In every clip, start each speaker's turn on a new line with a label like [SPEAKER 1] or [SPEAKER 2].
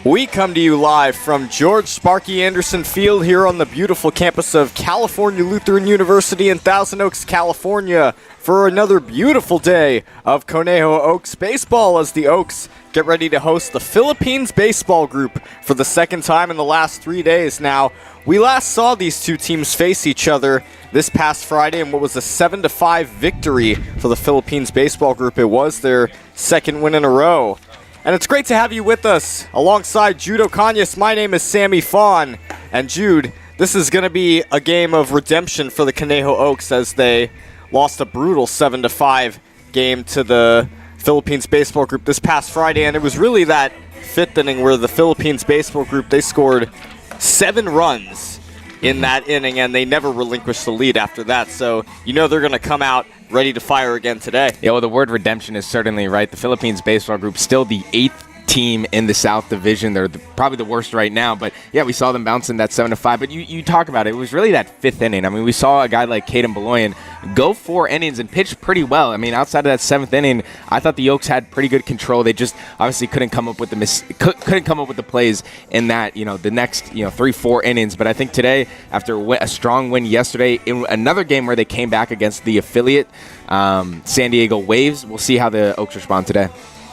[SPEAKER 1] We come to you live from George Sparky Anderson Field here on the beautiful campus of California Lutheran University in Thousand Oaks, California, for another beautiful day of Conejo Oaks baseball as the Oaks get ready to host the Philippines baseball group for the second time in the last 3 days. Now, we last saw these two teams face each other this past Friday in what was a 7-5 victory for the Philippines baseball group. It was their second win in a row. And it's great to have you with us alongside Jude Ocañas. My name is Sammy Fawn. And Jude, this is going to be a game of redemption for the Conejo Oaks as they lost a brutal 7-5 game to the Philippines baseball group this past Friday. And it was really that fifth inning where the Philippines baseball group, they scored 7 runs in that inning, and they never relinquished the lead after that. So you know they're going to come out ready to fire again today.
[SPEAKER 2] Yeah, well, the word redemption is certainly right. The Philippines baseball group still the 8th team in the South Division. They're probably the worst right now. But, yeah, we saw them bouncing that 7-5. But you talk about it. It was really that 5th inning. I mean, we saw a guy like Caden Beloyan go 4 innings and pitch pretty well. I mean, outside of that 7th inning, I thought the Oaks had pretty good control. They just obviously couldn't come up with the plays in that, the next, 3-4 innings. But I think today, after a strong win yesterday, in another game where they came back against the affiliate, San Diego Waves, we'll see how the Oaks respond today.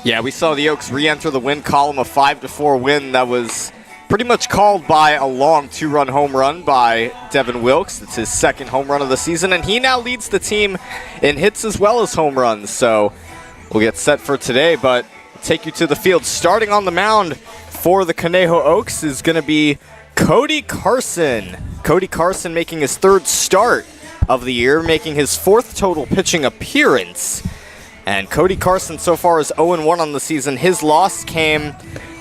[SPEAKER 1] Yeah, we saw the Oaks re-enter the win column, a 5-4 win that was pretty much called by a long 2-run home run by Devin Wilkes. It's his second home run of the season, and he now leads the team in hits as well as home runs. So we'll get set for today, but take you to the field. Starting on the mound for the Conejo Oaks is going to be Cody Carson. Cody Carson making his 3rd start of the year, making his 4th total pitching appearance. And Cody Carson so far is 0-1 on the season. His loss came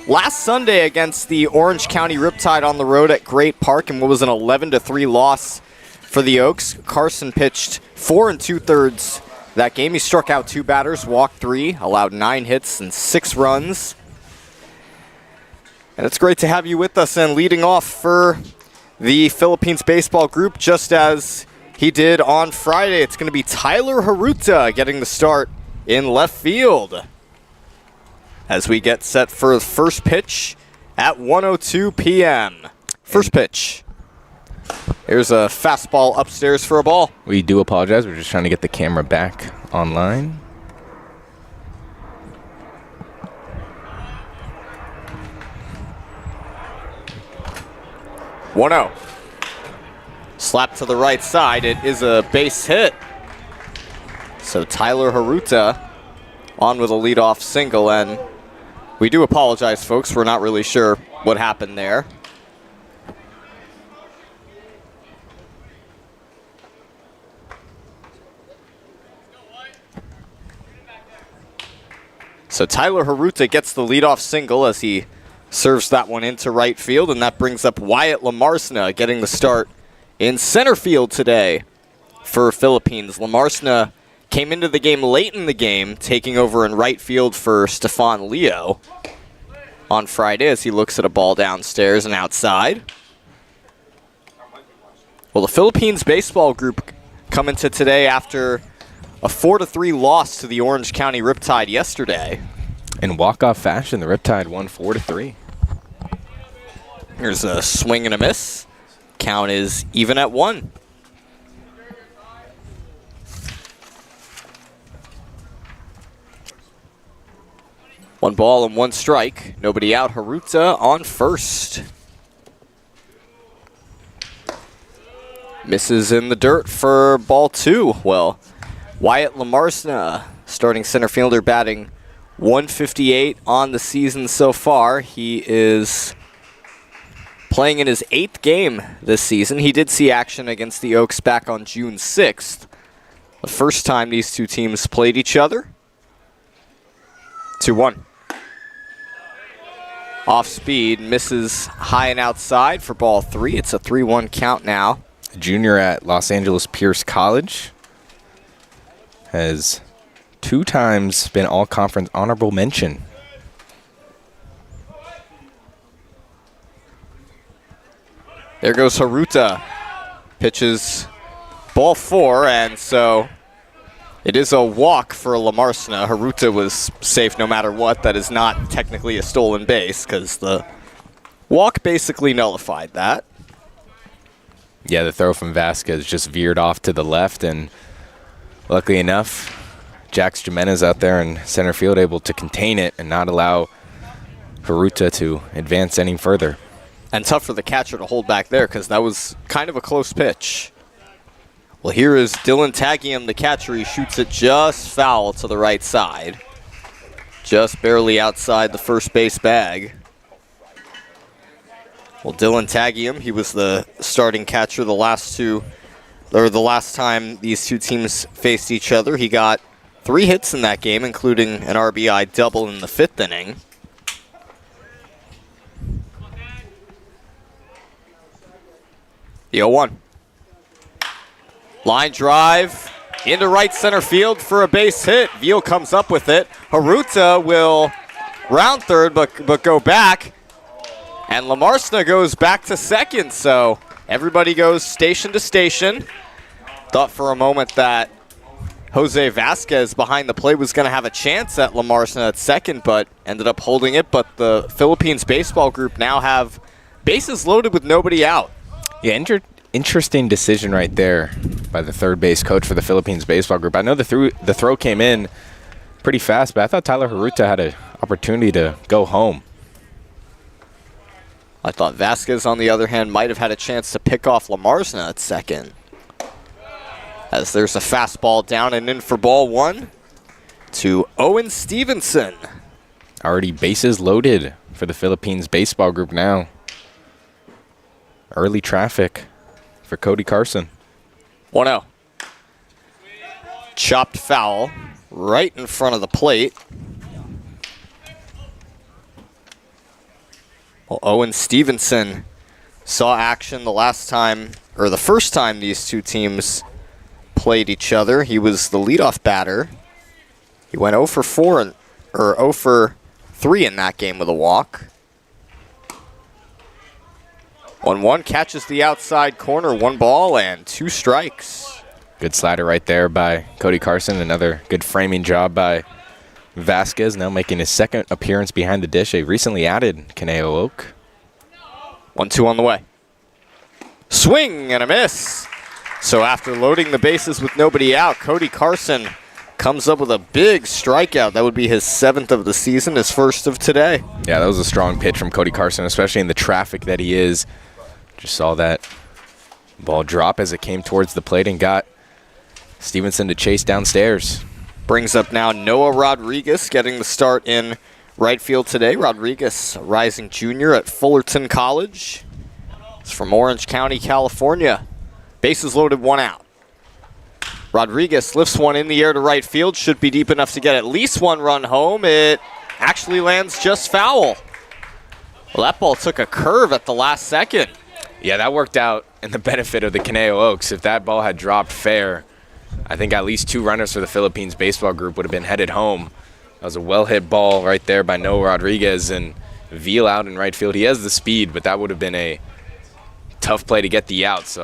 [SPEAKER 1] last Sunday against the Orange County Riptide on the road at Great Park, and what was an 11-3 loss for the Oaks. Carson pitched 4 2/3 that game. He struck out 2 batters, walked 3, allowed 9 hits and 6 runs. And it's great to have you with us, and leading off for the Philippines baseball group, just as he did on Friday, it's going to be Tyler Haruta getting the start in left field as we get set for the first pitch at 1:02 p.m. First pitch. Here's a fastball upstairs for a ball.
[SPEAKER 2] We do apologize. We're just trying to get the camera back online.
[SPEAKER 1] One-0. Slap to the right side. It is a base hit. So Tyler Haruta on with a leadoff single, and we do apologize, folks. We're not really sure what happened there. So Tyler Haruta gets the leadoff single as he serves that one into right field, and that brings up Wyatt Lamarsna getting the start in center field today for Philippines. Lamarsna came into the game late in the game, taking over in right field for Stefan Leo on Friday as he looks at a ball downstairs and outside. Well, the Philippines baseball group come into today after a 4-3 loss to the Orange County Riptide yesterday.
[SPEAKER 2] In walk-off fashion, the Riptide won 4-3.
[SPEAKER 1] Here's a swing and a miss. Count is even at 1. One ball and 1 strike. Nobody out. Haruta on first. Misses in the dirt for ball 2. Well, Wyatt Lamarsna, starting center fielder, batting .158 on the season so far. He is playing in his 8th game this season. He did see action against the Oaks back on June 6th. The first time these two teams played each other. 2-1. Off speed, misses high and outside for ball 3. It's a 3-1 count now.
[SPEAKER 2] A junior at Los Angeles Pierce College. Has 2 times been all-conference honorable mention.
[SPEAKER 1] There goes Haruta. Pitches ball 4, and so it is a walk for Lamarsna. Haruta was safe no matter what. That is not technically a stolen base because the Walk basically nullified that.
[SPEAKER 2] Yeah, the throw from Vasquez just veered off to the left, and luckily enough, Jax Jimenez out there in center field able to contain it and not allow Haruta to advance any further.
[SPEAKER 1] And tough for the catcher to hold back there because that was kind of a close pitch. Well, here is Dylan Tagiam, the catcher. He shoots it just foul to the right side. Just barely outside the first base bag. Well, Dylan Tagiam, he was the starting catcher the last time these two teams faced each other. He got 3 hits in that game, including an RBI double in the 5th inning. The 0-1. Line drive into right center field for a base hit. Veal comes up with it. Haruta will round third, but go back. And Lamarsna goes back to second, so everybody goes station to station. Thought for a moment that Jose Vasquez behind the plate was going to have a chance at Lamarsna at second, but ended up holding it. But the Philippines baseball group now have bases loaded with nobody out.
[SPEAKER 2] Yeah, interesting decision right there by the third base coach for the Philippines baseball group. I know the throw came in pretty fast, but I thought Tyler Haruta had an opportunity to go home.
[SPEAKER 1] I thought Vasquez, on the other hand, might have had a chance to pick off Lamarsna at second. As there's a fastball down and in for ball 1 to Owen Stevenson.
[SPEAKER 2] Already bases loaded for the Philippines baseball group now. Early traffic for Cody Carson.
[SPEAKER 1] 1-0. Chopped foul right in front of the plate. Well, Owen Stevenson saw action the first time these two teams played each other. He was the leadoff batter. He went 0 for 3 in that game with a walk. 1-1, catches the outside corner, 1 ball and 2 strikes.
[SPEAKER 2] Good slider right there by Cody Carson. Another good framing job by Vasquez, now making his second appearance behind the dish. A recently added Conejo Oak.
[SPEAKER 1] 1-2 on the way. Swing and a miss. So after loading the bases with nobody out, Cody Carson comes up with a big strikeout. That would be his 7th of the season, his first of today.
[SPEAKER 2] Yeah, that was a strong pitch from Cody Carson, especially in the traffic that he is. Just saw that ball drop as it came towards the plate and got Stevenson to chase downstairs.
[SPEAKER 1] Brings up now Noah Rodriguez getting the start in right field today. Rodriguez, a rising junior at Fullerton College. He's from Orange County, California. Bases loaded, 1 out. Rodriguez lifts one in the air to right field. Should be deep enough to get at least 1 run home. It actually lands just foul. Well, that ball took a curve at the last second.
[SPEAKER 2] Yeah, that worked out in the benefit of the Conejo Oaks. If that ball had dropped fair, I think at least 2 runners for the Philippines baseball group would have been headed home. That was a well-hit ball right there by Noah Rodriguez, and Veal out in right field. He has the speed, but that would have been a tough play to get the out.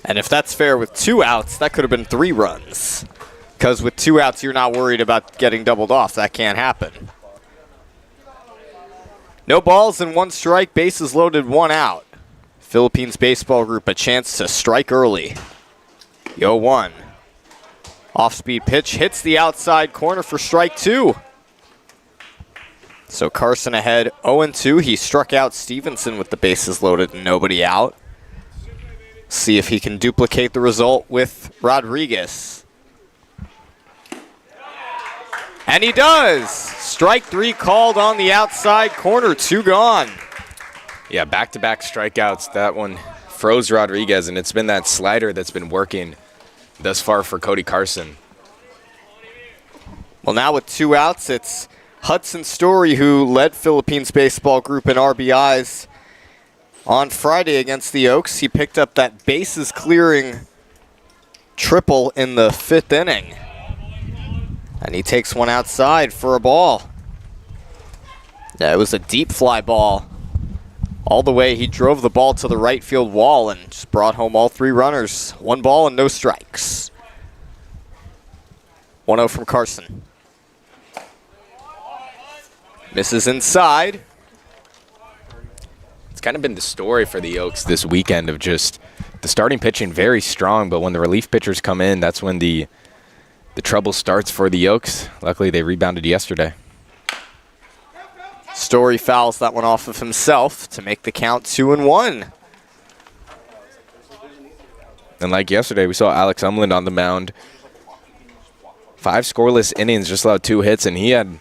[SPEAKER 1] And if that's fair with 2 outs, that could have been 3 runs. Because with 2 outs, you're not worried about getting doubled off. That can't happen. No balls and 1 strike, bases loaded, 1 out. Philippines baseball group a chance to strike early. 0-1. Off-speed pitch hits the outside corner for strike 2. So Carson ahead 0-2. He struck out Stevenson with the bases loaded and nobody out. See if he can duplicate the result with Rodriguez. And he does! Strike 3 called on the outside corner, 2 gone.
[SPEAKER 2] Yeah, back-to-back strikeouts. That one froze Rodriguez, and it's been that slider that's been working thus far for Cody Carson.
[SPEAKER 1] Well, now with 2 outs, it's Hudson Story who led Philippines baseball group in RBIs on Friday against the Oaks. He picked up that bases clearing triple in the 5th inning. And he takes one outside for a ball. Yeah, it was a deep fly ball. All the way, he drove the ball to the right field wall and just brought home all 3 runners. 1 ball and no strikes. 1-0 from Carson. Misses inside.
[SPEAKER 2] It's kind of been the story for the Oaks this weekend of just the starting pitching very strong, but when the relief pitchers come in, that's when the trouble starts for the Oaks. Luckily, they rebounded yesterday.
[SPEAKER 1] Story fouls that one off of himself to make the count 2-1.
[SPEAKER 2] And like yesterday, we saw Alex Umland on the mound. 5 scoreless innings, just allowed 2 hits, and he had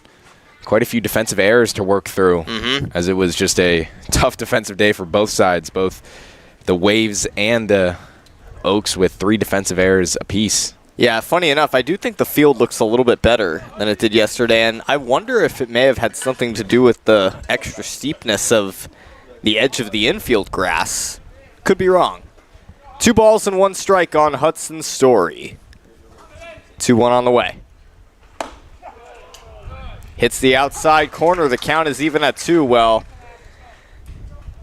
[SPEAKER 2] quite a few defensive errors to work through, as it was just a tough defensive day for both sides, both the Waves and the Oaks, with 3 defensive errors apiece.
[SPEAKER 1] Yeah, funny enough, I do think the field looks a little bit better than it did yesterday, and I wonder if it may have had something to do with the extra steepness of the edge of the infield grass. Could be wrong. 2 balls and 1 strike on Hudson Story. 2-1 on the way. Hits the outside corner. The count is even at 2. Well,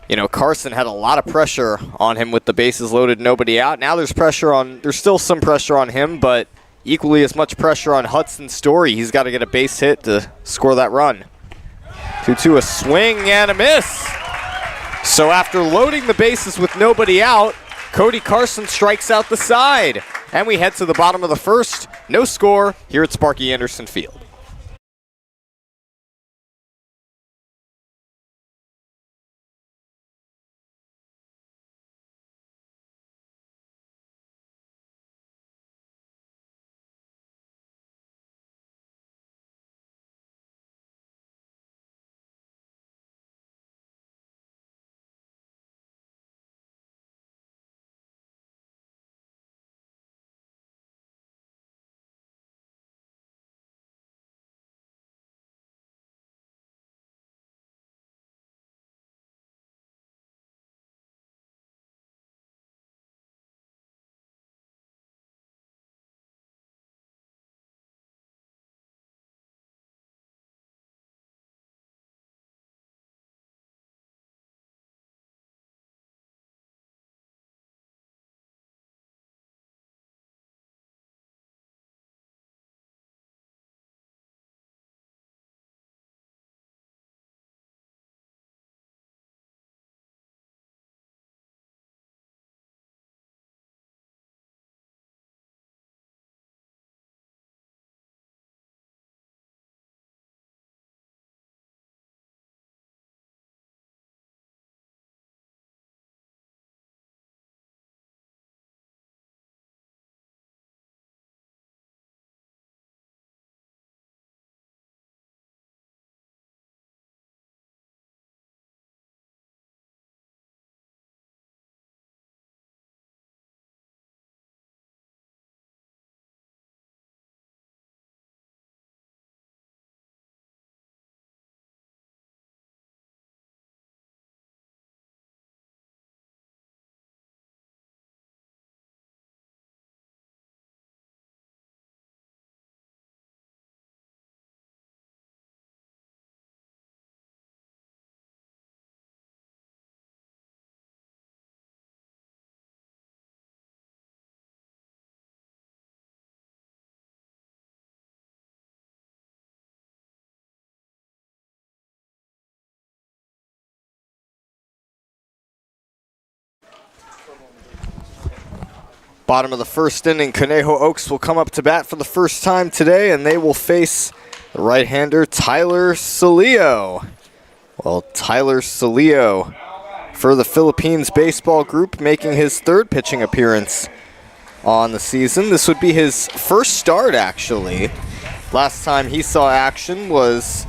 [SPEAKER 1] you know, Carson had a lot of pressure on him with the bases loaded, nobody out. Now there's still some pressure on him, but equally as much pressure on Hudson Story. He's got to get a base hit to score that run. 2-2, a swing and a miss. So after loading the bases with nobody out, Cody Carson strikes out the side. And we head to the bottom of the first. No score here at Sparky Anderson Field. Bottom of the first inning, Conejo Oaks will come up to bat for the first time today, and they will face the right-hander Tyler Salio. Well, Tyler Salio for the Philippines baseball group, making his 3rd pitching appearance on the season. This would be his first start, actually. Last time he saw action was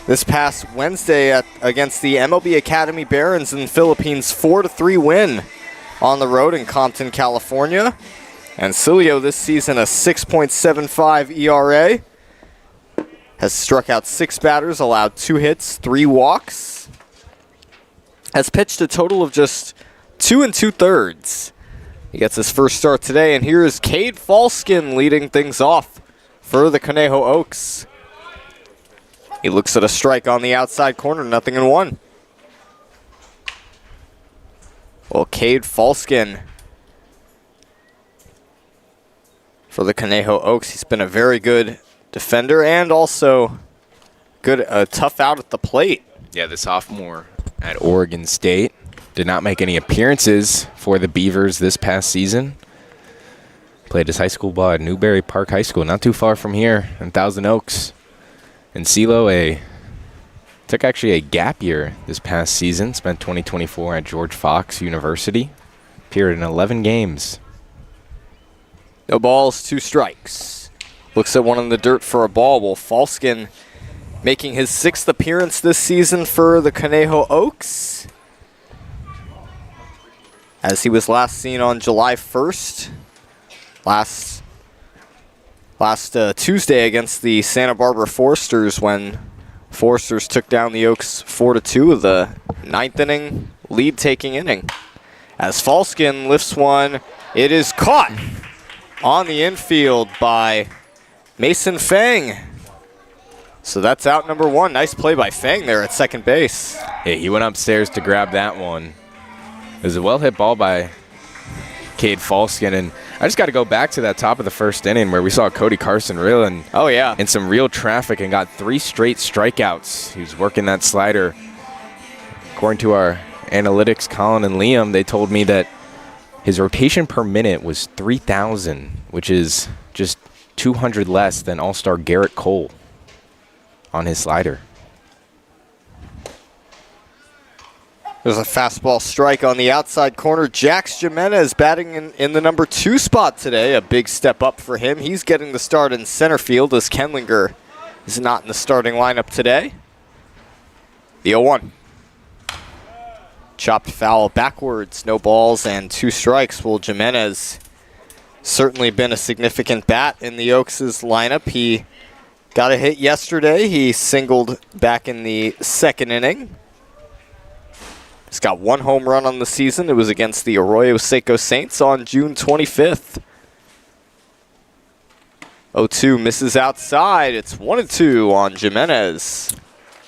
[SPEAKER 1] this past Wednesday against the MLB Academy Barons in the Philippines, 4-3 win on the road in Compton, California. And Cilio this season, a 6.75 ERA. Has struck out 6 batters, allowed 2 hits, 3 walks. Has pitched a total of just 2 2/3. He gets his first start today, and here is Cade Falskin leading things off for the Conejo Oaks. He looks at a strike on the outside corner, 0-1. Well, Cade Falskin for the Conejo Oaks. He's been a very good defender and also good, tough out at the plate.
[SPEAKER 2] Yeah, the sophomore at Oregon State. Did not make any appearances for the Beavers this past season. Played his high school ball at Newberry Park High School, not too far from here in Thousand Oaks. And CeeLo took actually a gap year this past season, spent 2024 at George Fox University. Appeared in 11 games.
[SPEAKER 1] No balls, 2 strikes. Looks at one in the dirt for a ball. Will Falskin making his 6th appearance this season for the Conejo Oaks, as he was last seen on July 1st, last Tuesday against the Santa Barbara Foresters, when Foresters took down the Oaks 4-2 with the 9th inning lead-taking inning. As Falskin lifts one, it is caught on the infield by Mason Fang. So that's out number 1. Nice play by Fang there at second base.
[SPEAKER 2] Yeah, he went upstairs to grab that one. It was a well-hit ball by Cade Falskin, and I just got to go back to that top of the first inning where we saw Cody Carson reeling in some real traffic and got 3 straight strikeouts. He was working that slider. According to our analytics, Colin and Liam, they told me that his rotation per minute was 3,000, which is just 200 less than All-Star Garrett Cole on his slider.
[SPEAKER 1] There's a fastball strike on the outside corner. Jax Jimenez batting in the number 2 spot today. A big step up for him. He's getting the start in center field as Kenlinger is not in the starting lineup today. The 0-1. Chopped foul backwards. No balls and 2 strikes. Will Jimenez certainly been a significant bat in the Oaks' lineup. He got a hit yesterday. He singled back in the 2nd inning. He's got 1 home run on the season. It was against the Arroyo Seco Saints on June 25th. 0-2 misses outside. It's 1-2 on Jimenez.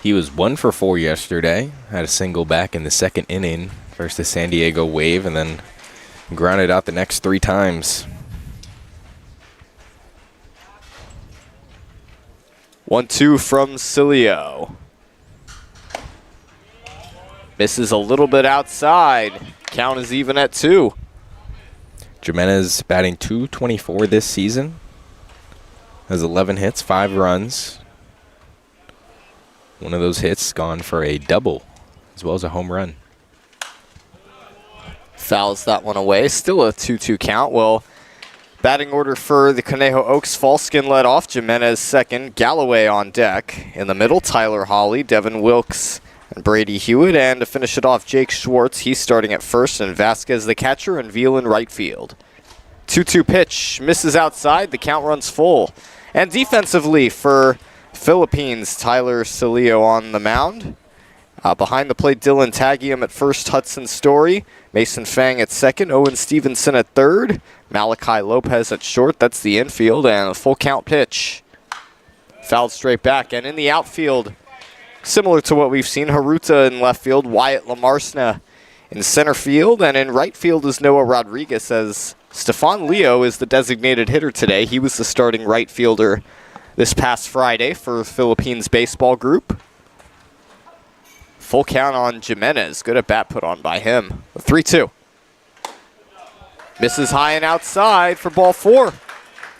[SPEAKER 2] He was 1 for 4 yesterday. Had a single back in the 2nd inning versus the San Diego Wave, and then grounded out the next 3 times.
[SPEAKER 1] 1-2 from Cilio. Misses a little bit outside. Count is even at 2.
[SPEAKER 2] Jimenez batting .224 this season. Has 11 hits, 5 runs. One of those hits gone for a double, as well as a home run.
[SPEAKER 1] Fouls that one away. Still a 2-2 count. Well, batting order for the Conejo Oaks. Falskin led off. Jimenez second. Galloway on deck. In the middle, Tyler Hawley, Devin Wilkes, and Brady Hewitt. And to finish it off, Jake Schwartz. He's starting at first, and Vasquez the catcher, and Veal in right field. 2-2 pitch. Misses outside. The count runs full. And defensively for Philippines, Tyler Cilio on the mound. Behind the plate, Dylan Tagiam at first, Hudson Story, Mason Fang at second, Owen Stevenson at third, Malachi Lopez at short. That's the infield, and a full count pitch. Fouled straight back, and in the outfield, similar to what we've seen, Haruta in left field, Wyatt Lamarsna in center field, and in right field is Noah Rodriguez, as Stefan Leo is the designated hitter today. He was the starting right fielder this past Friday for Philippines baseball group. Full count on Jimenez. Good at bat put on by him. 3-2. Misses high and outside for ball 4.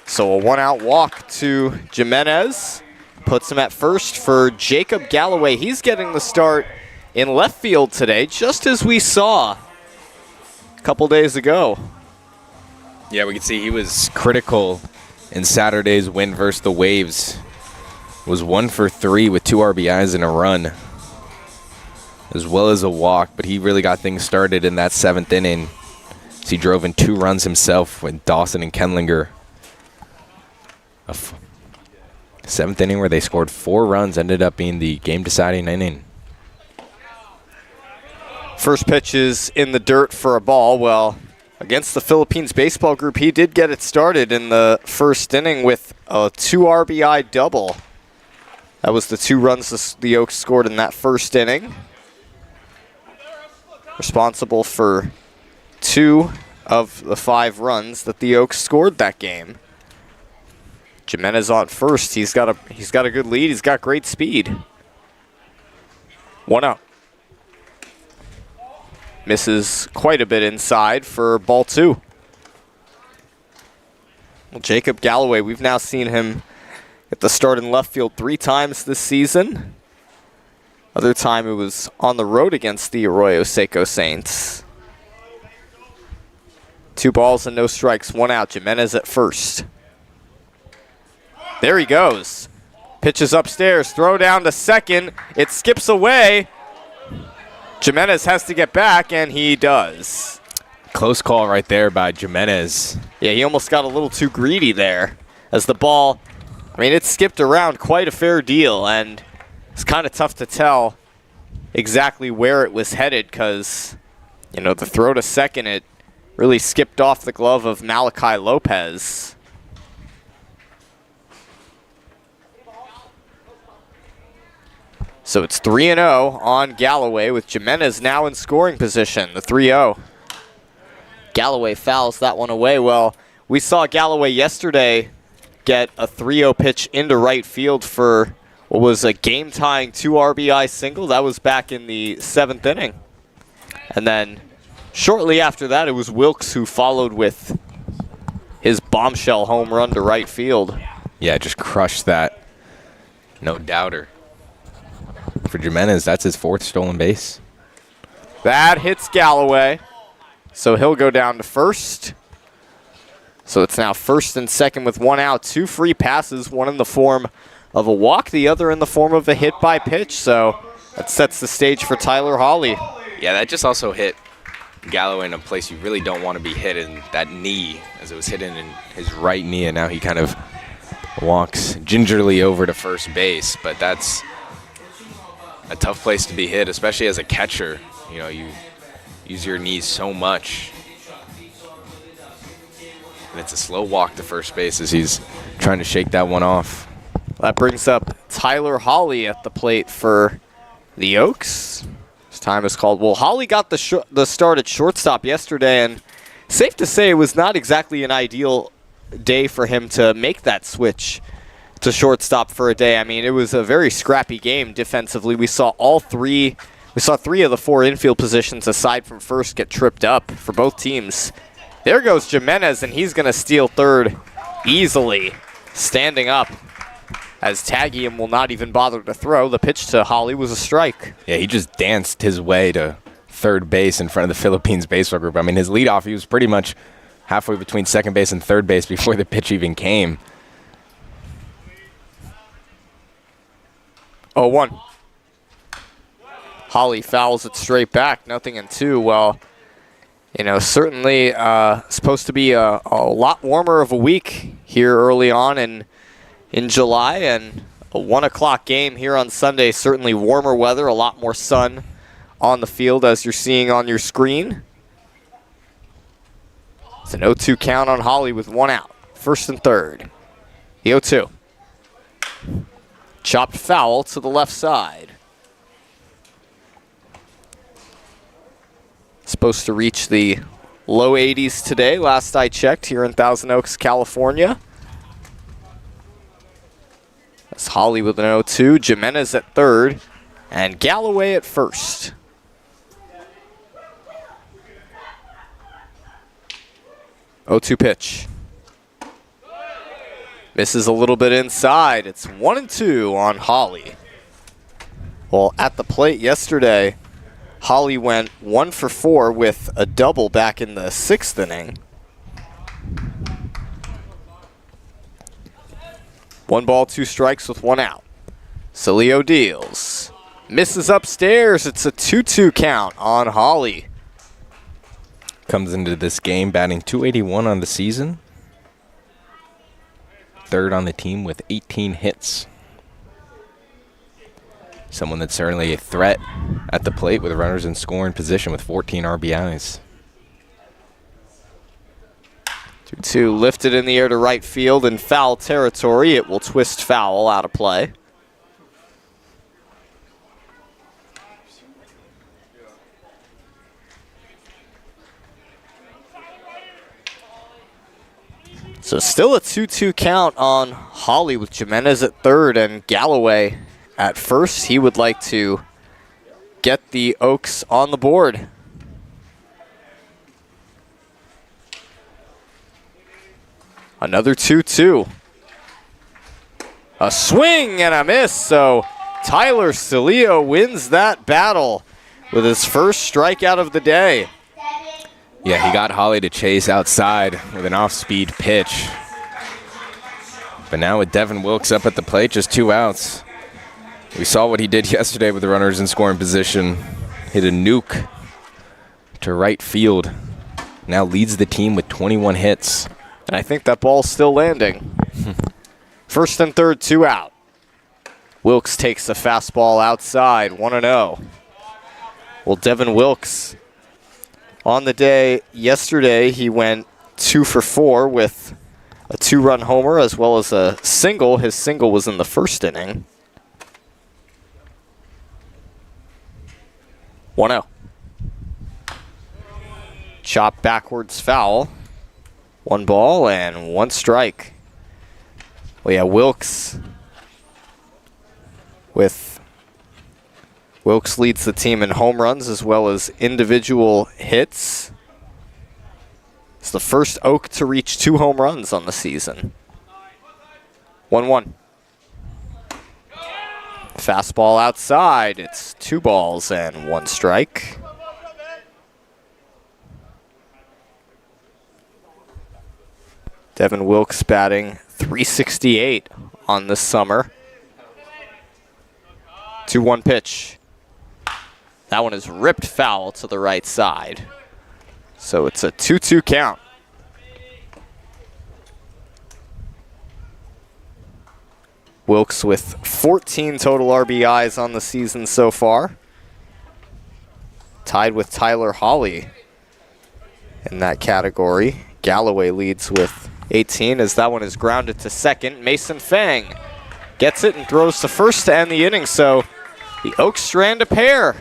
[SPEAKER 1] So a 1-out walk to Jimenez. Puts him at first for Jacob Galloway. He's getting the start in left field today, just as we saw a couple days ago.
[SPEAKER 2] Yeah, we can see he was critical in Saturday's win versus the Waves. Was 1 for 3 with 2 RBIs and a run, as well as a walk, but he really got things started in that 7th inning. So he drove in 2 runs himself with Dawson and Kenlinger. 7th inning where they scored 4 runs, ended up being the game-deciding inning.
[SPEAKER 1] First pitch is in the dirt for a ball. Well, against the Philippines baseball group, he did get it started in the first inning with a 2 RBI double. That was the 2 runs the Oaks scored in that first inning. Responsible for 2 of the 5 runs that the Oaks scored that game. Jimenez on first. He's got a good lead. He's got great speed. 1-0. misses quite a bit inside for ball 2. Well, Jacob Galloway, we've now seen him at the start in left field 3 times this season. Other time it was on the road against the Arroyo Seco Saints. 2 balls and no strikes, 1 out. Jimenez at first. There he goes. Pitches upstairs, throw down to second. It skips away. Jimenez has to get back, and he does.
[SPEAKER 2] Close call right there by Jimenez.
[SPEAKER 1] Yeah, he almost got a little too greedy there as the ball, I mean, it skipped around quite a fair deal, and it's kind of tough to tell exactly where it was headed because, you know, the throw to second, it really skipped off the glove of Malachi Lopez. So it's 3-0 on Galloway with Jimenez now in scoring position, the 3-0. Galloway fouls that one away. Well, we saw Galloway yesterday get a 3-0 pitch into right field for what was a game-tying 2 RBI single. That was back in the 7th inning. And then shortly after that, it was Wilkes who followed with his bombshell home run to right field.
[SPEAKER 2] Yeah, just crushed that. No doubter. For Jimenez, that's his 4th stolen base.
[SPEAKER 1] That hits Galloway. So he'll go down to first. So it's now first and second with 1 out. 2 free passes, one in the form of a walk, the other in the form of a hit by pitch. So that sets the stage for Tyler Hawley.
[SPEAKER 2] Yeah, that just also hit Galloway in a place you really don't want to be hit in, that knee, as it was hit in his right knee, and now he kind of walks gingerly over to first base. But that's a tough place to be hit, especially as a catcher. You know, you use your knees so much. And it's a slow walk to first base as he's trying to shake that one off.
[SPEAKER 1] That brings up Tyler Hawley at the plate for the Oaks. His time is called. Well, Hawley got the start at shortstop yesterday, and safe to say it was not exactly an ideal day for him to make that switch to shortstop for a day. I mean, it was a very scrappy game defensively. We saw 3 of the 4 infield positions aside from first get tripped up for both teams. There goes Jimenez, and he's going to steal third easily, standing up as Tagium will not even bother to throw. The pitch to Hawley was a strike.
[SPEAKER 2] Yeah, he just danced his way to third base in front of the Philippines baseball group. I mean, his leadoff, he was pretty much halfway between second base and third base before the pitch even came.
[SPEAKER 1] 0-1. Hawley fouls it straight back, 0-2. Well, you know, certainly supposed to be a lot warmer of a week here early on in July, and a 1 o'clock game here on Sunday. Certainly warmer weather, a lot more sun on the field as you're seeing on your screen. It's an 0-2 count on Hawley with 1 out. First and third. The 0-2. Chopped foul to the left side. Supposed to reach the low 80s today, last I checked, here in Thousand Oaks, California. That's Hawley with an 0-2, Jimenez at third, and Galloway at first. Oh, 2 pitch. Misses a little bit inside. It's 1-2 on Hawley. Well, at the plate yesterday, Hawley went 1 for 4 with a double back in the 6th inning. 1 ball, 2 strikes with 1 out. Saleo deals. Misses upstairs. It's a 2-2 count on Hawley.
[SPEAKER 2] Comes into this game batting .281 on the season. 3rd on the team with 18 hits. Someone that's certainly a threat at the plate with runners in scoring position with 14 RBIs.
[SPEAKER 1] 2-2 lifted in the air to right field in foul territory. It will twist foul out of play. So still a 2-2 count on Hawley with Jimenez at third and Galloway at first. He would like to get the Oaks on the board. Another 2-2. A swing and a miss, so Tyler Celio wins that battle with his first strikeout of the day.
[SPEAKER 2] Yeah, he got Holly to chase outside with an off-speed pitch. But now with Devin Wilkes up at the plate, just 2 outs. We saw what he did yesterday with the runners in scoring position. Hit a nuke to right field. Now leads the team with 21 hits.
[SPEAKER 1] And I think that ball's still landing. First and third, 2 out. Wilkes takes a fastball outside, 1-0. Well, Devin Wilkes, on the day yesterday, he went 2 for 4 with a 2-run homer as well as a single. His single was in the first inning. 1-0. Chop backwards foul. 1 ball and 1 strike. Well, yeah, Wilkes leads the team in home runs as well as individual hits. It's the first Oak to reach 2 home runs on the season. 1-1. Fastball outside. It's 2 balls and 1 strike. Devin Wilkes batting .368 on this summer. 2-1 pitch. That one is ripped foul to the right side. So it's a 2-2 count. Wilkes with 14 total RBIs on the season so far. Tied with Tyler Holly in that category. Galloway leads with 18 as that one is grounded to second. Mason Fang gets it and throws to first to end the inning. So the Oaks strand a pair.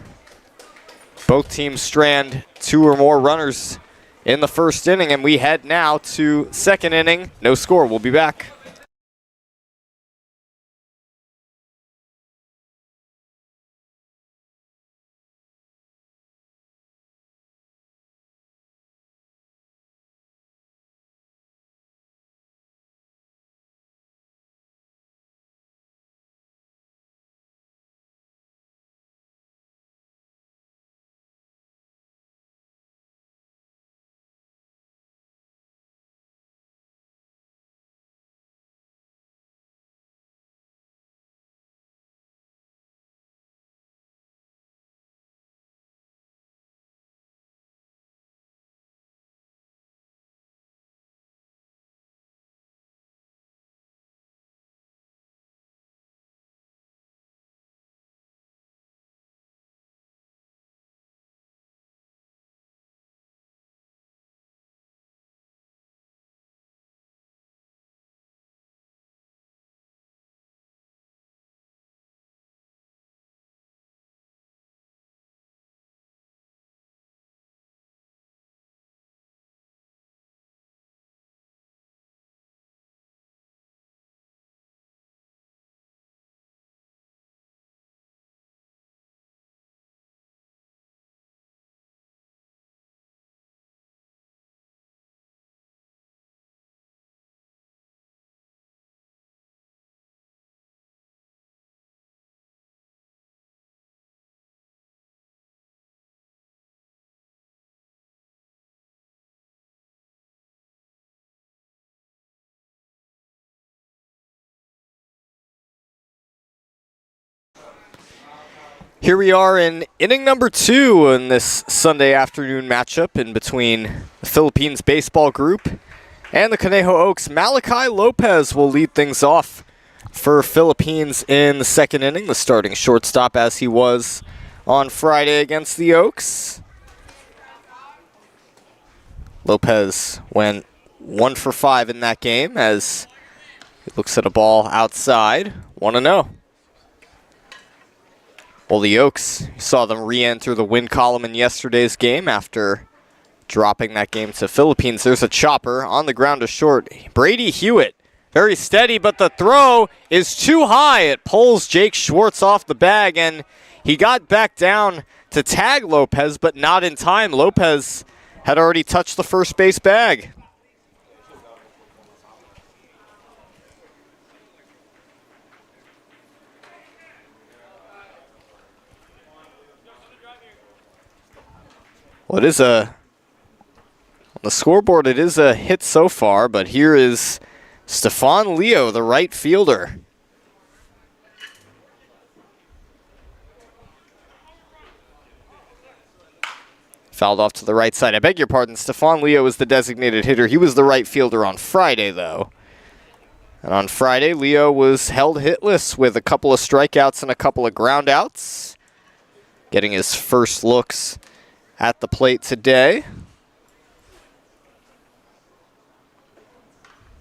[SPEAKER 1] Both teams strand 2 or more runners in the first inning, and we head now to second inning. No score. We'll be back. Here we are in inning number 2 in this Sunday afternoon matchup in between the Philippines baseball group and the Conejo Oaks. Malachi Lopez will lead things off for Philippines in the second inning, the starting shortstop as he was on Friday against the Oaks. Lopez went 1 for 5 in that game as he looks at a ball outside, 1-0. Well, the Oaks, you saw them re-enter the win column in yesterday's game after dropping that game to Philippines. There's a chopper on the ground to short. Brady Hewitt, very steady, but the throw is too high. It pulls Jake Schwartz off the bag, and he got back down to tag Lopez, but not in time. Lopez had already touched the first base bag. Well, it is on the scoreboard, it is a hit so far, but here is Stefan Leo, the right fielder. Fouled off to the right side. I beg your pardon, Stefan Leo is the designated hitter. He was the right fielder on Friday, though. And on Friday, Leo was held hitless with a couple of strikeouts and a couple of groundouts. Getting his first looks at the plate today.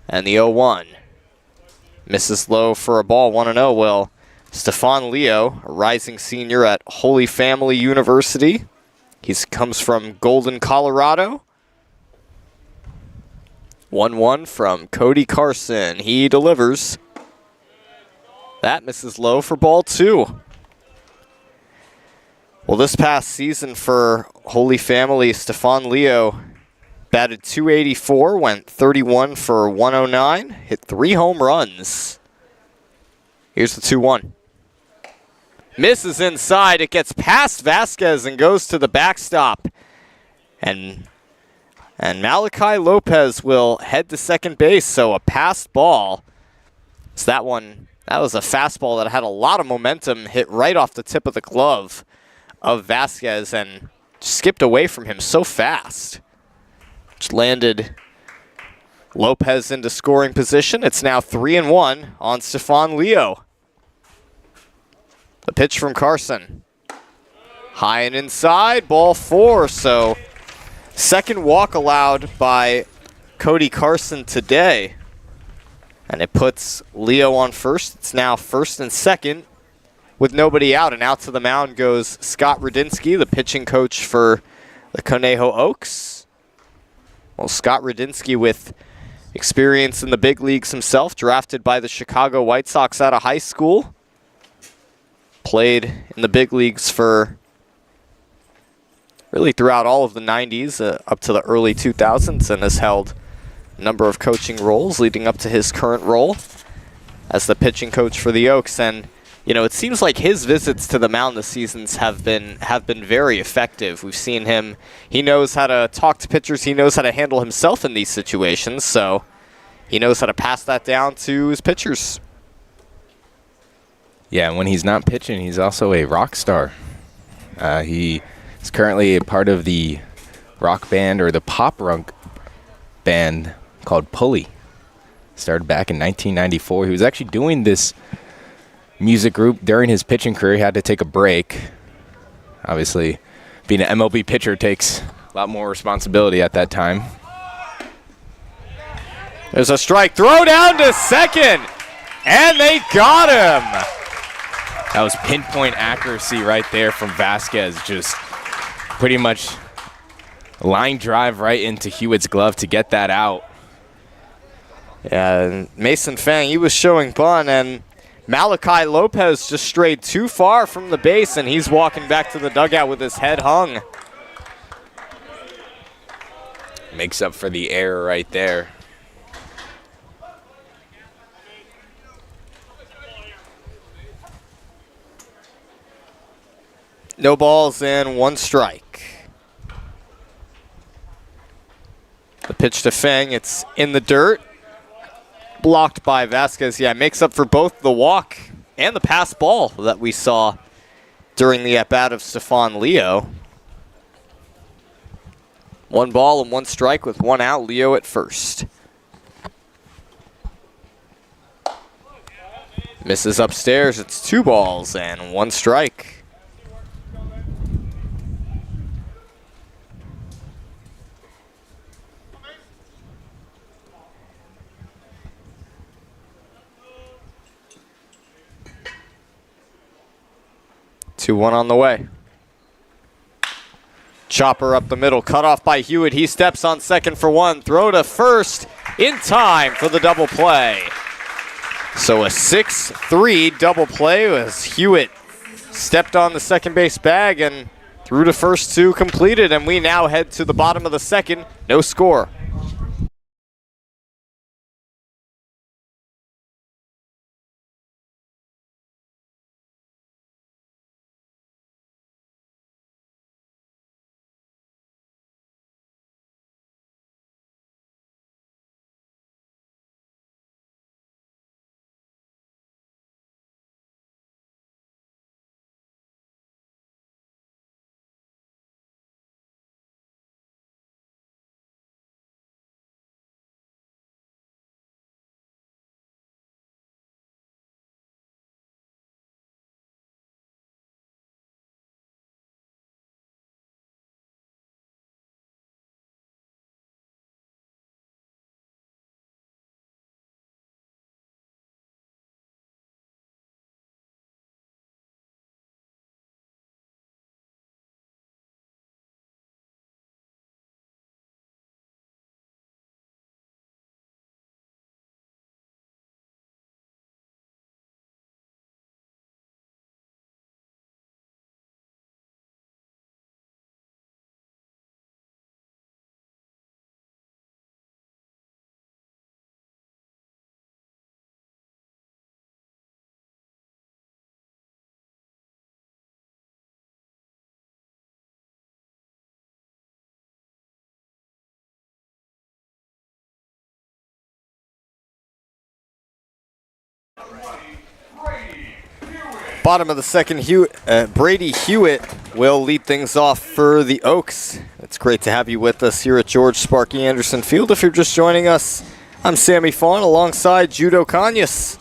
[SPEAKER 1] And the 0-1. Misses low for a ball, 1-0. Well, Stefan Leo, a rising senior at Holy Family University. He comes from Golden, Colorado. 1-1 from Cody Carson. He delivers. That misses low for ball 2. Well, this past season for Holy Family, Stefan Leo batted .284, went 31 for 109, hit 3 home runs. Here's the 2-1. Misses inside. It gets past Vasquez and goes to the backstop. And Malachi Lopez will head to second base, so a passed ball. So that was a fastball that had a lot of momentum, hit right off the tip of the glove of Vasquez and skipped away from him so fast. Which landed Lopez into scoring position. It's now 3-1 on Stefan Leo. The pitch from Carson. High and inside, ball 4. So second walk allowed by Cody Carson today. And it puts Leo on first. It's now first and second with nobody out. And out to the mound goes Scott Radinsky, the pitching coach for the Conejo Oaks. Well, Scott Radinsky, with experience in the big leagues himself, drafted by the Chicago White Sox out of high school. Played in the big leagues for really throughout all of the 90s up to the early 2000s, and has held a number of coaching roles leading up to his current role as the pitching coach for the Oaks. And you know, it seems like his visits to the mound this season have been very effective. We've seen him. He knows how to talk to pitchers. He knows how to handle himself in these situations. So he knows how to pass that down to his pitchers.
[SPEAKER 2] Yeah, and when he's not pitching, he's also a rock star. He is currently a part of the rock band, or the pop rock band, called Pulley. Started back in 1994. He was actually doing this music group during his pitching career. He had to take a break. Obviously, being an MLB pitcher takes a lot more responsibility at that time.
[SPEAKER 1] There's a strike. Throw down to second. And they got him.
[SPEAKER 2] That was pinpoint accuracy right there from Vasquez. Just pretty much line drive right into Hewitt's glove to get that out.
[SPEAKER 1] Yeah, and Mason Fang, he was showing bunt, and Malachi Lopez just strayed too far from the base, and he's walking back to the dugout with his head hung.
[SPEAKER 2] Makes up for the error right there.
[SPEAKER 1] No balls and 1 strike. The pitch to Fang, it's in the dirt. Blocked by Vasquez. Yeah, makes up for both the walk and the pass ball that we saw during the at-bat of Stefan Leo. 1 ball and 1 strike with 1 out. Leo at first. Misses upstairs. It's 2 balls and 1 strike. Two one on the way. Chopper up the middle, cut off by Hewitt. He steps on second for 1. Throw to first in time for the double play. So a 6-3 double play as Hewitt stepped on the second base bag and threw to first to complete it. And we now head to the bottom of the second. No score. Bottom of the second, Brady Hewitt will lead things off for the Oaks. It's great to have you with us here at George Sparky Anderson Field. If you're just joining us, I'm Sammy Fawn alongside Judo Kanyas.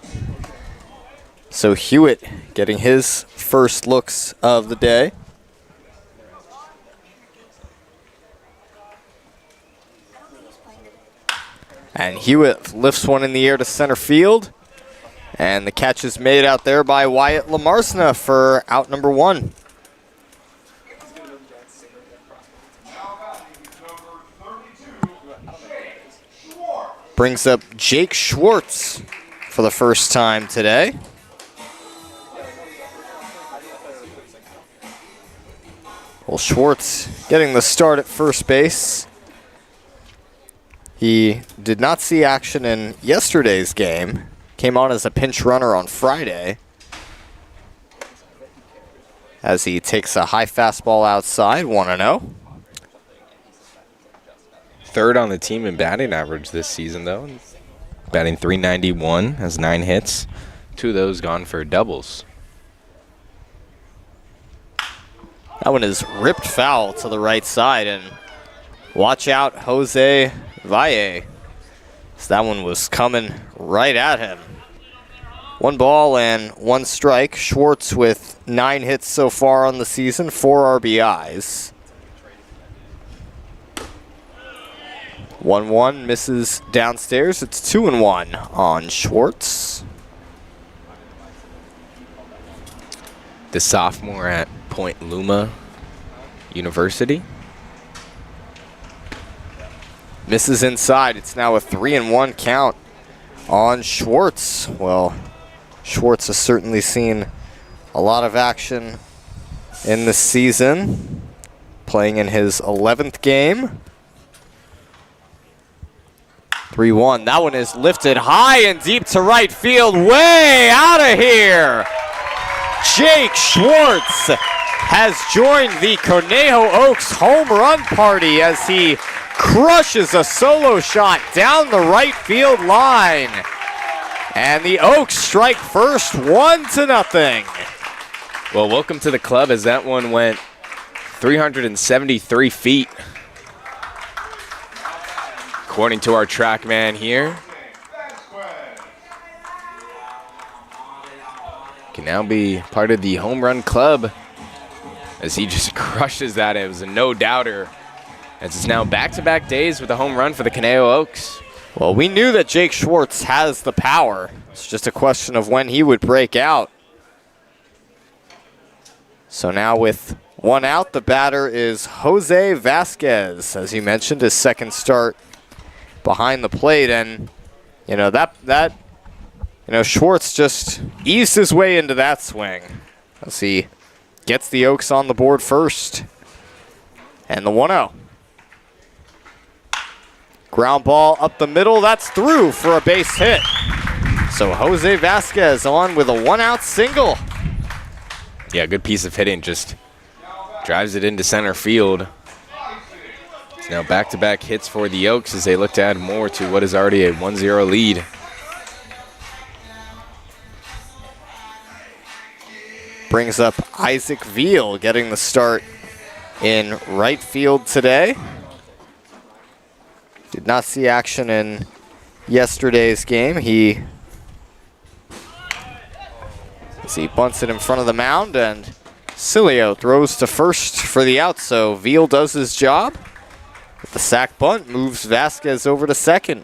[SPEAKER 1] So Hewitt getting his first looks of the day. And Hewitt lifts one in the air to center field. And the catch is made out there by Wyatt Lamarsna for out number 1. Brings up Jake Schwartz for the first time today. Well, Schwartz getting the start at first base. He did not see action in yesterday's game. Came on as a pinch runner on Friday as he takes a high fastball outside, 1-0.
[SPEAKER 2] Third on the team in batting average this season, though. Batting .391, has 9 hits. 2 of those gone for doubles.
[SPEAKER 1] That one is ripped foul to the right side, and watch out, Jose Valle. So that one was coming right at him. 1 ball and 1 strike. Schwartz with 9 hits so far on the season, 4 RBIs. 1-1 misses downstairs. It's 2-1 on Schwartz.
[SPEAKER 2] The sophomore at Point Loma University.
[SPEAKER 1] Misses inside. It's now a 3-1 count on Schwartz. Well, Schwartz has certainly seen a lot of action in this season, playing in his 11th game. 3-1. That one is lifted high and deep to right field. Way out of here. Jake Schwartz has joined the Conejo Oaks home run party as he crushes a solo shot down the right field line. And the Oaks strike first, 1-0.
[SPEAKER 2] Well, welcome to the club as that one went 373 feet. According to our track man here. Can now be part of the home run club as he just crushes that. It was a no-doubter. As it's now back-to-back days with a home run for the Conejo Oaks.
[SPEAKER 1] Well, we knew that Jake Schwartz has the power. It's just a question of when he would break out. So now with 1 out, the batter is Jose Vasquez. As you mentioned, his second start behind the plate. And, you know, Schwartz just eased his way into that swing as he gets the Oaks on the board first. And the 1-0. Ground ball up the middle. That's through for a base hit. So Jose Vasquez on with a 1-out single.
[SPEAKER 2] Yeah, good piece of hitting. Just drives it into center field. It's now back-to-back hits for the Oaks as they look to add more to what is already a 1-0 lead.
[SPEAKER 1] Brings up Isaac Veal getting the start in right field today. Did not see action in yesterday's game. He bunts it in front of the mound, and Cilio throws to first for the out, so Veal does his job. With the sac bunt, moves Vasquez over to second.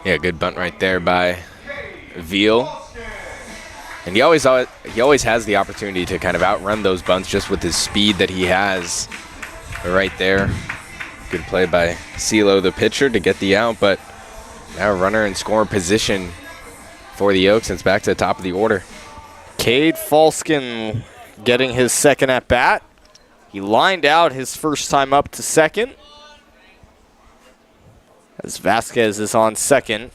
[SPEAKER 2] Yeah, good bunt right there by Veal. And he always has the opportunity to kind of outrun those bunts just with his speed that he has. But right there, good play by Cilio, the pitcher, to get the out, but now runner in scoring position for the Oaks. It's back to the top of the order.
[SPEAKER 1] Cade Falskin getting his second at bat. He lined out his first time up to second. As Vasquez is on second.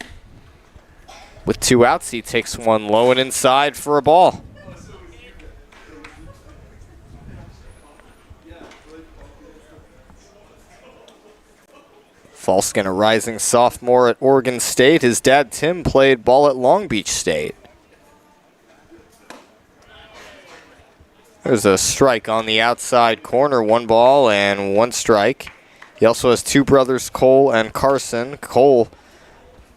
[SPEAKER 1] With 2 outs, he takes one low and inside for a ball. Falskin, a rising sophomore at Oregon State. His dad, Tim, played ball at Long Beach State. There's a strike on the outside corner, 1 ball and 1 strike. He also has 2 brothers, Cole and Carson. Cole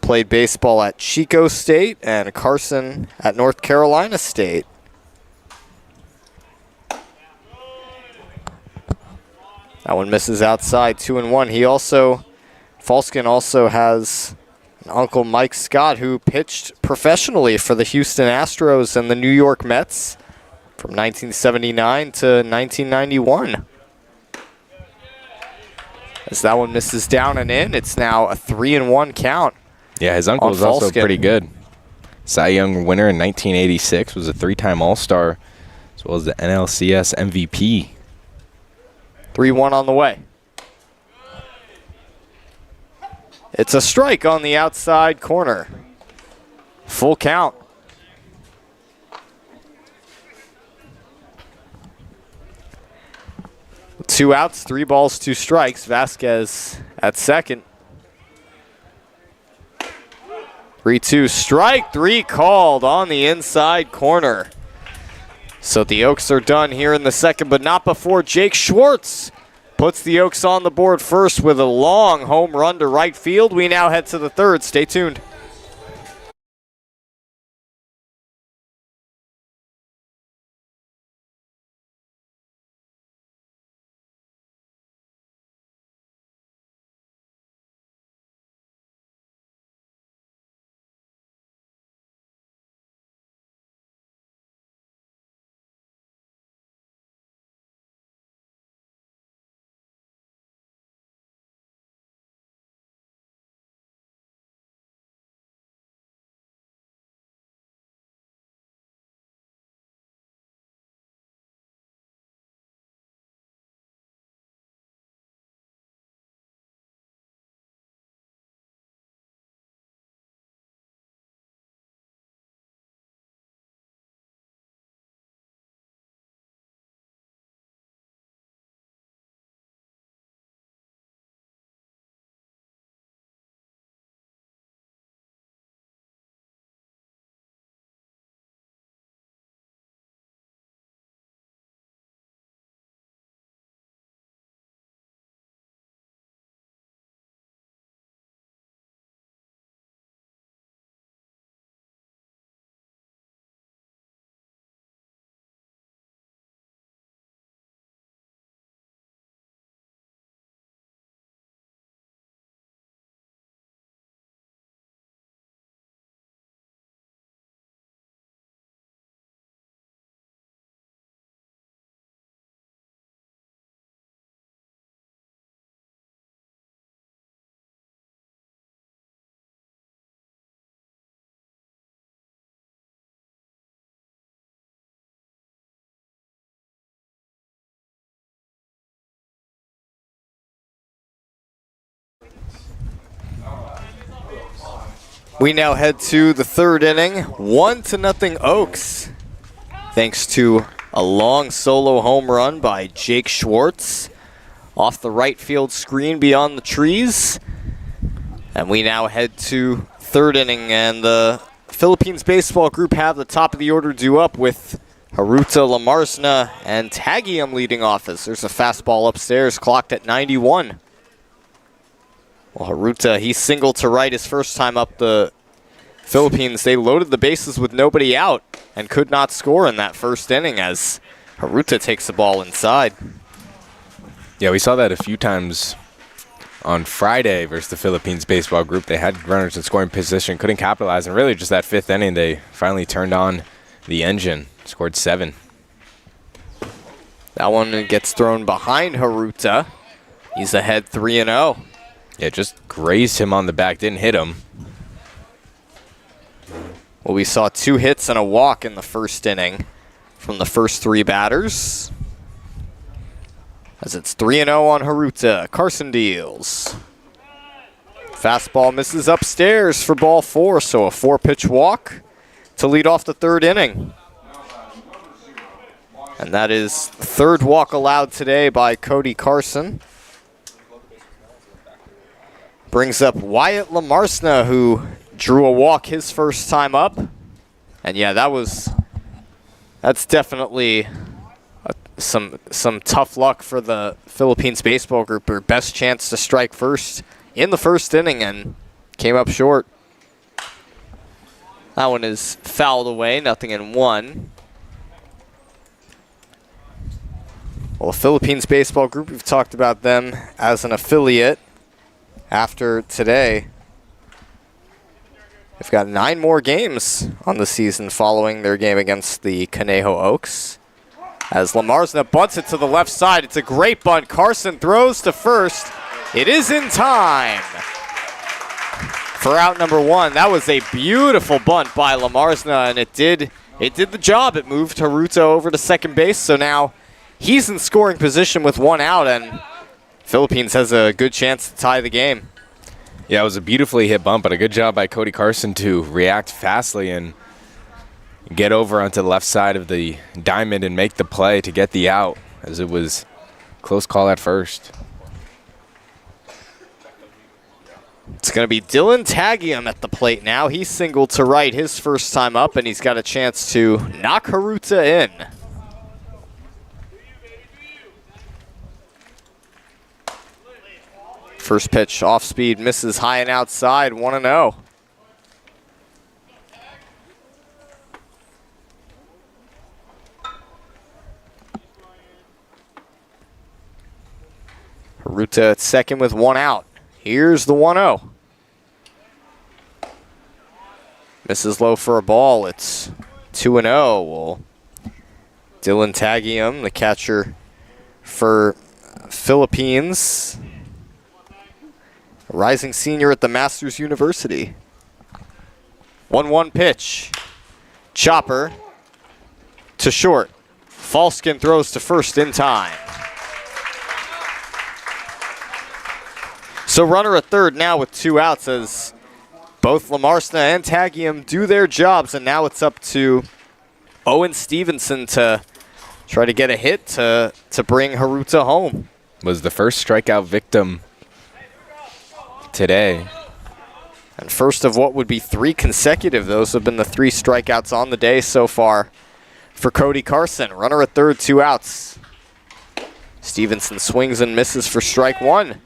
[SPEAKER 1] played baseball at Chico State and Carson at North Carolina State. That one misses outside, 2-1. Falskin also has an uncle, Mike Scott, who pitched professionally for the Houston Astros and the New York Mets from 1979 to 1991. As that one misses down and in, it's now a 3-1 count.
[SPEAKER 2] Yeah, his uncle was also pretty good. Cy Young winner in 1986, was a 3-time All-Star, as well as the NLCS MVP.
[SPEAKER 1] 3-1 on the way. It's a strike on the outside corner. Full count. Two outs, 3 balls, 2 strikes. Vasquez at second. 3-2, strike 3 called on the inside corner. So the Oaks are done here in the second, but not before Jake Schwartz puts the Oaks on the board first with a long home run to right field. We now head to the third. Stay tuned. We now head to the third inning. 1-0 Oaks. Thanks to a long solo home run by Jake Schwartz off the right field screen beyond the trees. And we now head to third inning, and the Philippines baseball group have the top of the order due up with Haruta, Lamarsna, and Tagium leading off. There's a fastball upstairs clocked at 91. Well, Haruta, he singled to right his first time up. The Philippines, they loaded the bases with nobody out and could not score in that first inning as Haruta takes the ball inside.
[SPEAKER 2] Yeah, we saw that a few times on Friday versus the Philippines baseball group. They had runners in scoring position, couldn't capitalize, and really just that 5th inning, they finally turned on the engine, scored 7.
[SPEAKER 1] That one gets thrown behind Haruta. He's ahead 3-0.
[SPEAKER 2] Yeah, just grazed him on the back, didn't hit him.
[SPEAKER 1] Well, we saw 2 hits and a walk in the first inning from the first 3 batters. As it's 3-0 on Haruta. Carson deals. Fastball misses upstairs for ball 4, so a 4-pitch walk to lead off the third inning. And that is the 3rd walk allowed today by Cody Carson. Brings up Wyatt Lamarsna, who drew a walk his first time up. And yeah, that's definitely some tough luck for the Philippines baseball group. Their best chance to strike first in the first inning and came up short. That one is fouled away, 0-1. Well, the Philippines baseball group, we've talked about them as an affiliate after today. They've got 9 more games on the season following their game against the Conejo Oaks. As Lamarsna bunts it to the left side. It's a great bunt. Carson throws to first. It is in time for out number 1. That was a beautiful bunt by Lamarsna, and it did the job. It moved Haruta over to second base, so now he's in scoring position with 1 out, and Philippines has a good chance to tie the game.
[SPEAKER 2] Yeah, it was a beautifully hit bunt, but a good job by Cody Carson to react fastly and get over onto the left side of the diamond and make the play to get the out, as it was a close call at first.
[SPEAKER 1] It's going to be Dylan Tagium at the plate now. He's singled to right his first time up, and he's got a chance to knock Haruta in. First pitch off speed, misses high and outside, 1-0. Haruta at second with 1 out. Here's the 1-0. Misses low for a ball. It's 2-0. Well, Dylan Tagium, the catcher for Philippines, a rising senior at the Masters University. 1-1 pitch. Chopper to short. Falskin throws to first in time. So runner at third now with 2 outs as both Lamarsna and Tagium do their jobs, and now it's up to Owen Stevenson to try to get a hit to bring Haruta home.
[SPEAKER 2] Was the first strikeout victim today.
[SPEAKER 1] And first of what would be 3 consecutive. Those have been the 3 strikeouts on the day so far for Cody Carson. Runner at third, 2 outs. Stevenson swings and misses for strike 1.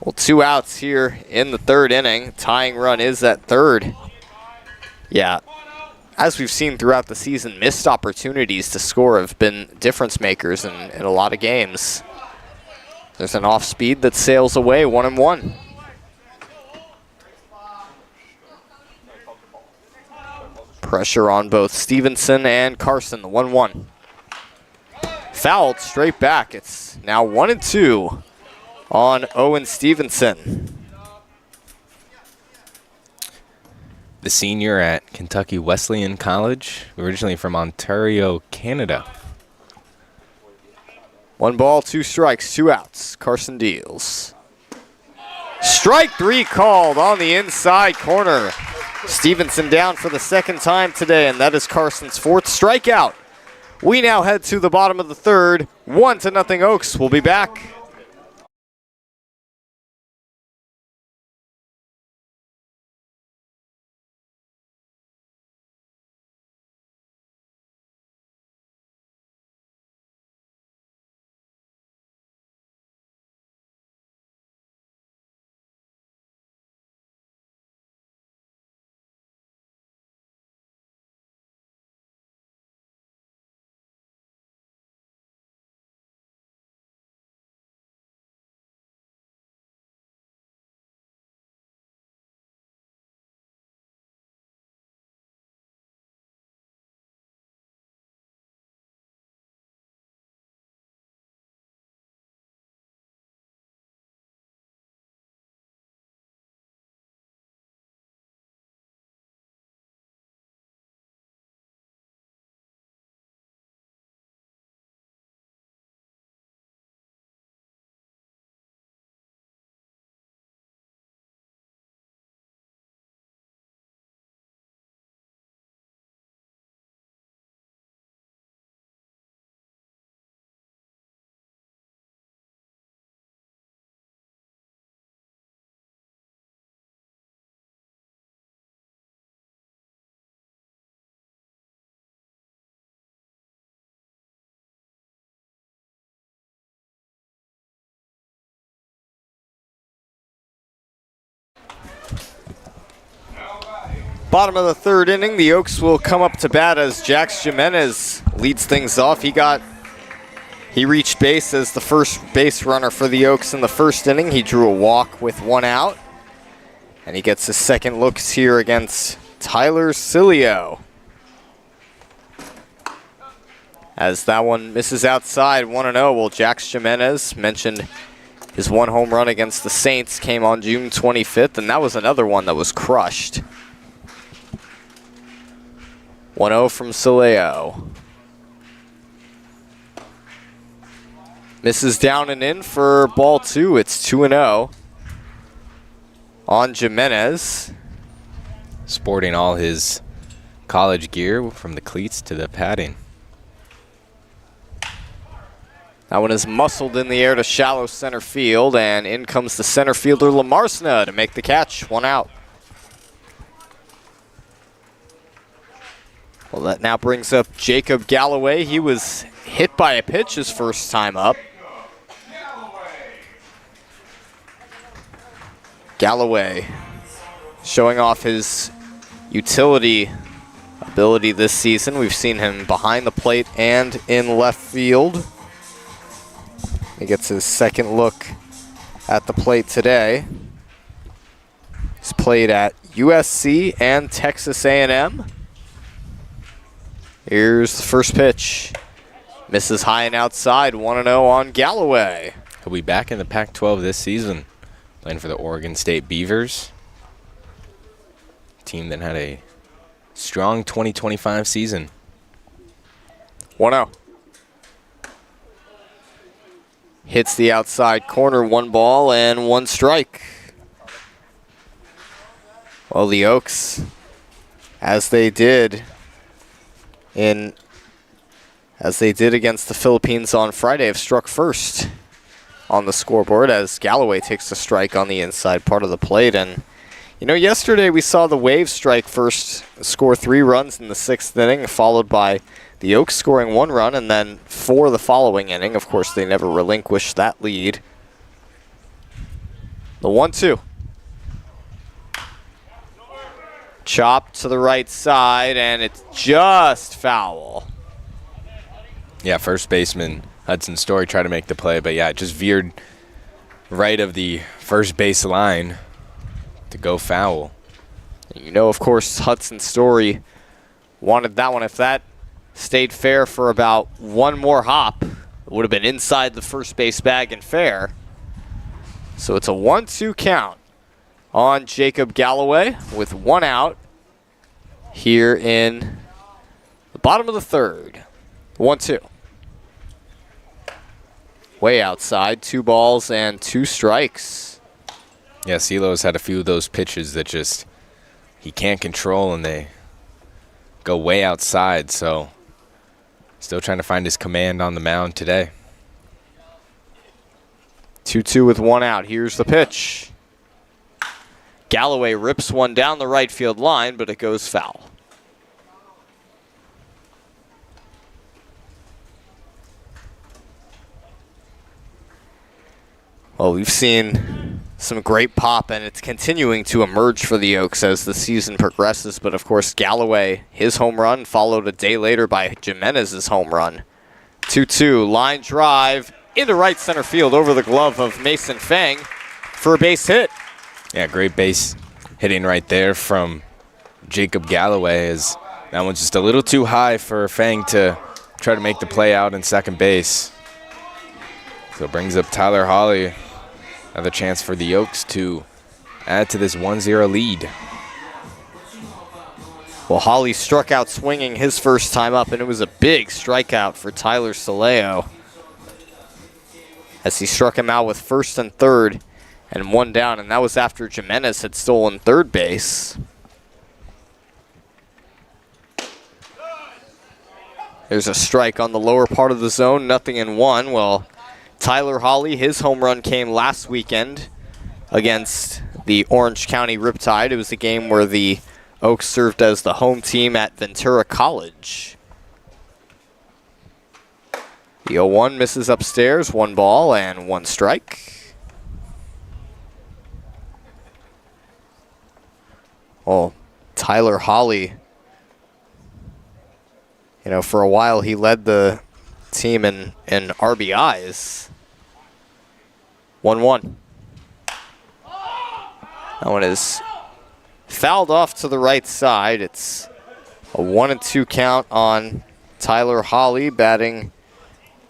[SPEAKER 1] Well, 2 outs here in the 3rd inning. Tying run is at third. Yeah, as we've seen throughout the season, missed opportunities to score have been difference makers in a lot of games. There's an off speed that sails away, 1-1. Pressure on both Stevenson and Carson, the 1-1. Fouled straight back. It's now 1-2 on Owen Stevenson.
[SPEAKER 2] The senior at Kentucky Wesleyan College, originally from Ontario, Canada.
[SPEAKER 1] 1 ball, 2 strikes, 2 outs. Carson deals. Strike 3 called on the inside corner. Stevenson down for the 2nd time today, and that is Carson's 4th strikeout. We now head to the bottom of the 3rd. 1-0 Oaks. We'll be back. Bottom of the third inning, the Oaks will come up to bat as Jax Jimenez leads things off. He reached base as the first base runner for the Oaks in the first inning. He drew a walk with 1 out. And he gets his second looks here against Tyler Cilio. As that one misses outside, 1-0. Well, Jax Jimenez mentioned his 1 home run against the Saints came on June 25th, and that was another one that was crushed. 1-0 from Cilio. Misses down and in for ball 2. It's 2-0 on Jimenez.
[SPEAKER 2] Sporting all his college gear from the cleats to the padding.
[SPEAKER 1] That one is muscled in the air to shallow center field, and in comes the center fielder Lamarsna to make the catch. 1 out. Well, that now brings up Jacob Galloway. He was hit by a pitch his first time up. Galloway showing off his utility ability this season. We've seen him behind the plate and in left field. He gets his second look at the plate today. He's played at USC and Texas A&M. Here's the first pitch. Misses high and outside, 1-0 on Galloway.
[SPEAKER 2] He'll be back in the Pac-12 this season, playing for the Oregon State Beavers. Team that had a strong 2025 season.
[SPEAKER 1] 1-0. Hits the outside corner, 1 ball and 1 strike. Well, the Oaks, as they did against the Philippines on Friday, have struck first on the scoreboard as Galloway takes a strike on the inside part of the plate. And, you know, yesterday we saw the Waves strike first, score 3 runs in the 6th inning, followed by the Oaks scoring 1 run and then 4 the following inning. Of course, they never relinquished that lead. The 1-2. Chopped to the right side, and it's just foul.
[SPEAKER 2] Yeah, first baseman Hudson Story tried to make the play, but yeah, it just veered right of the first base line to go foul.
[SPEAKER 1] You know, of course, Hudson Story wanted that one. If that stayed fair for about 1 more hop, it would have been inside the first base bag and fair. So it's a 1-2 count on Jacob Galloway with 1 out here in the bottom of the third. 1-2. Way outside, 2 balls and 2 strikes.
[SPEAKER 2] Yeah, Cilo's had a few of those pitches that just he can't control, and they go way outside, so still trying to find his command on the mound today.
[SPEAKER 1] 2-2 with 1 out. Here's the pitch. Galloway rips one down the right field line, but it goes foul. Well, we've seen some great pop, and it's continuing to emerge for the Oaks as the season progresses. But, of course, Galloway, his home run, followed a day later by Jimenez's home run. 2-2, line drive into right center field over the glove of Mason Fang for a base hit.
[SPEAKER 2] Yeah, great base hitting right there from Jacob Galloway. As that one's just a little too high for Fang to try to make the play out in second base. So it brings up Tyler Hawley. Another chance for the Oaks to add to this 1-0 lead.
[SPEAKER 1] Well, Hawley struck out swinging his first time up, and it was a big strikeout for Tyler Cilio as he struck him out with first and third and 1 down, and that was after Jimenez had stolen third base. There's a strike on the lower part of the zone, 0-1. Well, Tyler Hawley, his home run came last weekend against the Orange County Riptide. It was a game where the Oaks served as the home team at Ventura College. The 0-1 misses upstairs, 1 ball and 1 strike. Oh, Tyler Holly, you know, for a while he led the team in RBIs. 1-1. That one is fouled off to the right side. It's a 1-2 count on Tyler Holly, batting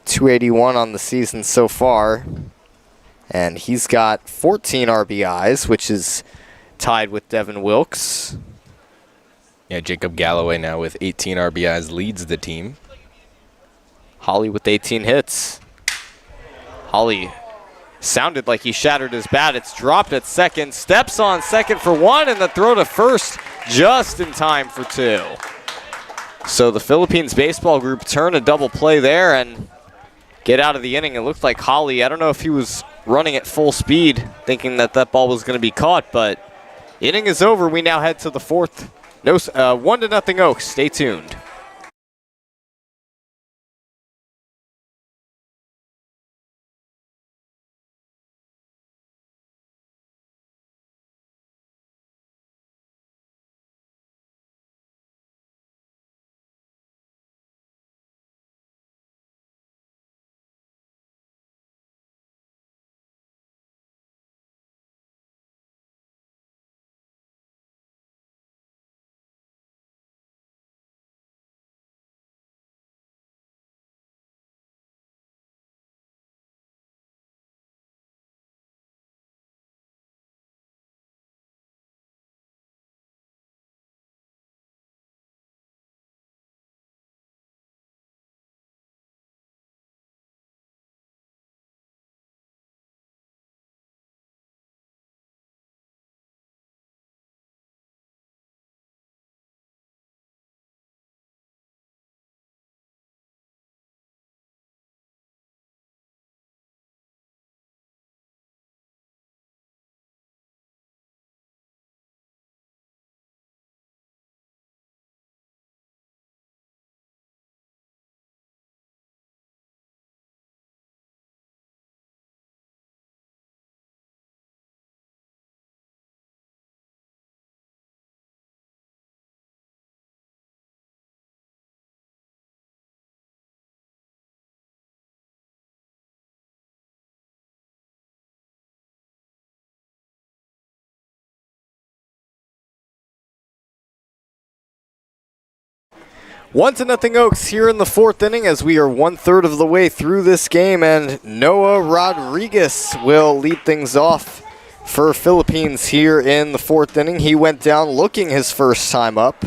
[SPEAKER 1] .281 on the season so far. And he's got 14 RBIs, which is tied with Devin Wilkes.
[SPEAKER 2] Yeah, Jacob Galloway now with 18 RBIs leads the team.
[SPEAKER 1] Holly with 18 hits. Holly sounded like he shattered his bat. It's dropped at second, steps on second for one, and the throw to first just in time for two. So the Philippines baseball group turn a double play there and get out of the inning. It looked like Holly, I don't know if he was running at full speed thinking that that ball was going to be caught, but inning is over. We now head to the fourth. 1-0 Oaks. Stay tuned. One to nothing Oaks here in the fourth inning as we are 1/3 of the way through this game, and Noah Rodriguez will lead things off for Philippines here in the fourth inning. He went down looking his first time up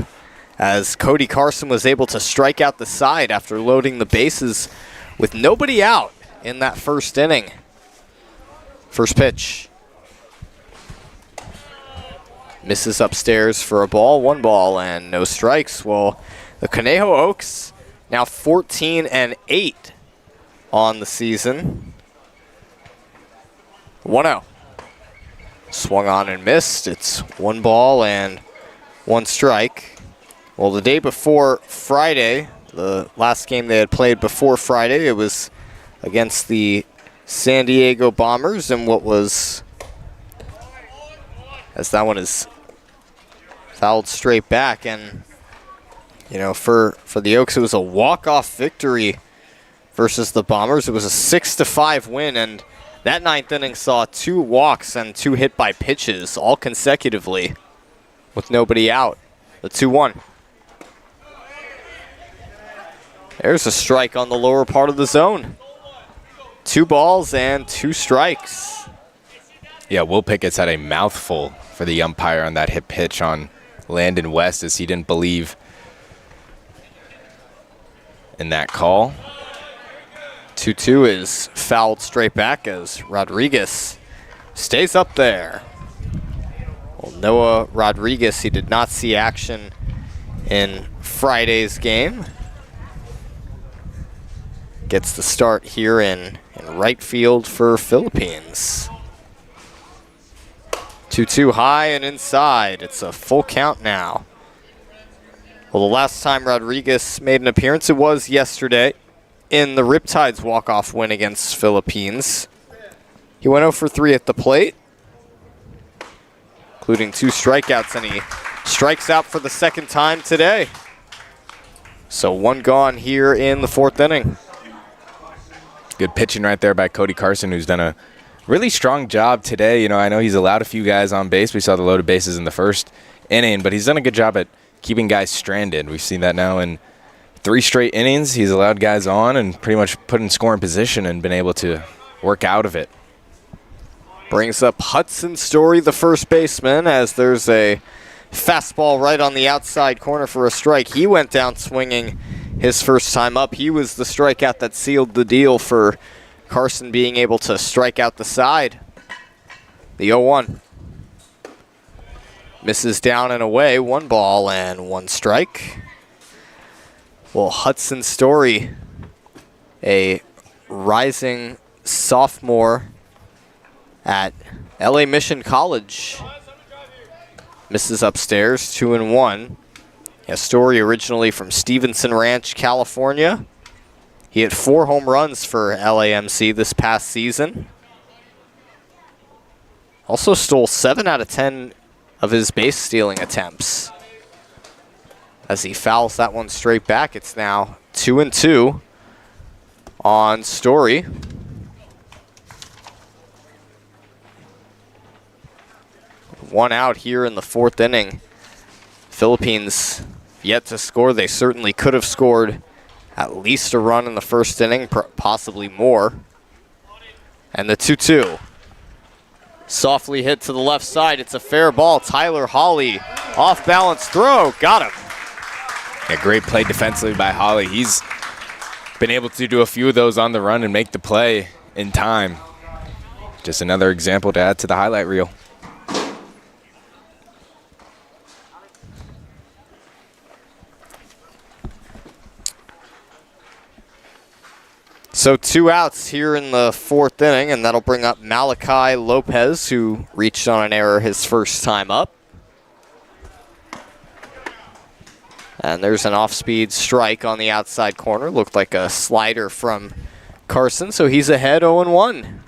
[SPEAKER 1] as Cody Carson was able to strike out the side after loading the bases with nobody out in that first inning. First pitch. Misses upstairs for a ball, 1 and no strikes. Well, the Conejo Oaks now 14-8 on the season. 1-0. Swung on and missed. It's 1 and 1 strike. Well, the day before Friday, the last game they had played before Friday, it was against the San Diego Bombers, and what was, as that one is fouled straight back, and you know, for the Oaks, it was a walk-off victory versus the Bombers. It was a 6-5 win, and that 9th inning saw 2 walks and 2 hit by pitches, all consecutively, with nobody out. The 2-1. There's a strike on the lower part of the zone. 2 balls and 2 strikes.
[SPEAKER 2] Yeah, Will Pickett's had a mouthful for the umpire on that hit pitch on Landon West, as he didn't believe in that call.
[SPEAKER 1] 2-2 is fouled straight back as Rodriguez stays up there. Well, Noah Rodriguez, he did not see action in Friday's game. Gets the start here in right field for Philippines. 2-2 high and inside. It's a full count now. Well, the last time Rodriguez made an appearance, it was yesterday in the Riptides walk-off win against Philippines. He went 0 for 3 at the plate, including 2 strikeouts, and he strikes out for the second time today. So one gone here in the fourth inning.
[SPEAKER 2] Good pitching right there by Cody Carson, who's done a really strong job today. You know, I know he's allowed a few guys on base. We saw the loaded bases in the first inning, but he's done a good job at keeping guys stranded. We've seen that now in 3 straight innings. He's allowed guys on and pretty much put in scoring position and been able to work out of it.
[SPEAKER 1] Brings up Hudson Story, the first baseman, as there's a fastball right on the outside corner for a strike. He went down swinging his first time up. He was the strikeout that sealed the deal for Carson being able to strike out the side. The 0-1. Misses down and away. 1 ball and 1 strike. Well, Hudson Story, a rising sophomore at LA Mission College. Misses upstairs, 2-1. A Story originally from Stevenson Ranch, California. He had 4 home runs for LAMC this past season. Also stole 7 out of 10 of his base stealing attempts. As he fouls that one straight back, it's now 2-2 on Story. One out here in the fourth inning. Philippines yet to score. They certainly could have scored at least a run in the first inning, possibly more. And the 2-2. Softly hit to the left side. It's a fair ball. Tyler Hawley, off balance throw. Got him.
[SPEAKER 2] Yeah, great play defensively by Hawley. He's been able to do a few of those on the run and make the play in time. Just another example to add to the highlight reel.
[SPEAKER 1] So 2 outs here in the fourth inning, and that'll bring up Malachi Lopez, who reached on an error his first time up. And there's an off-speed strike on the outside corner. Looked like a slider from Carson, so he's ahead 0-1.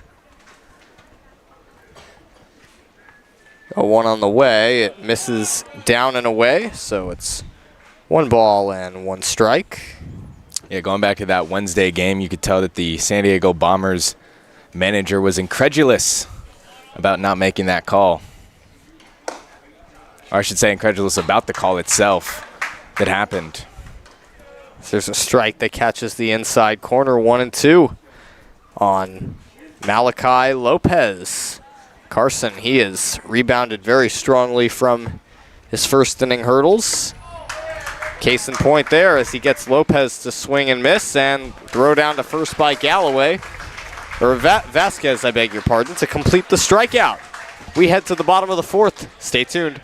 [SPEAKER 1] 0-1 on the way. It misses down and away, so it's 1 ball and 1 strike.
[SPEAKER 2] Yeah, going back to that Wednesday game, you could tell that the San Diego Bombers manager was incredulous about not making that call. Or I should say incredulous about the call itself that happened.
[SPEAKER 1] There's a strike that catches the inside corner, 1-2 on Malachi Lopez. Carson, he has rebounded very strongly from his first inning hurdles. Case in point there as he gets Lopez to swing and miss and throw down to first by Galloway, or Vasquez, I beg your pardon, to complete the strikeout. We head to the bottom of the fourth. Stay tuned.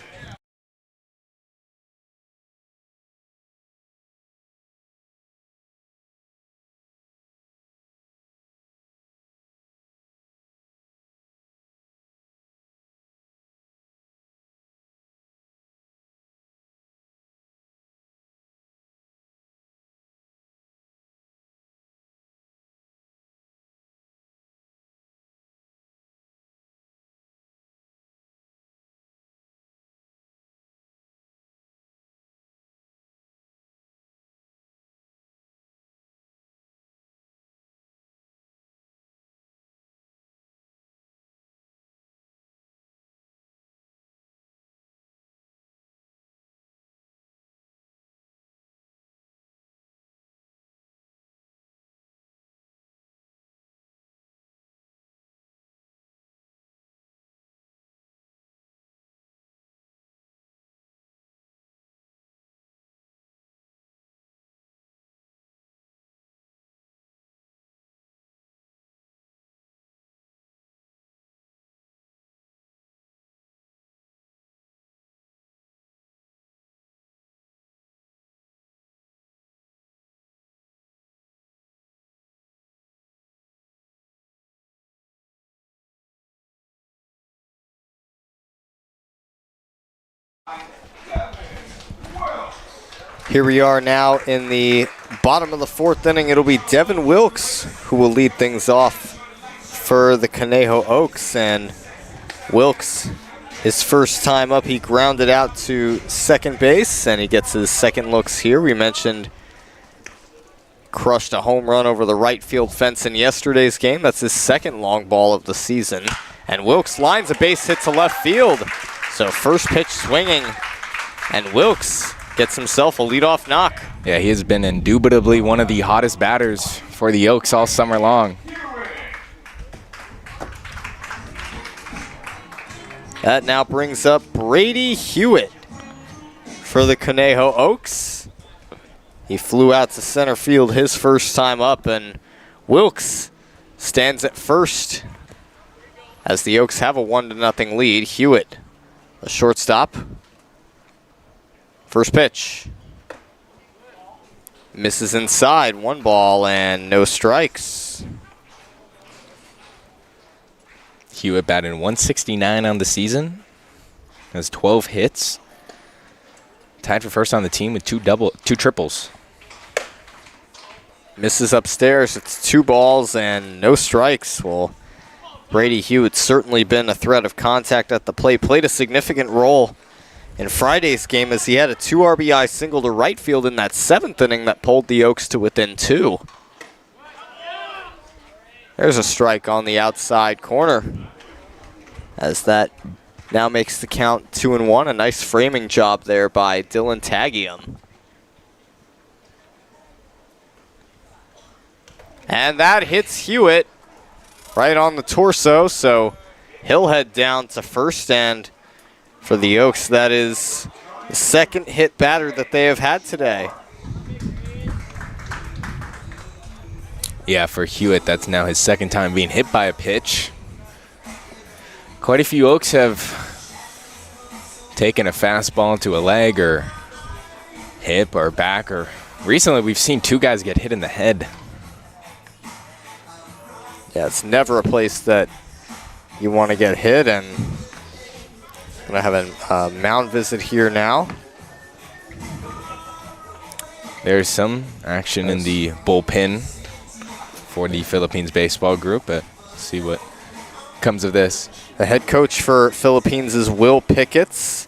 [SPEAKER 1] Here we are now in the bottom of the fourth inning. It'll be Devin Wilkes who will lead things off for the Conejo Oaks. And Wilkes His first time up, he grounded out to second base, and he gets his second looks here. We mentioned crushed a home run over the right field fence in yesterday's game. That's his second long ball of the season. And Wilkes lines a base hit to left field. So first pitch swinging, and Wilkes gets himself a leadoff knock.
[SPEAKER 2] Yeah, he has been indubitably one of the hottest batters for the Oaks all summer long.
[SPEAKER 1] That now brings up Brady Hewitt for the Conejo Oaks. He flew out to center field his first time up, and Wilkes stands at first as the Oaks have a 1-0 lead. Hewitt, a shortstop. First pitch. Misses inside, 1 ball and no strikes.
[SPEAKER 2] Hewitt batted 169 on the season. Has 12 hits. Tied for first on the team with two triples.
[SPEAKER 1] Misses upstairs. It's 2 balls and no strikes. Well, Brady Hewitt's certainly been a threat of contact at the plate. Played a significant role in Friday's game as he had a 2 RBI single to right field in that 7th inning that pulled the Oaks to within 2. There's a strike on the outside corner, as that now makes the count 2-1. A nice framing job there by Dylan Tagium. And that hits Hewitt right on the torso, so he'll head down to first. And for the Oaks, that is the second hit batter that they have had today.
[SPEAKER 2] Yeah, for Hewitt, that's now his second time being hit by a pitch. Quite a few Oaks have taken a fastball into a leg or hip or back, or recently we've seen 2 guys get hit in the head.
[SPEAKER 1] Yeah, it's never a place that you want to get hit, and I'm going to have a mound visit here now.
[SPEAKER 2] There's some action in the bullpen for the Philippines baseball group, but see what comes of this.
[SPEAKER 1] The head coach for Philippines is Will Picketts.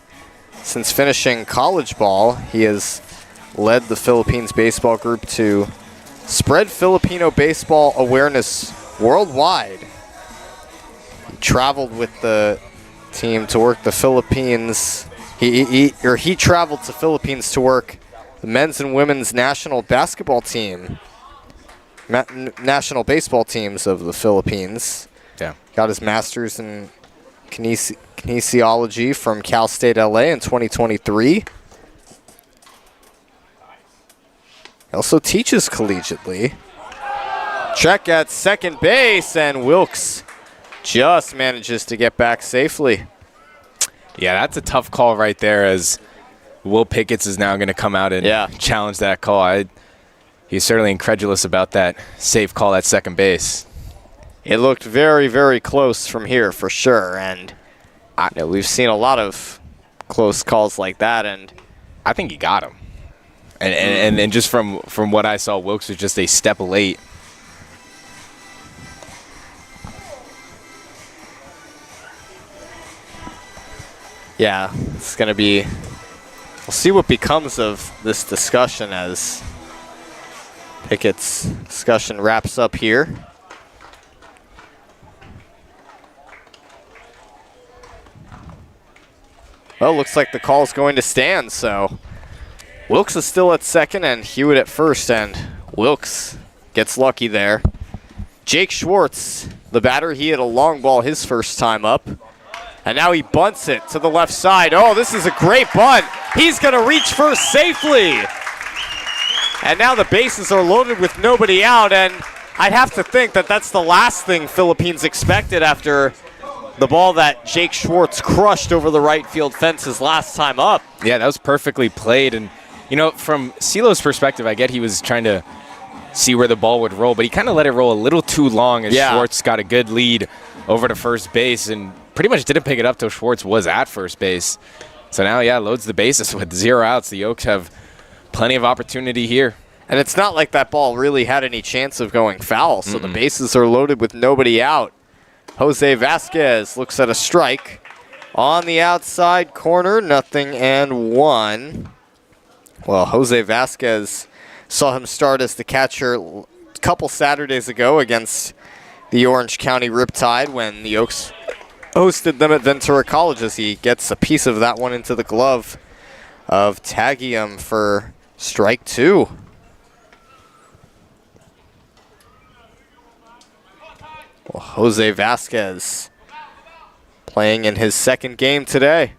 [SPEAKER 1] Since finishing college ball, he has led the Philippines baseball group to spread Filipino baseball awareness worldwide. He traveled with the team to work the Philippines. He traveled to Philippines to work the men's and women's national basketball team, national baseball teams of the Philippines.
[SPEAKER 2] Yeah.
[SPEAKER 1] Got his master's in kinesiology from Cal State LA in 2023. He also teaches collegiately. Check at second base, and Wilkes just manages to get back safely.
[SPEAKER 2] Yeah, that's a tough call right there, as Will Picketts is now going to come out and challenge that call. He's certainly incredulous about that safe call at second base.
[SPEAKER 1] It looked very, very close from here for sure, and we've seen a lot of close calls like that, and
[SPEAKER 2] I think he got him. And just from what I saw, Wilkes was just a step late.
[SPEAKER 1] Yeah, it's going to be, we'll see what becomes of this discussion as Pickett's discussion wraps up here. Well, looks like the call's going to stand, so Wilkes is still at second and Hewitt at first, and Wilkes gets lucky there. Jake Schwartz, the batter, he hit a long ball his first time up. And now he bunts it to the left side. Oh, this is a great bunt. He's going to reach first safely. And now the bases are loaded with nobody out, and I'd have to think that that's the last thing Philippines expected after the ball that Jake Schwartz crushed over the right field fence his last time up.
[SPEAKER 2] Yeah, that was perfectly played. And, you know, from CeeLo's perspective, I get he was trying to see where the ball would roll, but he kind of let it roll a little too long as Schwartz got a good lead over to first base and pretty much didn't pick it up till Schwartz was at first base. So now, loads the bases with 0 outs. The Oaks have plenty of opportunity here.
[SPEAKER 1] And it's not like that ball really had any chance of going foul, so the bases are loaded with nobody out. Jose Vasquez looks at a strike On the outside corner, 0-1. Well, Jose Vasquez saw him start as the catcher a couple Saturdays ago against the Orange County Riptide when the Oaks hosted them at Ventura College, as he gets a piece of that one into the glove of Tagium for strike 2. Well, Jose Vasquez playing in his second game today.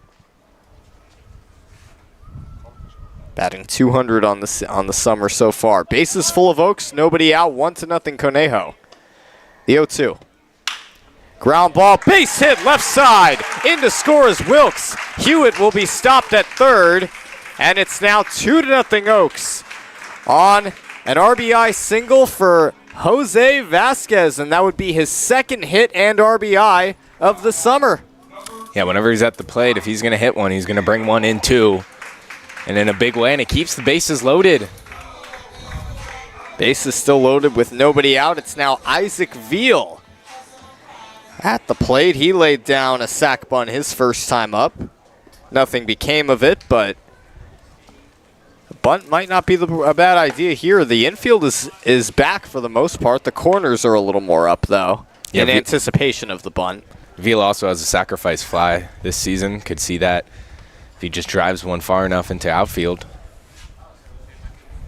[SPEAKER 1] Batting .200 on the summer so far. Bases full of Oaks, nobody out, 1-0 Conejo. The 0-2. Ground ball, base hit left side. In to score is Wilkes. Hewitt will be stopped at third, and it's now 2-0 Oaks on an RBI single for Jose Vasquez, and that would be his second hit and RBI of the summer.
[SPEAKER 2] Yeah, whenever he's at the plate, if he's going to hit one, he's going to bring one in too. And in a big way, and it keeps the bases loaded.
[SPEAKER 1] Bases still loaded with nobody out. It's now Isaac Veal at the plate. He laid down a sac bunt his first time up. Nothing became of it, but a bunt might not be a bad idea here. The infield is back for the most part. The corners are a little more up, though, in anticipation of the bunt.
[SPEAKER 2] Veal also has a sacrifice fly this season. Could see that if he just drives one far enough into outfield.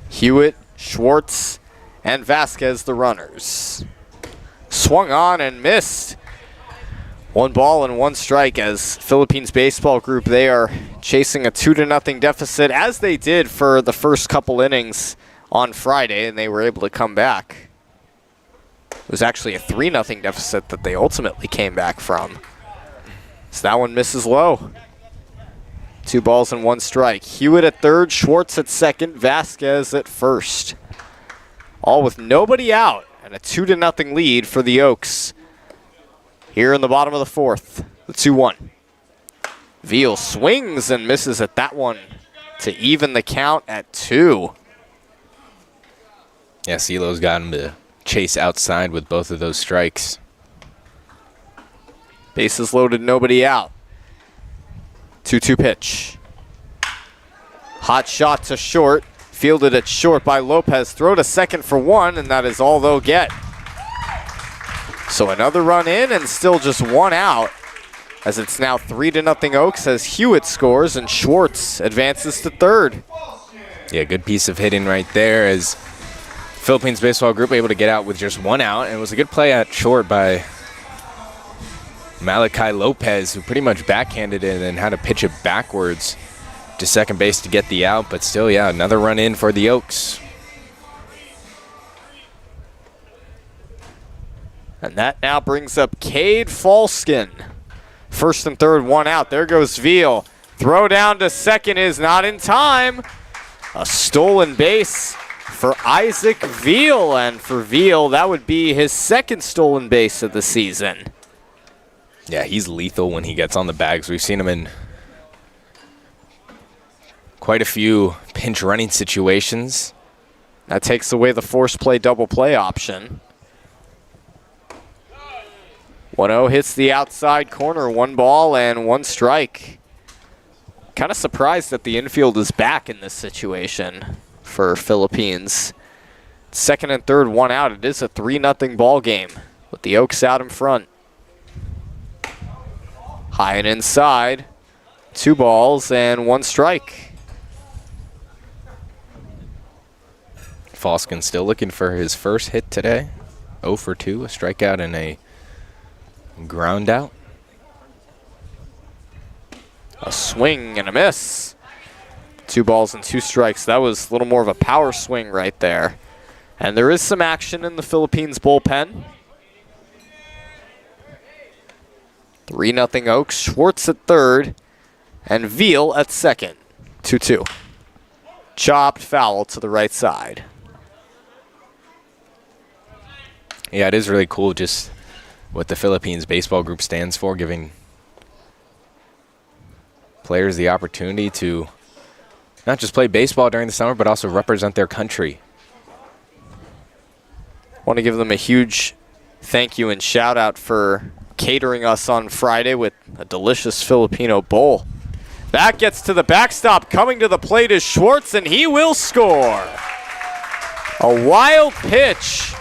[SPEAKER 1] Hewitt, Schwartz, and Vasquez the runners. Swung on and missed. 1 ball and 1 strike as Philippines Baseball Group, they are chasing a 2-0 deficit, as they did for the first couple innings on Friday, and they were able to come back. It was actually a 3-0 deficit that they ultimately came back from. So that one misses low. 2 balls and 1 strike. Hewitt at third, Schwartz at second, Vasquez at first. All with nobody out, and a 2-0 lead for the Oaks. Here in the bottom of the fourth, the 2-1. Veal swings and misses at that one to even the count at 2.
[SPEAKER 2] Yeah, CeeLo's got him to chase outside with both of those strikes.
[SPEAKER 1] Bases loaded, nobody out. 2-2 pitch. Hot shot to short. Fielded at short by Lopez. Throw to second for 1, and that is all they'll get. So another run in and still just 1 out, as it's now 3-0 Oaks as Hewitt scores and Schwartz advances to third.
[SPEAKER 2] Yeah, good piece of hitting right there as Philippines Baseball Group able to get out with just 1 out, and it was a good play at short by Malachi Lopez, who pretty much backhanded it and had to pitch it backwards to second base to get the out, but still, yeah, another run in for the Oaks.
[SPEAKER 1] And that now brings up Cade Falskin. First and third, 1 out. There goes Veal. Throw down to second is not in time. A stolen base for Isaac Veal. And for Veal, that would be his second stolen base of the season.
[SPEAKER 2] Yeah, he's lethal when he gets on the bags. We've seen him in quite a few pinch running situations.
[SPEAKER 1] That takes away the force play, double play option. 1-0 hits the outside corner. 1 ball and 1 strike. Kind of surprised that the infield is back in this situation for Philippines. Second and third, 1 out. It is a 3-0 ball game with the Oaks out in front. High and inside. 2 balls and 1 strike.
[SPEAKER 2] Falskin still looking for his first hit today. 0 for 2, a strikeout and a ground out.
[SPEAKER 1] A swing and a miss. 2 balls and 2 strikes. That was a little more of a power swing right there. And there is some action in the Philippines bullpen. 3-0 Oaks. Schwartz at third and Veal at second. 2-2. Chopped foul to the right side.
[SPEAKER 2] Yeah, it is really cool just what the Philippines Baseball Group stands for, giving players the opportunity to not just play baseball during the summer, but also represent their country.
[SPEAKER 1] Want to give them a huge thank you and shout out for catering us on Friday with a delicious Filipino bowl. That gets to the backstop. Coming to the plate is Schwartz, and he will score. A wild pitch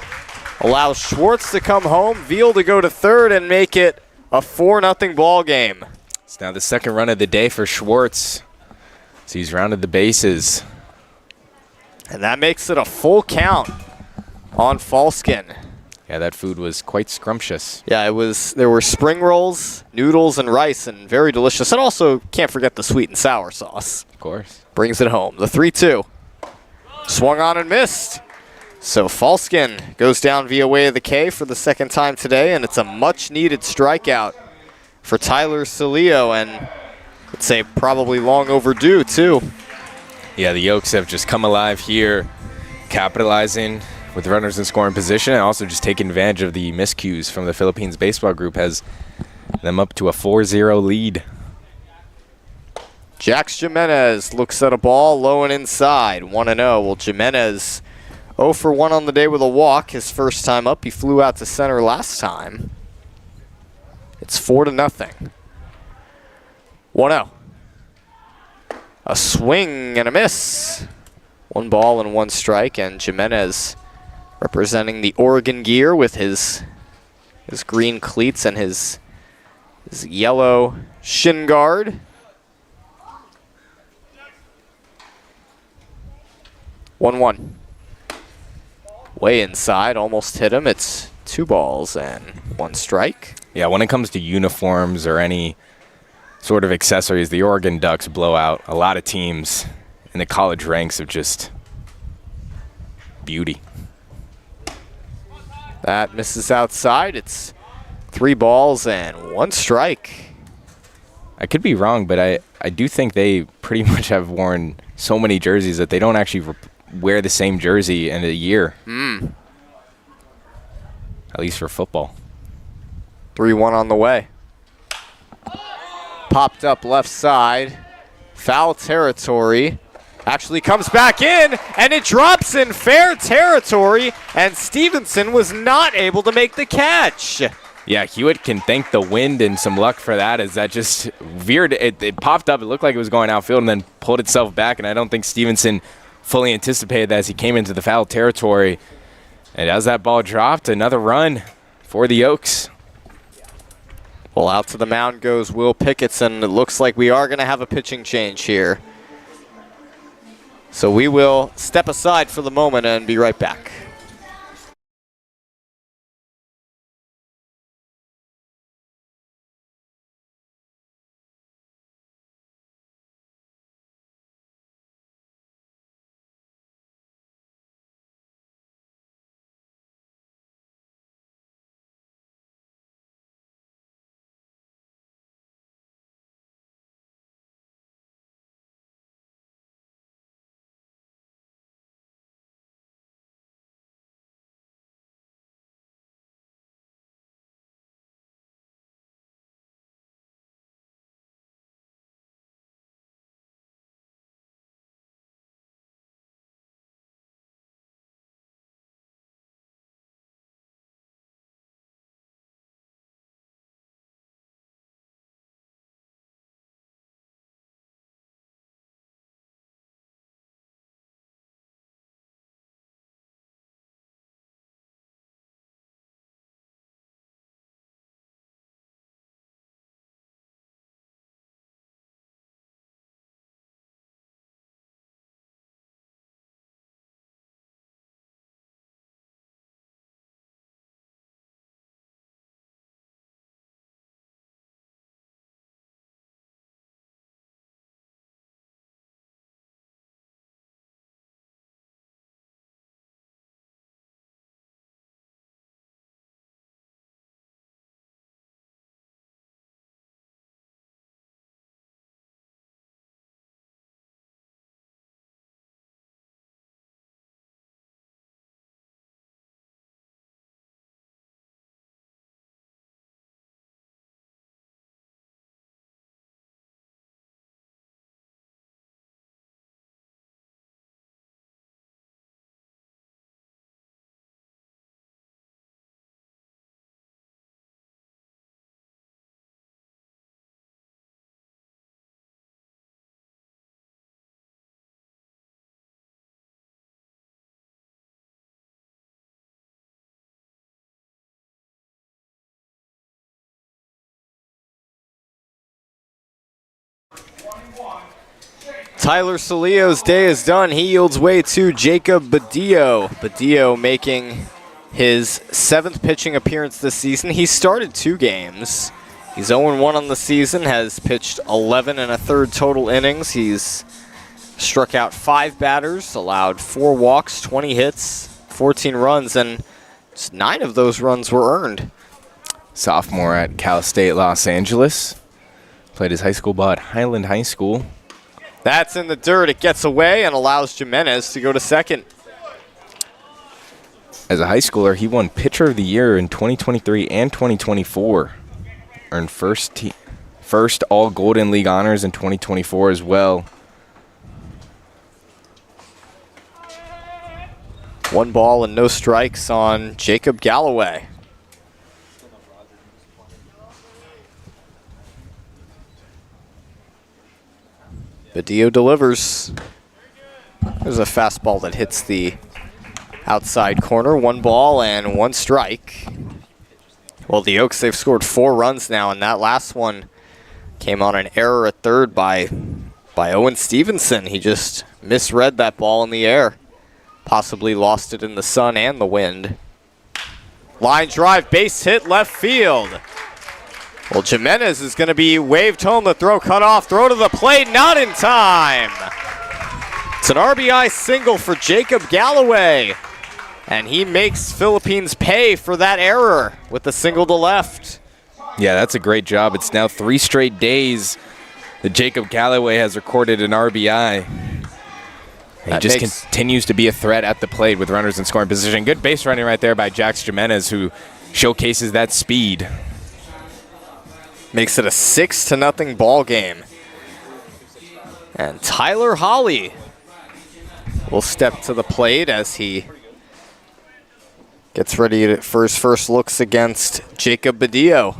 [SPEAKER 1] allows Schwartz to come home, Veal to go to third, and make it a 4-0 ball game.
[SPEAKER 2] It's now the second run of the day for Schwartz. So he's rounded the bases.
[SPEAKER 1] And that makes it a full count on Falskin.
[SPEAKER 2] Yeah, that food was quite scrumptious.
[SPEAKER 1] Yeah, it was. There were spring rolls, noodles, and rice, and very delicious. And also, can't forget the sweet and sour sauce.
[SPEAKER 2] Of course.
[SPEAKER 1] Brings it home. The 3-2. Swung on and missed. So Falskin goes down via way of the K for the second time today, and it's a much-needed strikeout for Tyler Salio, and I'd say probably long overdue, too.
[SPEAKER 2] Yeah, the Oaks have just come alive here, capitalizing with runners in scoring position, and also just taking advantage of the miscues from the Philippines baseball group, has them up to a 4-0 lead.
[SPEAKER 1] Jax Jimenez looks at a ball low and inside, 1-0. Well, Jimenez 0 for 1 on the day with a walk. His first time up, he flew out to center last time. It's 4-0. 1-0. A swing and a miss. 1 ball and 1 strike, and Jimenez representing the Oregon gear with his green cleats and his yellow shin guard. 1-1. Way inside, almost hit him. It's 2 balls and 1 strike.
[SPEAKER 2] Yeah, when it comes to uniforms or any sort of accessories, the Oregon Ducks blow out a lot of teams in the college ranks of just beauty.
[SPEAKER 1] That misses outside. It's 3 balls and 1 strike.
[SPEAKER 2] I could be wrong, but I do think they pretty much have worn so many jerseys that they don't actually wear the same jersey in a year. At least for football.
[SPEAKER 1] 3-1 on the way. Popped up left side. Foul territory. Actually comes back in, and it drops in fair territory, and Stevenson was not able to make the catch.
[SPEAKER 2] Yeah, Hewitt can thank the wind and some luck for that, as that just veered. It popped up. It looked like it was going outfield and then pulled itself back, and I don't think Stevenson fully anticipated that as he came into the foul territory. And as that ball dropped, another run for the Oaks.
[SPEAKER 1] Well, out to the mound goes Will Picketts, and it looks like we are going to have a pitching change here. So we will step aside for the moment and be right back. Tyler Salio's day is done. He yields way to Jacob Badillo. Badillo making his 7th pitching appearance this season. He started 2 games. He's 0-1 on the season, has pitched 11 1/3 total innings. He's struck out 5 batters, allowed 4 walks, 20 hits, 14 runs, and just 9 of those runs were earned.
[SPEAKER 2] Sophomore at Cal State Los Angeles. Played his high school ball at Highland High School.
[SPEAKER 1] That's in the dirt. It gets away and allows Jimenez to go to second.
[SPEAKER 2] As a high schooler, he won Pitcher of the Year in 2023 and 2024. Earned first All Golden League honors in 2024 as well.
[SPEAKER 1] 1 ball and no strikes on Jacob Galloway. Badillo delivers. There's a fastball that hits the outside corner. 1 ball and 1 strike. Well, the Oaks, they've scored 4 runs now, and that last one came on an error at third by Owen Stevenson. He just misread that ball in the air. Possibly lost it in the sun and the wind. Line drive, base hit, left field. Well, Jimenez is going to be waved home. The throw cut off. Throw to the plate, not in time. It's an RBI single for Jacob Galloway. And he makes Philippines pay for that error with the single to left.
[SPEAKER 2] Yeah, that's a great job. It's now 3 straight days that Jacob Galloway has recorded an RBI. He just continues to be a threat at the plate with runners in scoring position. Good base running right there by Jax Jimenez, who showcases that speed.
[SPEAKER 1] Makes it a 6-0 ball game. And Tyler Holly will step to the plate as he gets ready for his first looks against Jacob Badillo.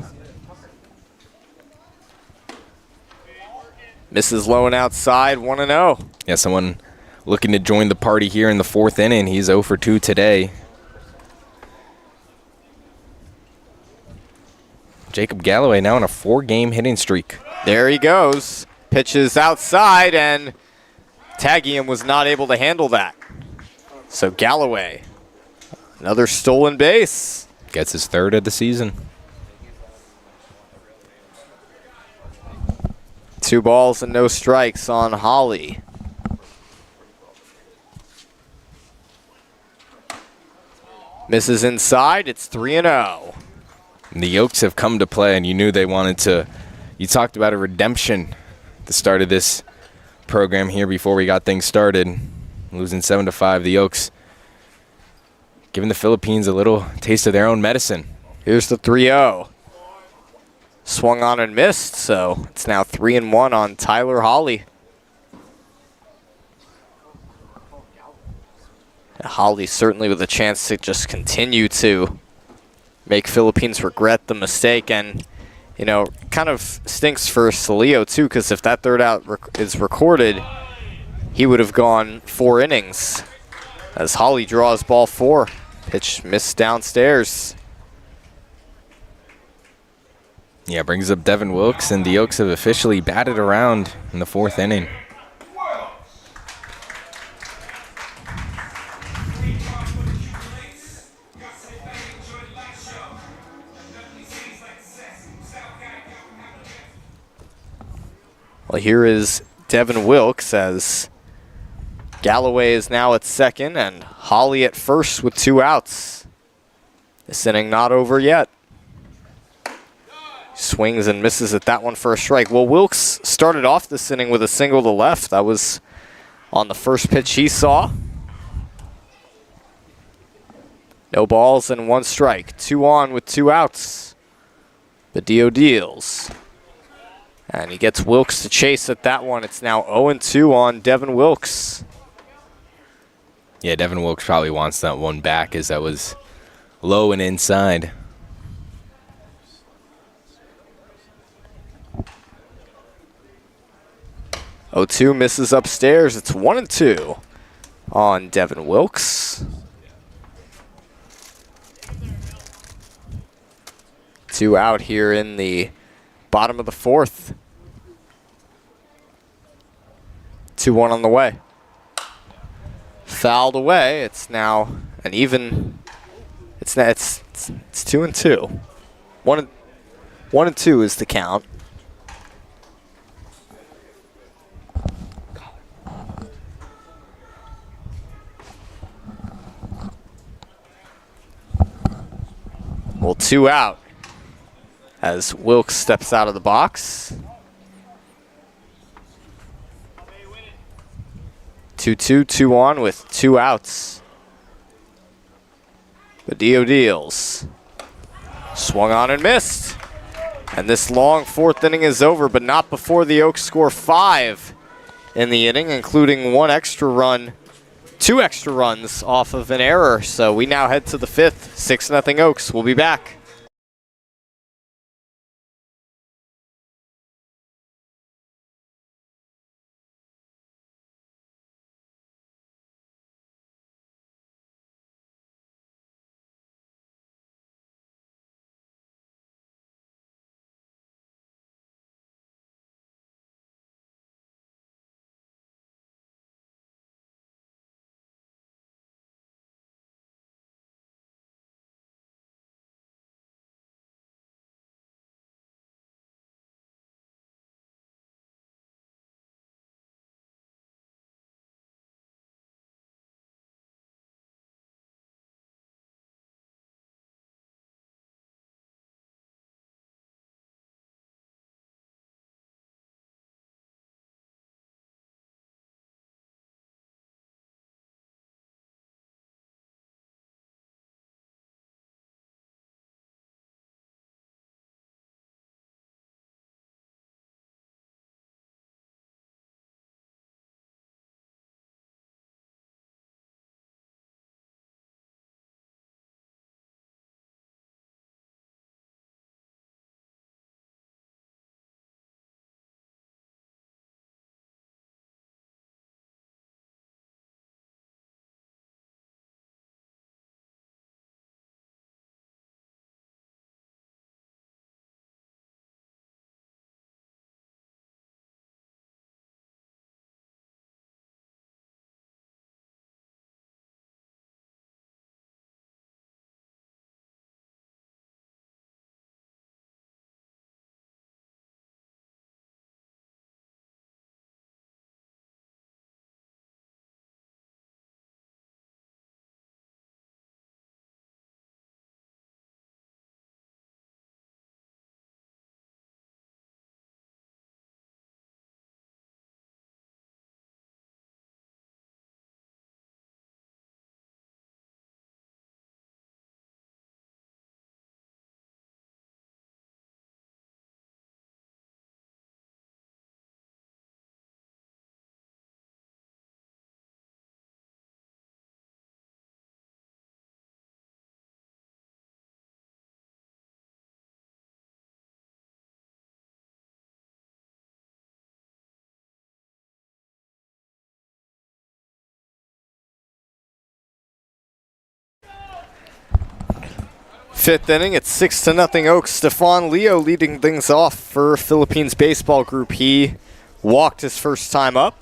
[SPEAKER 1] Misses low and outside, 1-0.
[SPEAKER 2] Yeah, someone looking to join the party here in the 4th inning. He's 0 for 2 today. Jacob Galloway now on a 4-game hitting streak.
[SPEAKER 1] There he goes. Pitches outside, and Tagium was not able to handle that. So Galloway, another stolen base.
[SPEAKER 2] Gets his 3rd of the season.
[SPEAKER 1] 2 balls and no strikes on Holly. Misses inside. It's 3-0.
[SPEAKER 2] And the Oaks have come to play, and you knew they wanted to. You talked about a redemption at the start of this program here before we got things started. Losing 7-5, the Oaks giving the Philippines a little taste of their own medicine.
[SPEAKER 1] Here's the 3-0. Swung on and missed, so it's now 3-1 on Tyler Holly. Holly certainly with a chance to just continue to make Philippines regret the mistake, and you know, kind of stinks for Salio too, because if that third out is recorded, he would have gone 4 innings. As Holly draws ball 4, pitch missed downstairs.
[SPEAKER 2] Yeah, brings up Devin Wilkes, and the Oaks have officially batted around in the 4th inning.
[SPEAKER 1] Well, here is Devin Wilkes as Galloway is now at second and Holly at first with 2 outs. This inning not over yet. Swings and misses at that one for a strike. Well, Wilkes started off this inning with a single to left. That was on the first pitch he saw. No balls and 1 strike. 2 on with 2 outs. Badillo deals. And he gets Wilkes to chase at that one. It's now 0-2 on Devin Wilkes.
[SPEAKER 2] Yeah, Devin Wilkes probably wants that one back, as that was low and inside.
[SPEAKER 1] Oh, 2 misses upstairs. It's 1-2 on Devin Wilkes. 2 out here in the bottom of the 4th. 2-1 on the way. Fouled away. It's now an even. It's 2-2. 1-2 is the count. Well, 2 out as Wilkes steps out of the box. 2-2, 2-1 with 2 outs. Badillo deals. Swung on and missed. And this long 4th inning is over, but not before the Oaks score 5 in the inning, including 1 extra run, 2 extra runs off of an error. So we now head to the 5th, 6-0 Oaks. We'll be back. Fifth inning, it's 6-0 Oaks. Stefan Leo leading things off for Philippines Baseball Group. He walked his first time up.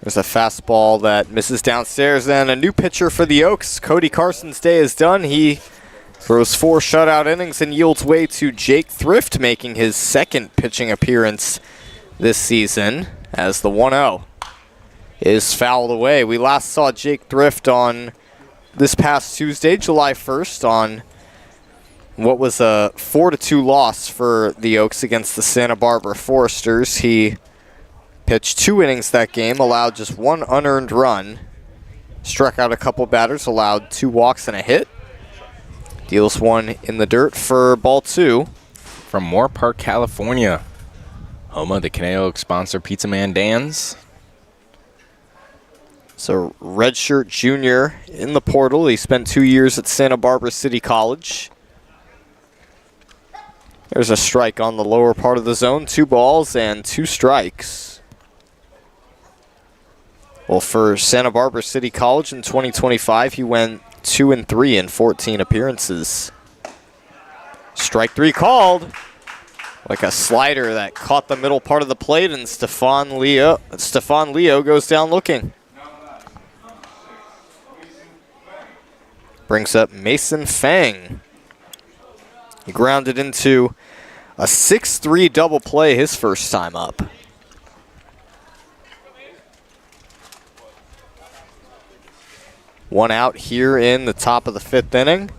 [SPEAKER 1] There's a fastball that misses downstairs, and a new pitcher for the Oaks. Cody Carson's day is done. He throws 4 shutout innings and yields way to Jake Thrift, making his 2nd pitching appearance this season, as the 1-0 is fouled away. We last saw Jake Thrift on this past Tuesday, July 1st, on what was a 4-2 loss for the Oaks against the Santa Barbara Foresters. He pitched 2 innings that game, allowed just 1 unearned run, struck out a couple batters, allowed 2 walks and a hit. Deals 1 in the dirt for ball 2.
[SPEAKER 2] From Moore Park, California, home of the Conejo Oaks sponsor Pizza Man Dan's.
[SPEAKER 1] So redshirt junior in the portal. He spent 2 years at Santa Barbara City College. There's a strike on the lower part of the zone. 2 balls and 2 strikes. Well, for Santa Barbara City College in 2025, he went 2-3 in 14 appearances. Strike 3 called. like a slider that caught the middle part of the plate, and Stefan Leo goes down looking. Brings up Mason Fang. He grounded into a 6-3 double play his first time up. One out here in the top of the 5th inning.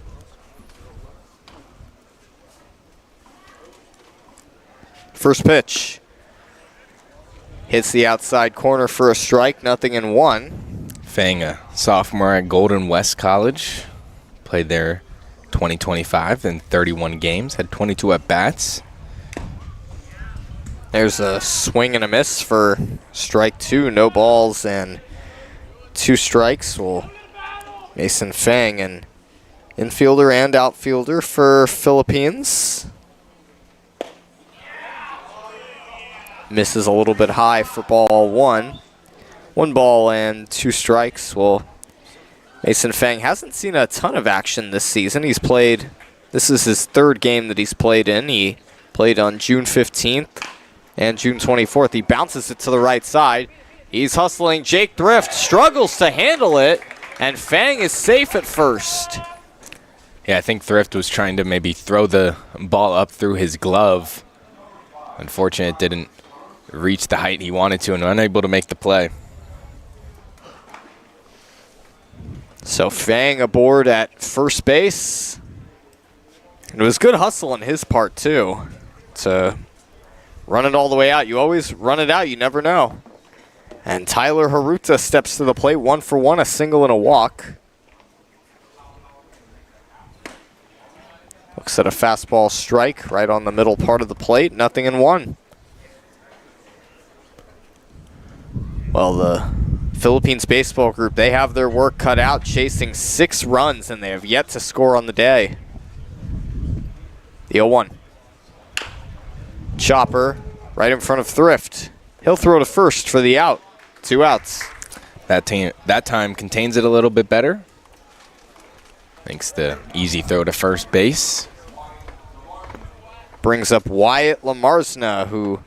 [SPEAKER 1] First pitch. Hits the outside corner for a strike, 0-1.
[SPEAKER 2] Fang, a sophomore at Golden West College. Played there 2025 in 31 games, had 22 at-bats.
[SPEAKER 1] There's a swing and a miss for strike 2, no balls and 2 strikes. Well, Mason Fang, an infielder and outfielder for Philippines. Misses a little bit high for ball 1. 1 ball and 2 strikes. Well, Mason Fang hasn't seen a ton of action this season. This is his 3rd game that he's played in. He played on June 15th and June 24th. He bounces it to the right side. He's hustling. Jake Thrift struggles to handle it, and Fang is safe at first.
[SPEAKER 2] Yeah, I think Thrift was trying to maybe throw the ball up through his glove. Unfortunately, it didn't reach the height he wanted to and unable to make the play.
[SPEAKER 1] So Fang aboard at first base. It was good hustle on his part, too, to run it all the way out. You always run it out, you never know. And Tyler Haruta steps to the plate, 1 for 1, a single and a walk. Looks at a fastball strike right on the middle part of the plate, 0-1. Well, the Philippines baseball group, they have their work cut out, chasing 6 runs, and they have yet to score on the day. The 0-1. Chopper right in front of Thrift. He'll throw to first for the out. 2 outs.
[SPEAKER 2] That time contains it a little bit better. Thanks to easy throw to first base.
[SPEAKER 1] Brings up Wyatt Lamarsna, who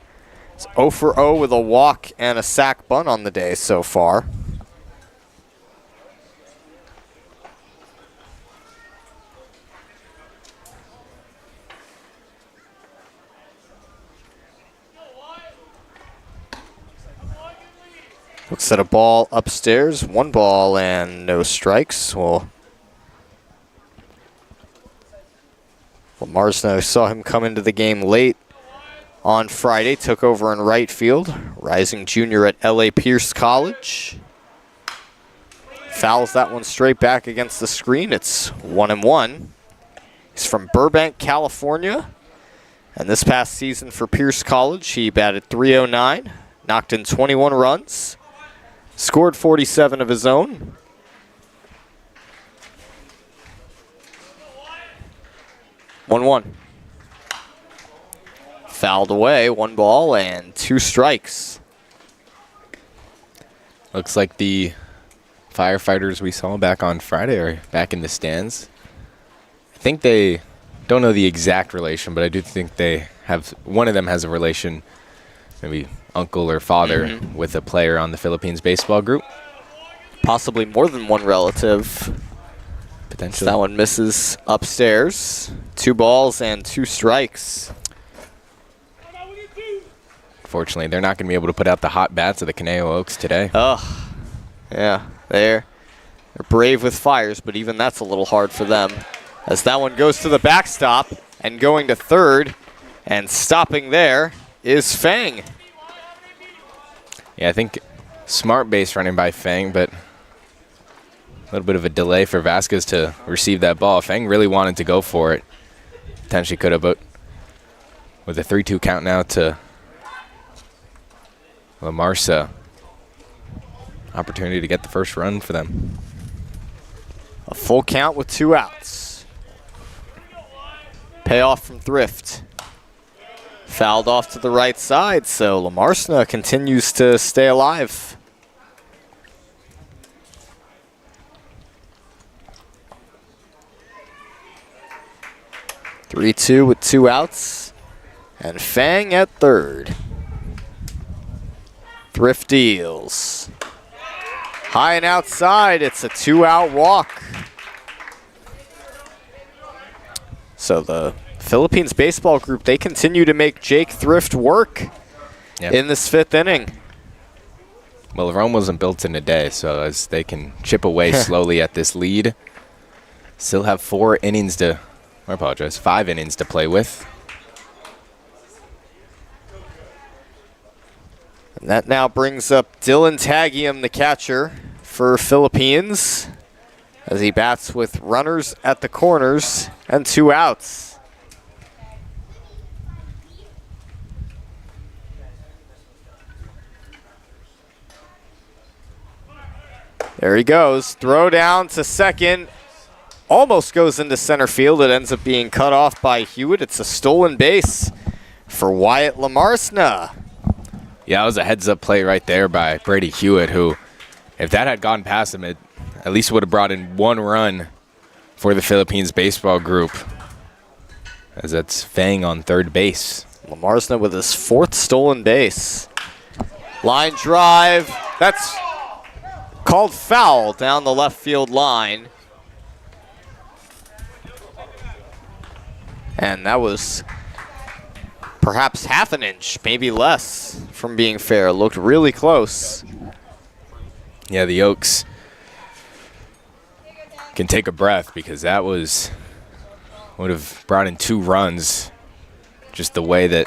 [SPEAKER 1] is 0 for 0 with a walk and a sac bunt on the day so far. Looks at a ball upstairs, 1 ball and no strikes. Well, Lamarsna, saw him come into the game late on Friday, took over in right field. Rising junior at L.A. Pierce College. Fouls that one straight back against the screen. It's 1-1. He's from Burbank, California. And this past season for Pierce College, he batted .309, knocked in 21 runs, scored 47 of his own. One. Fouled away, 1 ball and 2 strikes.
[SPEAKER 2] Looks like the firefighters we saw back on Friday are back in the stands. I think they don't know the exact relation, but I do think they have, one of them has a relation, maybe uncle or father, with a player on the Philippines baseball group.
[SPEAKER 1] Possibly more than one relative.
[SPEAKER 2] Potentially.
[SPEAKER 1] That one misses upstairs. 2 balls and 2 strikes.
[SPEAKER 2] Fortunately, they're not going to be able to put out the hot bats of the Conejo Oaks today.
[SPEAKER 1] Oh, yeah, they're brave with fires, but even that's a little hard for them. As that one goes to the backstop and going to third, and stopping there is Fang.
[SPEAKER 2] Yeah, I think smart base running by Fang, but a little bit of a delay for Vasquez to receive that ball. Fang really wanted to go for it. Potentially could have, but with a 3-2 count now to Lamarsa. Opportunity to get the first run for them.
[SPEAKER 1] A full count with 2 outs. Payoff from Thrift. Fouled off to the right side, so Lamarsna continues to stay alive. (3-2) with 2 outs. And Fang at third. Thrift deals. High and outside, it's a 2-out walk. So the Philippines baseball group, they continue to make Jake Thrift work in this 5th inning.
[SPEAKER 2] Well, Rome wasn't built in a day, so as they can chip away slowly at this lead, still have 5 innings to play with.
[SPEAKER 1] And that now brings up Dylan Tagium, the catcher for Philippines, as he bats with runners at the corners and 2 outs. There he goes. Throw down to second. Almost goes into center field. It ends up being cut off by Hewitt. It's a stolen base for Wyatt Lamarsna.
[SPEAKER 2] Yeah, it was a heads-up play right there by Brady Hewitt, who, if that had gone past him, it at least would have brought in 1 run for the Philippines baseball group, as that's Fang on third base.
[SPEAKER 1] Lamarsna with his 4th stolen base. Line drive. That's called foul down the left field line. And that was perhaps half an inch, maybe less, from being fair. Looked really close.
[SPEAKER 2] Yeah, the Oaks can take a breath, because that would have brought in 2 runs, just the way that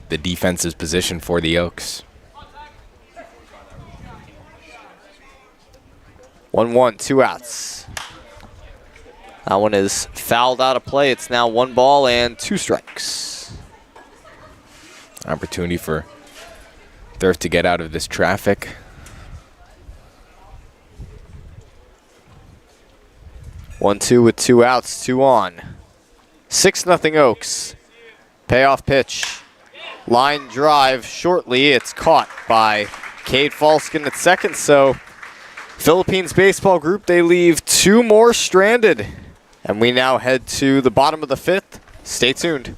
[SPEAKER 2] the defense is positioned for the Oaks.
[SPEAKER 1] 1-1, 2 outs. That one is fouled out of play. It's now 1 ball and 2 strikes.
[SPEAKER 2] Opportunity for Thrift to get out of this traffic.
[SPEAKER 1] One, 2 with 2 outs, 2 on. 6-0 Oaks. Payoff pitch. Line drive shortly. It's caught by Cade Falskin at second. So Philippines baseball group, they leave 2 more stranded. And we now head to the bottom of the 5th. Stay tuned.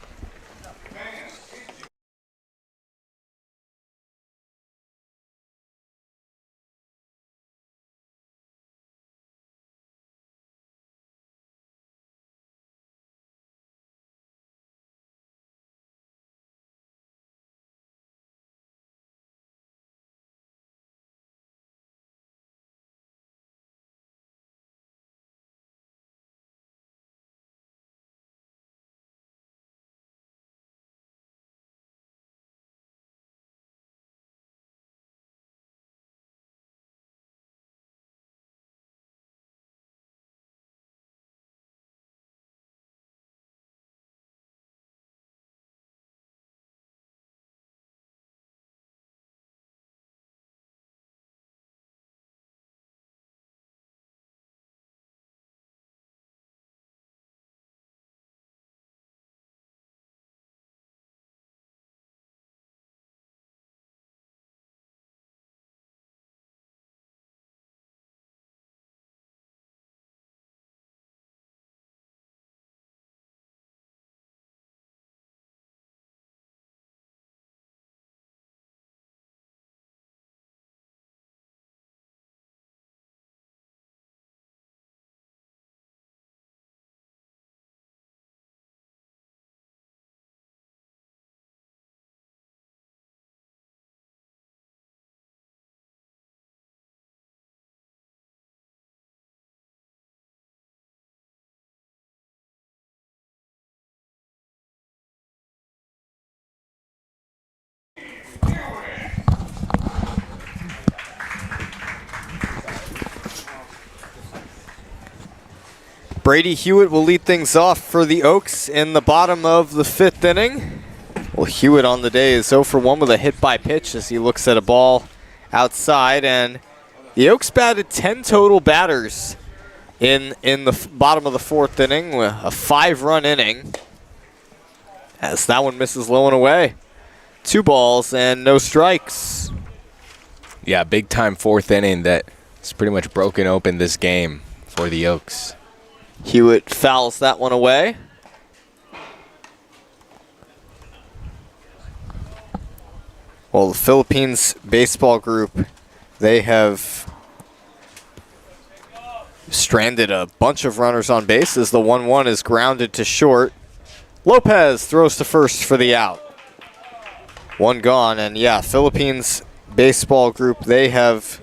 [SPEAKER 1] Brady Hewitt will lead things off for the Oaks in the bottom of the 5th inning. Well, Hewitt on the day is 0 for 1 with a hit by pitch as he looks at a ball outside. And the Oaks batted 10 total batters in the bottom of the 4th inning, a 5-run inning. As that one misses low and away. 2 balls and no strikes.
[SPEAKER 2] Yeah, big time 4th inning that's pretty much broken open this game for the Oaks.
[SPEAKER 1] Hewitt fouls that one away. Well, the Philippines baseball group, they have stranded a bunch of runners on base as the 1-1 is grounded to short. Lopez throws to first for the out. One gone, and yeah, Philippines baseball group, they have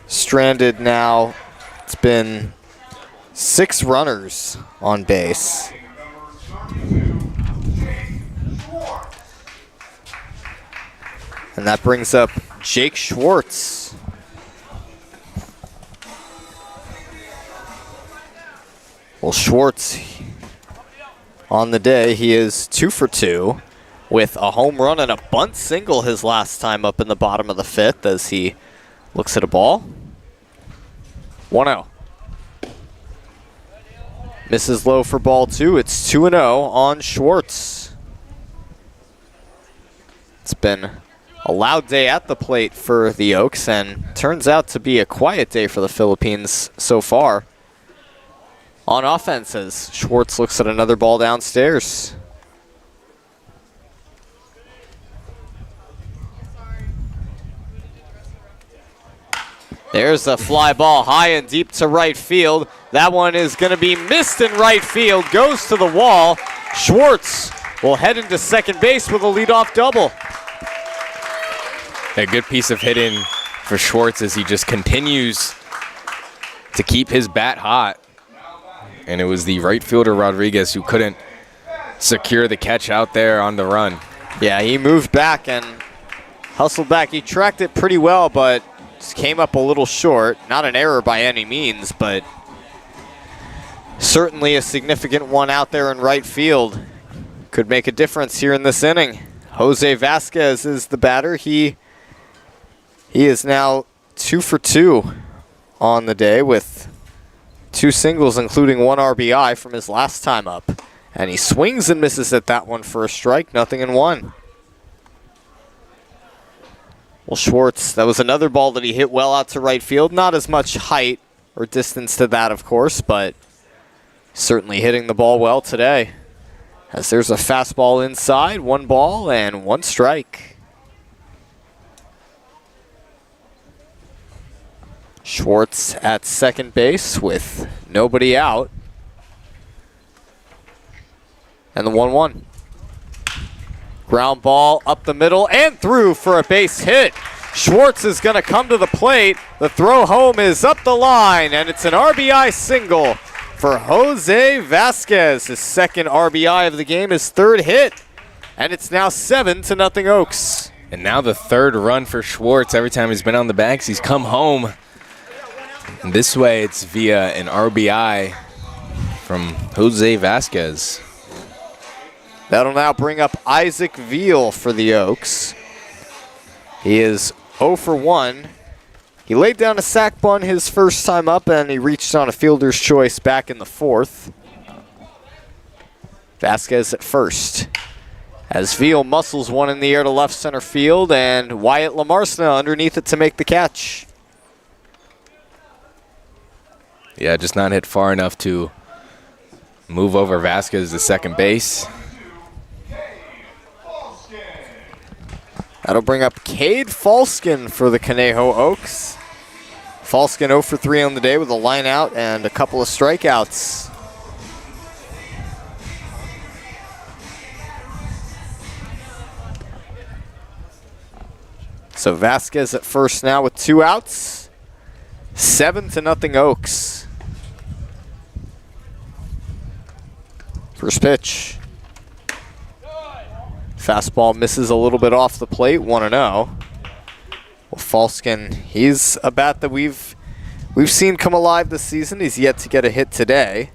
[SPEAKER 1] stranded now. It's been 6 runners on base. And that brings up Jake Schwartz. Well, Schwartz, on the day, he is 2 for 2 with a home run and a bunt single his last time up in the bottom of the 5th as he looks at a ball. 1-0. Misses low for ball 2. It's 2-0 on Schwartz. It's been a loud day at the plate for the Oaks, and turns out to be a quiet day for the Philippines so far. On offense, as Schwartz looks at another ball downstairs. There's a fly ball high and deep to right field. That one is going to be missed in right field, goes to the wall. Schwartz will head into second base with a leadoff double.
[SPEAKER 2] A good piece of hitting for Schwartz as he just continues to keep his bat hot. And it was the right fielder Rodriguez who couldn't secure the catch out there on the run.
[SPEAKER 1] Yeah, he moved back and hustled back. He tracked it pretty well, but just came up a little short. Not an error by any means, but certainly a significant one out there in right field. Could make a difference here in this inning. Jose Vasquez is the batter. He is now 2 for 2 on the day with 2 singles, including 1 RBI from his last time up. And he swings and misses at that one for a strike, 0-1. Well, Schwartz, that was another ball that he hit well out to right field. Not as much height or distance to that, of course, but certainly hitting the ball well today. As there's a fastball inside, 1 ball and 1 strike. Schwartz at second base with nobody out. And the 1-1. Ground ball up the middle and through for a base hit. Schwartz is going to come to the plate. The throw home is up the line, and it's an RBI single for Jose Vasquez. His second RBI of the game, his 3rd hit. And it's now 7-0 Oaks.
[SPEAKER 2] And now the 3rd run for Schwartz. Every time he's been on the backs, he's come home. And this way, it's via an RBI from Jose Vasquez.
[SPEAKER 1] That'll now bring up Isaac Veal for the Oaks. He is 0 for 1. He laid down a sac bunt his first time up, and he reached on a fielder's choice back in the 4th. Vasquez at first. As Veal muscles one in the air to left center field, and Wyatt Lamarsna underneath it to make the catch.
[SPEAKER 2] Yeah, just not hit far enough to move over Vasquez to second base.
[SPEAKER 1] That'll bring up Cade Falskin for the Conejo Oaks. Falskin 0 for 3 on the day with a line out and a couple of strikeouts. So Vasquez at first now with 2 outs. 7-0 Oaks. First pitch. Fastball misses a little bit off the plate, 1-0. Well, Falskin, he's a bat that we've seen come alive this season. He's yet to get a hit today.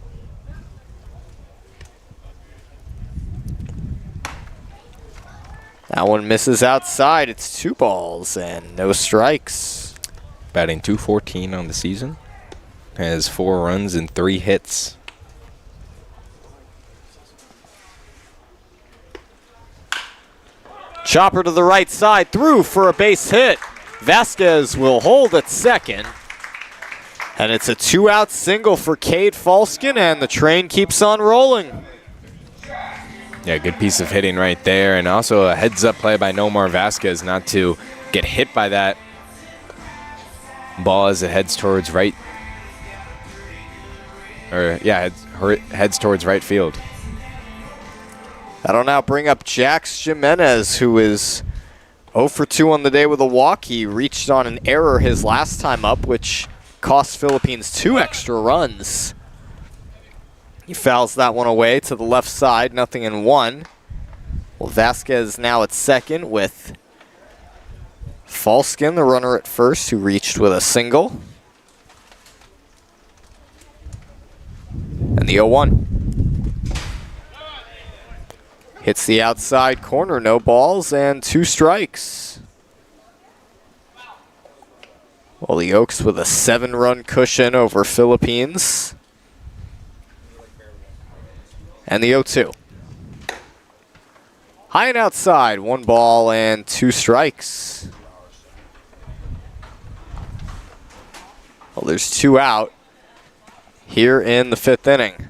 [SPEAKER 1] That one misses outside. It's 2 balls and no strikes.
[SPEAKER 2] Batting .214 on the season. Has 4 runs and 3 hits.
[SPEAKER 1] Chopper to the right side, through for a base hit. Vasquez will hold at second. And it's a 2-out single for Cade Falskin, and the train keeps on rolling.
[SPEAKER 2] Yeah, good piece of hitting right there. And also a heads-up play by Nomar Vasquez not to get hit by that ball as it heads towards right. Or, yeah, heads towards right field.
[SPEAKER 1] That'll now bring up Jax Jimenez, who is 0 for 2 on the day with a walk. He reached on an error his last time up, which cost Philippines 2 extra runs. He fouls that one away to the left side, 0-1. Well, Vasquez now at second with Falskin, the runner at first, who reached with a single. And the 0-1. Hits the outside corner, no balls, and 2 strikes. Well, the Oaks with a 7-run cushion over Philippines. And the 0-2. High and outside, 1 ball and 2 strikes. Well, there's 2 out here in the 5th inning.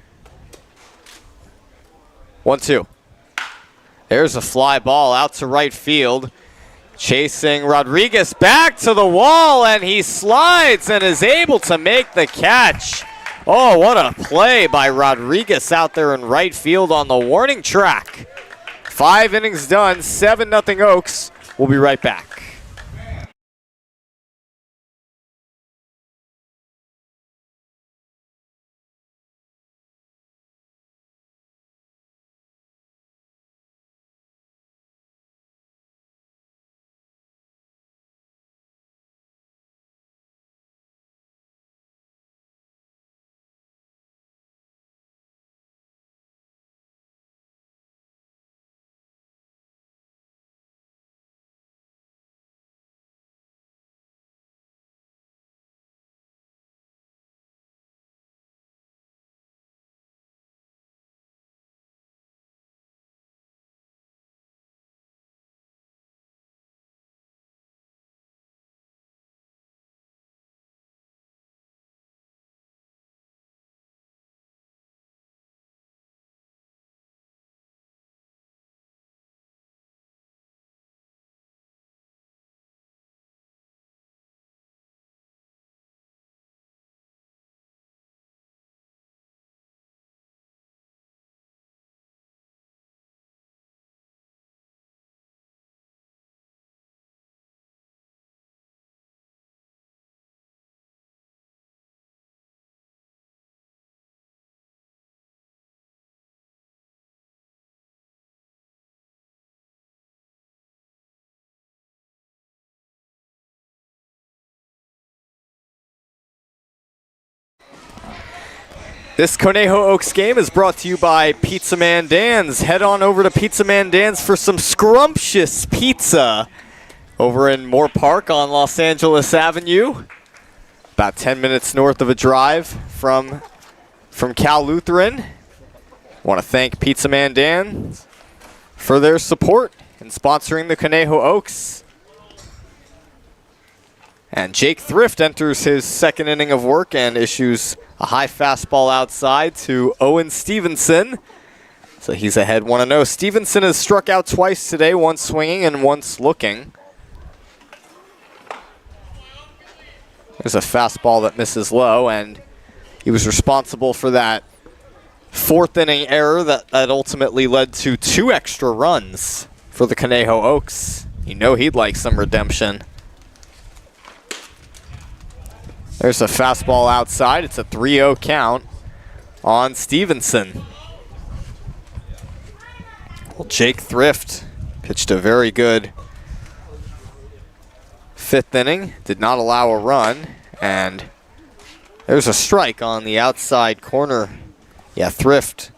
[SPEAKER 1] 1-2. There's a fly ball out to right field. Chasing Rodriguez back to the wall, and he slides and is able to make the catch. Oh, what a play by Rodriguez out there in right field on the warning track. 5 innings done, 7-0 Oaks. We'll be right back. This Conejo Oaks game is brought to you by Pizza Man Dan's. Head on over to Pizza Man Dan's for some scrumptious pizza over in Moore Park on Los Angeles Avenue. About 10 minutes north of a drive from Cal Lutheran. Want to thank Pizza Man Dan's for their support in sponsoring the Conejo Oaks. And Jake Thrift enters his 2nd inning of work and issues a high fastball outside to Owen Stevenson. So he's ahead 1-0. Stevenson has struck out twice today, once swinging and once looking. There's a fastball that misses low, and he was responsible for that 4th inning error that ultimately led to 2 extra runs for the Conejo Oaks. You know he'd like some redemption. There's a fastball outside. It's a 3-0 count on Stevenson. Well, Jake Thrift pitched a very good 5th inning. Did not allow a run. And there's a strike on the outside corner. Yeah, Thrift,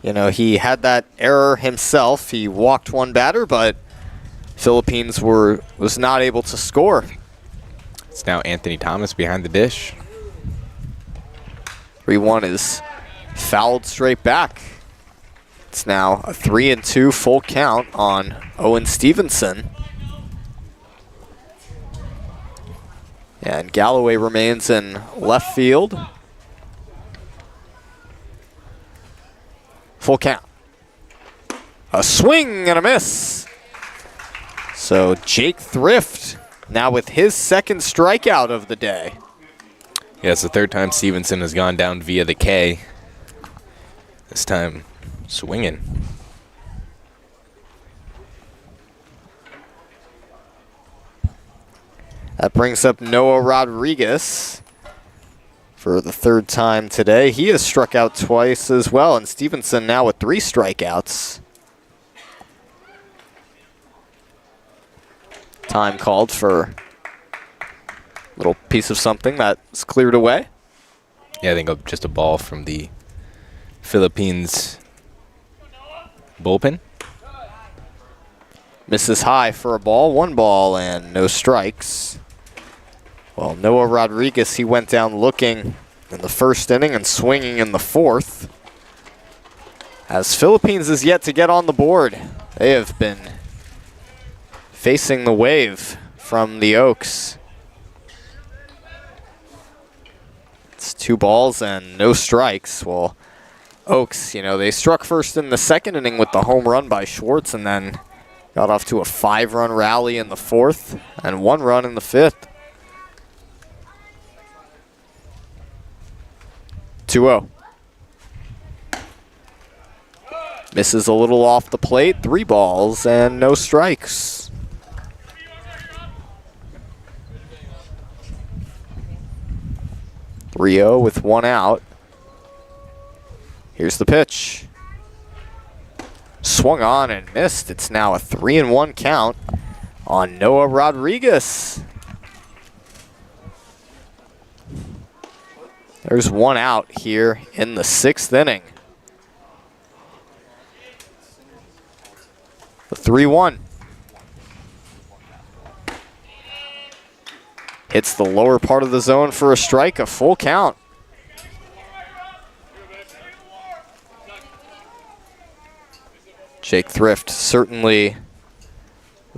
[SPEAKER 1] you know, he had that error himself. He walked 1 batter, but Philippines was not able to score.
[SPEAKER 2] It's now Anthony Thomas behind the dish.
[SPEAKER 1] 3-1 is fouled straight back. It's now a 3-2 full count on Owen Stevenson. And Galloway remains in left field. Full count. A swing and a miss. So Jake Thrift now with his second strikeout of the day.
[SPEAKER 2] Yeah, it's the third time Stevenson has gone down via the K. This time swinging.
[SPEAKER 1] That brings up Noah Rodriguez for the third time today. He has struck out twice as well, and Stevenson now with 3 strikeouts. Time called for a little piece of something that's cleared away.
[SPEAKER 2] Yeah, I think just a ball from the Philippines bullpen.
[SPEAKER 1] Misses high for a ball, 1 ball and no strikes. Well, Noah Rodriguez, he went down looking in the first inning and swinging in the 4th. As Philippines is yet to get on the board. They have been facing the wave from the Oaks. It's 2 balls and no strikes. Well, Oaks, they struck first in the 2nd inning with the home run by Schwartz and then got off to a 5-run rally in the 4th and 1 run in the 5th. 2-0. Misses a little off the plate. 3 balls and no strikes. Rio with 1 out. Here's the pitch. Swung on and missed. It's now a 3-1 count on Noah Rodriguez. There's 1 out here in the 6th inning. The 3-1. Hits the lower part of the zone for a strike, a full count. Jake Thrift, certainly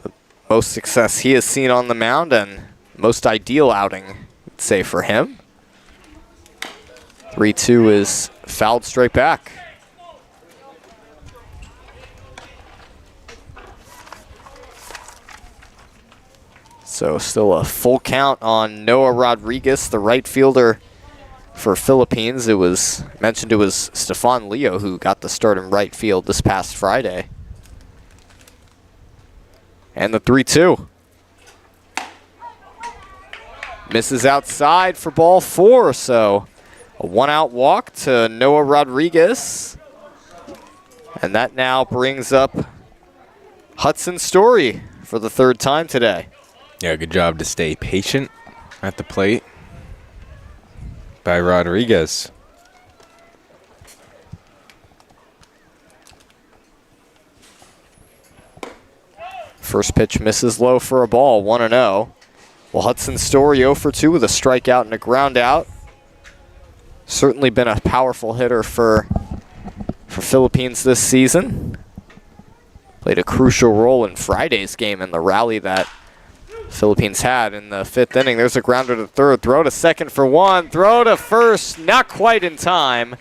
[SPEAKER 1] the most success he has seen on the mound and most ideal outing, I'd say, for him. 3-2 is fouled straight back. So still a full count on Noah Rodriguez, the right fielder for Philippines. It was mentioned it was Stefan Leo who got the start in right field this past Friday. And the 3-2. Misses outside for ball 4, so a 1-out walk to Noah Rodriguez. And that now brings up Hudson Story for the 3rd time today.
[SPEAKER 2] Yeah, good job to stay patient at the plate by Rodriguez.
[SPEAKER 1] First pitch misses low for a ball, 1-0. Well, Hudson Story 0 for 2 with a strikeout and a ground out. Certainly been a powerful hitter for Philippines this season. Played a crucial role in Friday's game in the rally that Philippines had in the 5th inning. There's a grounder to 3rd. Throw to 2nd for 1. Throw to 1st. Not quite in time.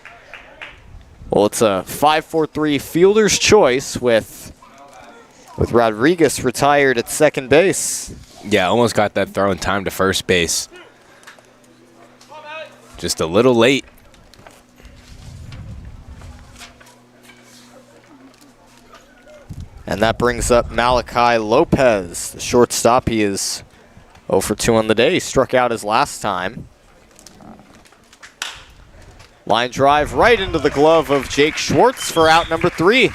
[SPEAKER 1] Well, it's a 5-4-3 fielder's choice with Rodriguez retired at 2nd base.
[SPEAKER 2] Yeah, almost got that throw in time to first base. Just a little late.
[SPEAKER 1] And that brings up Malachi Lopez, the shortstop. He is 0 for 2 on the day. He struck out his last time. Line drive right into the glove of Jake Schwartz for out number 3.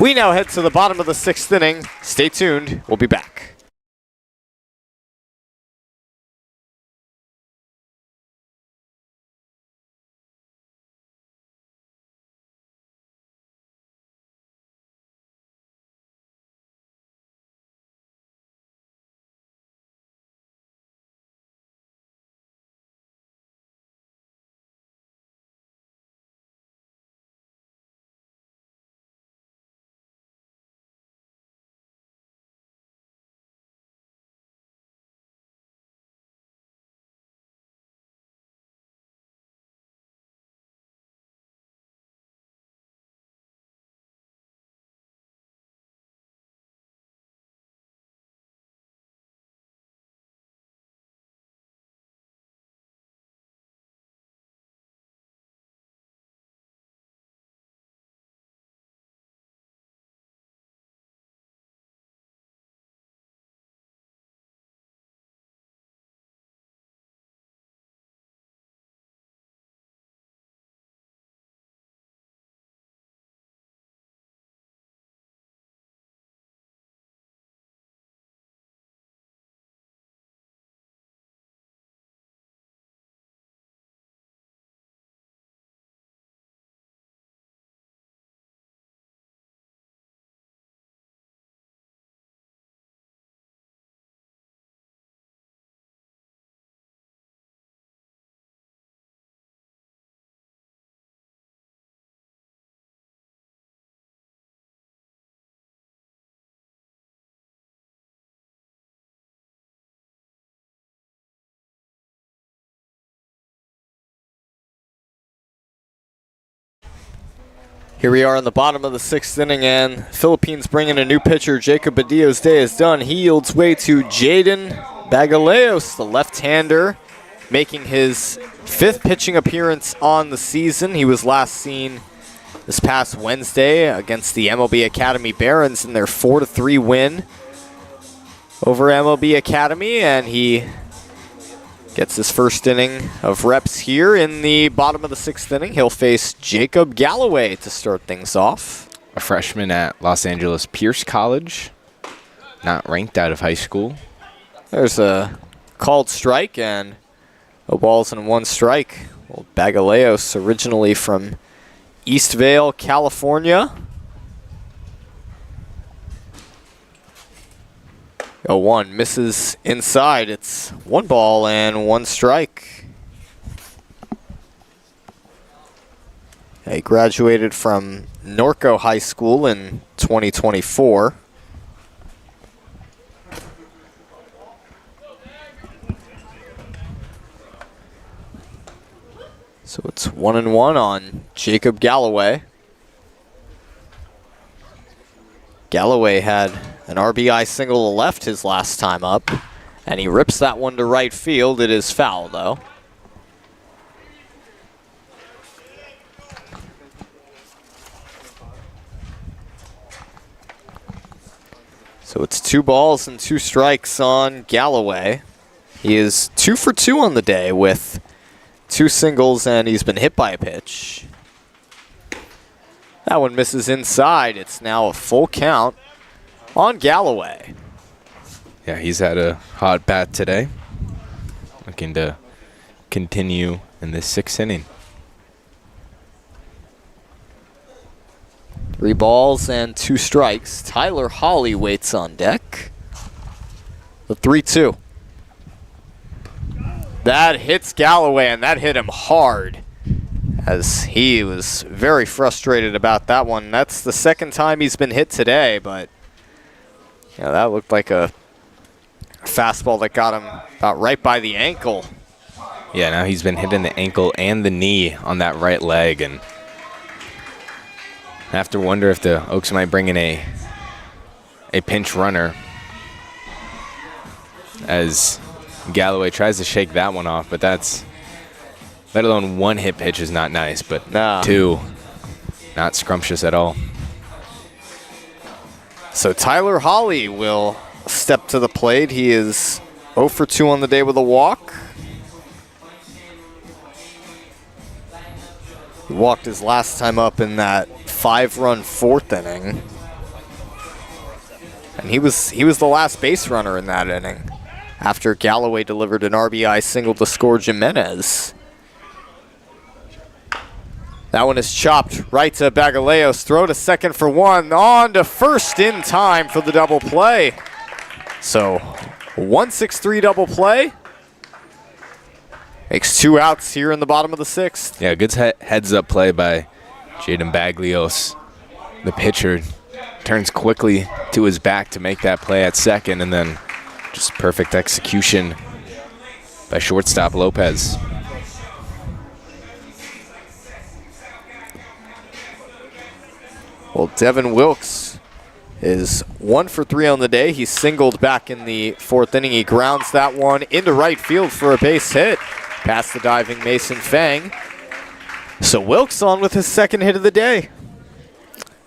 [SPEAKER 1] We now head to the bottom of the 6th inning. Stay tuned. We'll be back. Here we are in the bottom of the 6th inning, and Philippines bring in a new pitcher. Jacob Badillo's day is done. He yields way to Jaden Bagaleos, the left-hander, making his 5th pitching appearance on the season. He was last seen this past Wednesday against the MLB Academy Barons in their 4-3 win over MLB Academy, and he gets his first inning of reps here in the bottom of the 6th inning. He'll face Jacob Galloway to start things off.
[SPEAKER 2] A freshman at Los Angeles Pierce College, not ranked out of high school.
[SPEAKER 1] There's a called strike and no balls and 1 strike. Well, Bagaleos, originally from Eastvale, California. 0-1 misses inside. It's 1 ball and 1 strike. He graduated from Norco High School in 2024. So it's 1-1 on Jacob Galloway. Galloway had an RBI single to left his last time up, and he rips that one to right field. It is foul, though. So it's 2 balls and 2 strikes on Galloway. He is 2 for 2 on the day with 2 singles, and he's been hit by a pitch. That one misses inside. It's now a full count on Galloway.
[SPEAKER 2] Yeah, he's had a hot bat today. Looking to continue in this 6th inning.
[SPEAKER 1] 3 balls and 2 strikes. Tyler Hawley waits on deck. The 3-2. That hits Galloway, and that hit him hard, as he was very frustrated about that one. That's the 2nd time he's been hit today, but yeah, that looked like a fastball that got him about right by the ankle.
[SPEAKER 2] Yeah, now he's been hitting the ankle and the knee on that right leg, and I have to wonder if the Oaks might bring in a pinch runner as Galloway tries to shake that one off, but that's, let alone 1 hit pitch is not nice, but
[SPEAKER 1] nah.
[SPEAKER 2] 2, not scrumptious at all.
[SPEAKER 1] So Tyler Hawley will step to the plate. He is 0 for 2 on the day with a walk. He walked his last time up in that 5-run 4th inning. And he was the last base runner in that inning after Galloway delivered an RBI single to score Jimenez. That one is chopped right to Bagaleos. Throw to second for 1. On to first in time for the double play. So 1-6-3 double play. Makes 2 outs here in the bottom of the 6th.
[SPEAKER 2] Yeah, good heads-up play by Jaden Bagaleos. The pitcher turns quickly to his back to make that play at second, and then just perfect execution by shortstop Lopez.
[SPEAKER 1] Well, Devin Wilkes is 1 for 3 on the day. He singled back in the 4th inning. He grounds that one into right field for a base hit past the diving Mason Fang. So Wilkes on with his 2nd hit of the day.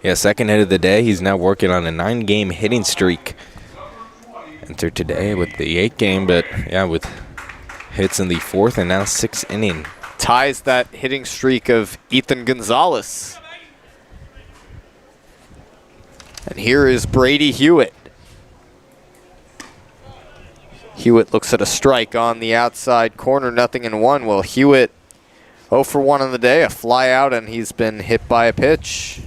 [SPEAKER 2] Yeah, 2nd hit of the day. He's now working on a 9-game hitting streak. Entered today with the 8th game, but yeah, with hits in the 4th and now 6th inning.
[SPEAKER 1] Ties that hitting streak of Ethan Gonzalez. And here is Brady Hewitt. Hewitt looks at a strike on the outside corner, 0-1. Well, Hewitt 0 for 1 on the day, a fly out, and he's been hit by a pitch.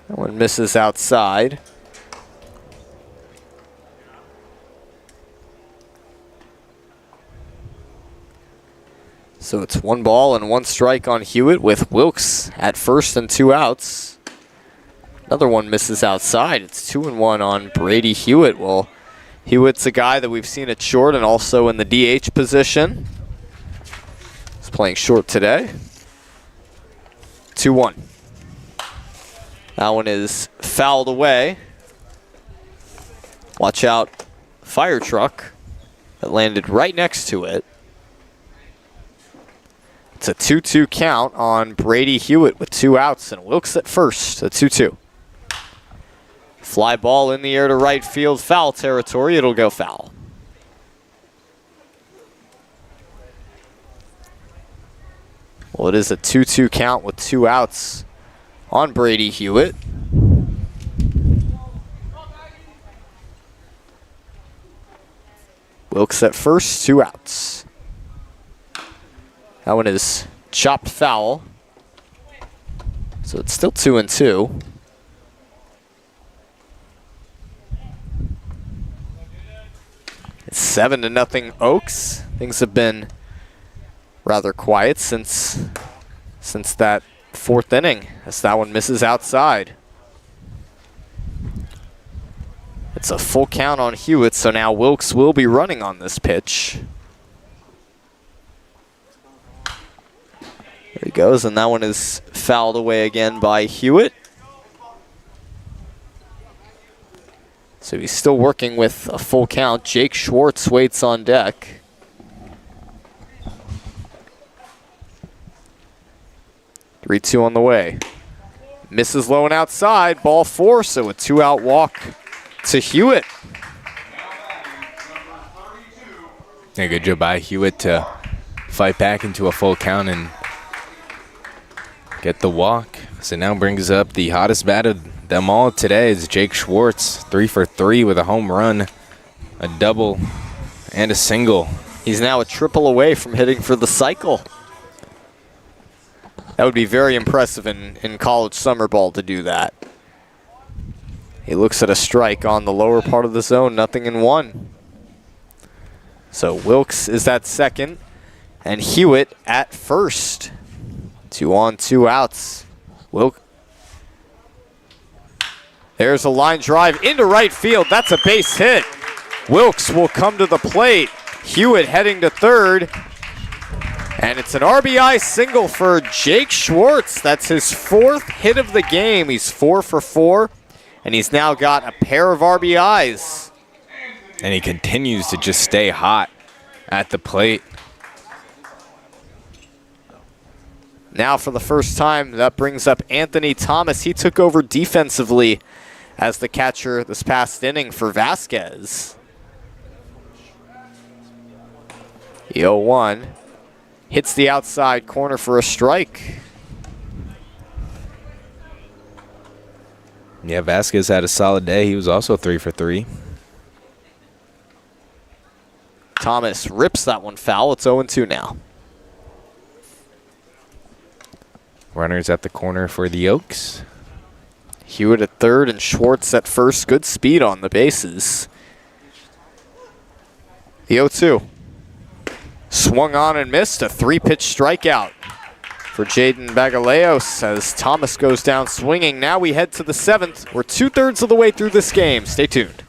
[SPEAKER 1] That one misses outside. So it's 1 ball and 1 strike on Hewitt with Wilkes at first and 2 outs. Another one misses outside. It's 2-1 on Brady Hewitt. Well, Hewitt's a guy that we've seen at short and also in the DH position. He's playing short today. 2-1. That one is fouled away. Watch out, fire truck that landed right next to it. It's a 2-2 count on Brady Hewitt with 2 outs and Wilkes at first, a 2-2. Fly ball in the air to right field, foul territory, it'll go foul. Well, it is a 2-2 count with 2 outs on Brady Hewitt. Wilkes at first, 2 outs. That one is chopped foul. So it's still 2-2. It's 7-0 Oaks. Things have been rather quiet since that 4th inning, as that one misses outside. It's a full count on Hewitt, so now Wilkes will be running on this pitch. There he goes, and that one is fouled away again by Hewitt. So he's still working with a full count. Jake Schwartz waits on deck. Three-two on the way. Misses low and outside, ball 4, so a 2-out walk to Hewitt.
[SPEAKER 2] Yeah, good job by Hewitt to fight back into a full count and get the walk. So now brings up the hottest bat of them all today is Jake Schwartz, 3 for 3 with a home run, a double, and a single.
[SPEAKER 1] He's now a triple away from hitting for the cycle. That would be very impressive in college summer ball to do that. He looks at a strike on the lower part of the zone, 0-1. So Wilkes is at second, and Hewitt at first. 2 on, 2 outs. There's a line drive into right field. That's a base hit. Wilkes will come to the plate. Hewitt heading to third. And it's an RBI single for Jake Schwartz. That's his 4th hit of the game. He's 4 for 4, and he's now got a pair of RBIs.
[SPEAKER 2] And he continues to just stay hot at the plate.
[SPEAKER 1] Now for the first time, that brings up Anthony Thomas. He took over defensively as the catcher this past inning for Vasquez. The 0-1 hits the outside corner for a strike.
[SPEAKER 2] Yeah, Vasquez had a solid day. He was also 3 for 3.
[SPEAKER 1] Thomas rips that one foul. It's 0-2 now.
[SPEAKER 2] Runners at the corner for the Oaks.
[SPEAKER 1] Hewitt at third and Schwartz at first. Good speed on the bases. The 0-2. Swung on and missed. A 3-pitch strikeout for Jaden Bagaleos as Thomas goes down swinging. Now we head to the 7th. We're 2/3 of the way through this game. Stay tuned.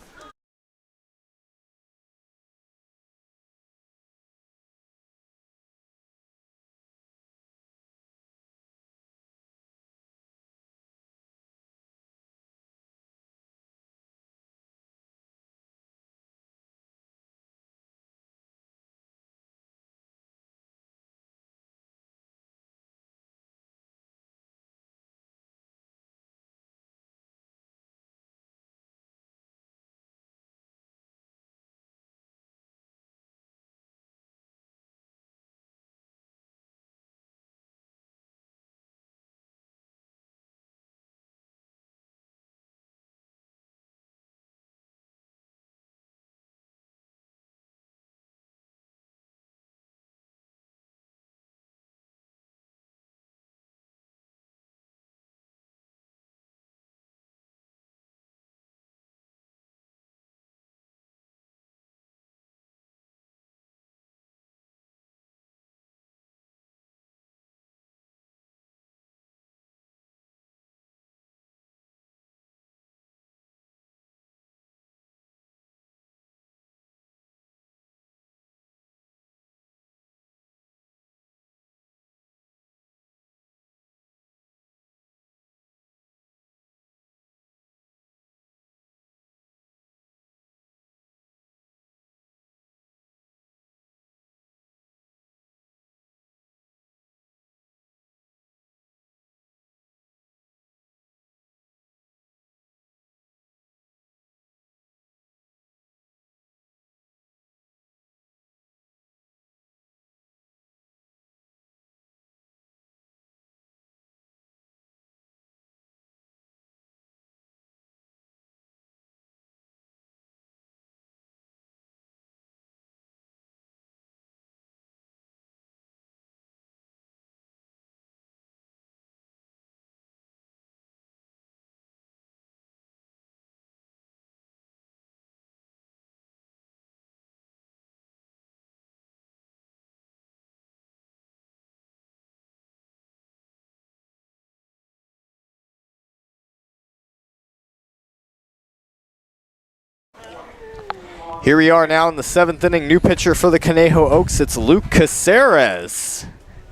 [SPEAKER 1] Here we are now in the 7th inning. New pitcher for the Conejo Oaks. It's Luke Caceres.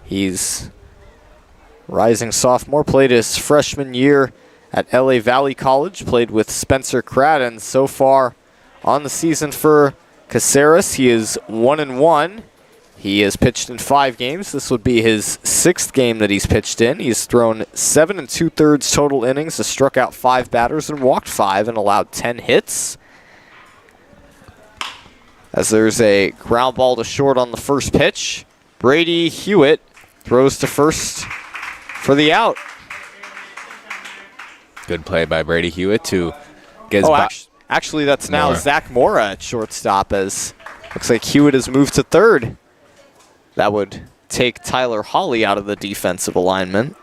[SPEAKER 1] He's rising sophomore, played his freshman year at LA Valley College, played with Spencer Cradden. So far on the season for Caceres, he is 1-1. He has pitched in 5 games. This would be his 6th game that he's pitched in. He's thrown 7 2/3 total innings, has struck out 5 batters and walked 5 and allowed 10 hits. As there's a ground ball to short on the first pitch, Brady Hewitt throws to first for the out.
[SPEAKER 2] Good play by Brady Hewitt to get his
[SPEAKER 1] actually that's now Zach Mora at shortstop, as looks like Hewitt has moved to third. That would take Tyler Hawley out of the defensive alignment.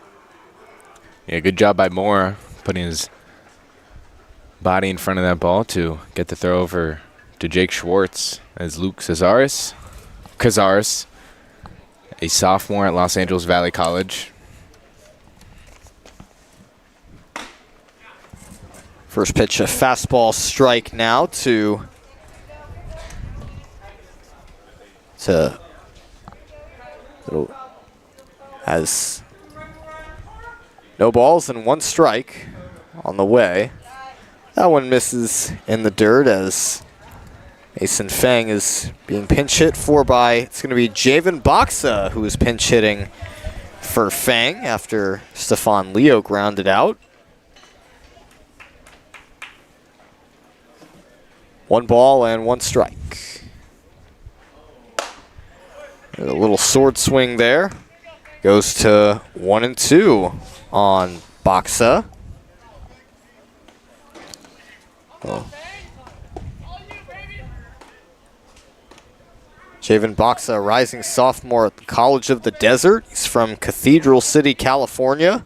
[SPEAKER 2] Yeah, good job by Mora putting his body in front of that ball to get the throw over to Jake Schwartz as Luke Cazares, a sophomore at Los Angeles Valley College.
[SPEAKER 1] First pitch, a fastball strike now has no balls and 1 strike on the way. That one misses in the dirt as Mason Fang is being pinch hit for by, it's going to be Javen Boxa, who is pinch hitting for Fang after Stefan Leo grounded out. 1 ball and 1 strike. A little sword swing there. Goes to 1-2 on Boxa. Javen Boxa, rising sophomore at the College of the Desert. He's from Cathedral City, California.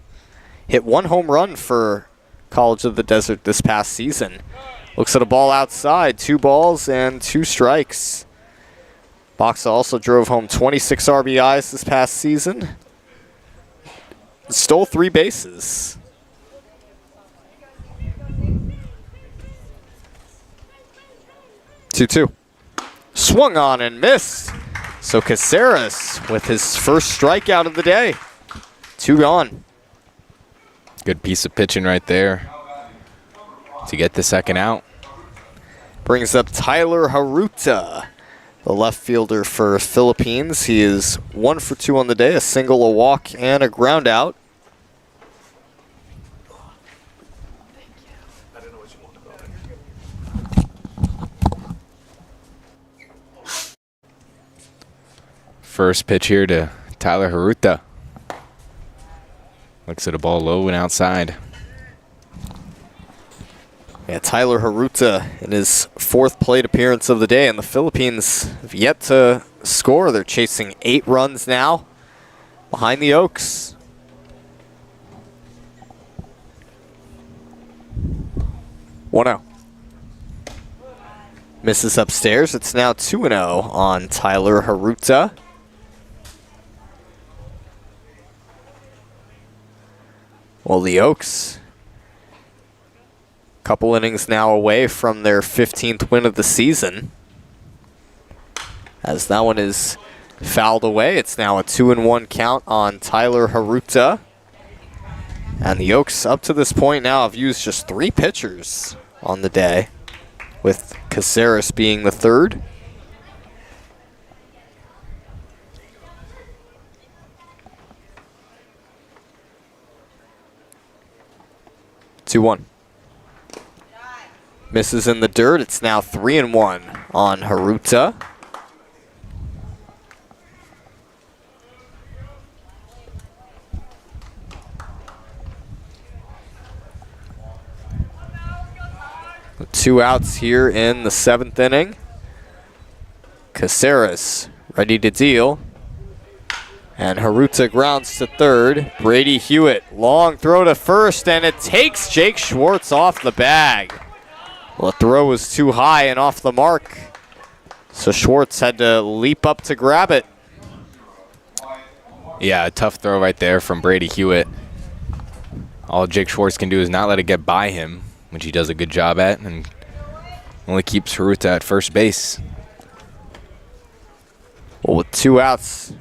[SPEAKER 1] Hit 1 home run for College of the Desert this past season. Looks at a ball outside, 2 balls and 2 strikes. Boxa also drove home 26 RBIs this past season. Stole 3 bases. 2-2. Swung on and missed. So Caceres with his first strikeout of the day. 2 gone.
[SPEAKER 2] Good piece of pitching right there to get the second out.
[SPEAKER 1] Brings up Tyler Haruta, the left fielder for Philippines. He is 1 for 2 on the day, a single, a walk, and a ground out.
[SPEAKER 2] First pitch here to Tyler Haruta. Looks at a ball low and outside.
[SPEAKER 1] Yeah, Tyler Haruta in his 4th plate appearance of the day, and the Philippines have yet to score. They're chasing 8 runs now behind the Oaks. One out. Misses upstairs. It's now 2-0 on Tyler Haruta. Well, the Oaks, couple innings now away from their 15th win of the season. As that one is fouled away, it's now a 2-1 count on Tyler Haruta. And the Oaks, up to this point now, have used just 3 pitchers on the day, with Caceres being the 3rd. Misses in the dirt. It's now 3-1 on Haruta. With 2 outs here in the 7th inning. Caceres ready to deal. And Haruta grounds to 3rd. Brady Hewitt, long throw to 1st, and it takes Jake Schwartz off the bag. Well, the throw was too high and off the mark, so Schwartz had to leap up to grab it.
[SPEAKER 2] Yeah, a tough throw right there from Brady Hewitt. All Jake Schwartz can do is not let it get by him, which he does a good job at, and Only keeps Haruta at first base.
[SPEAKER 1] Well, with 2 outs,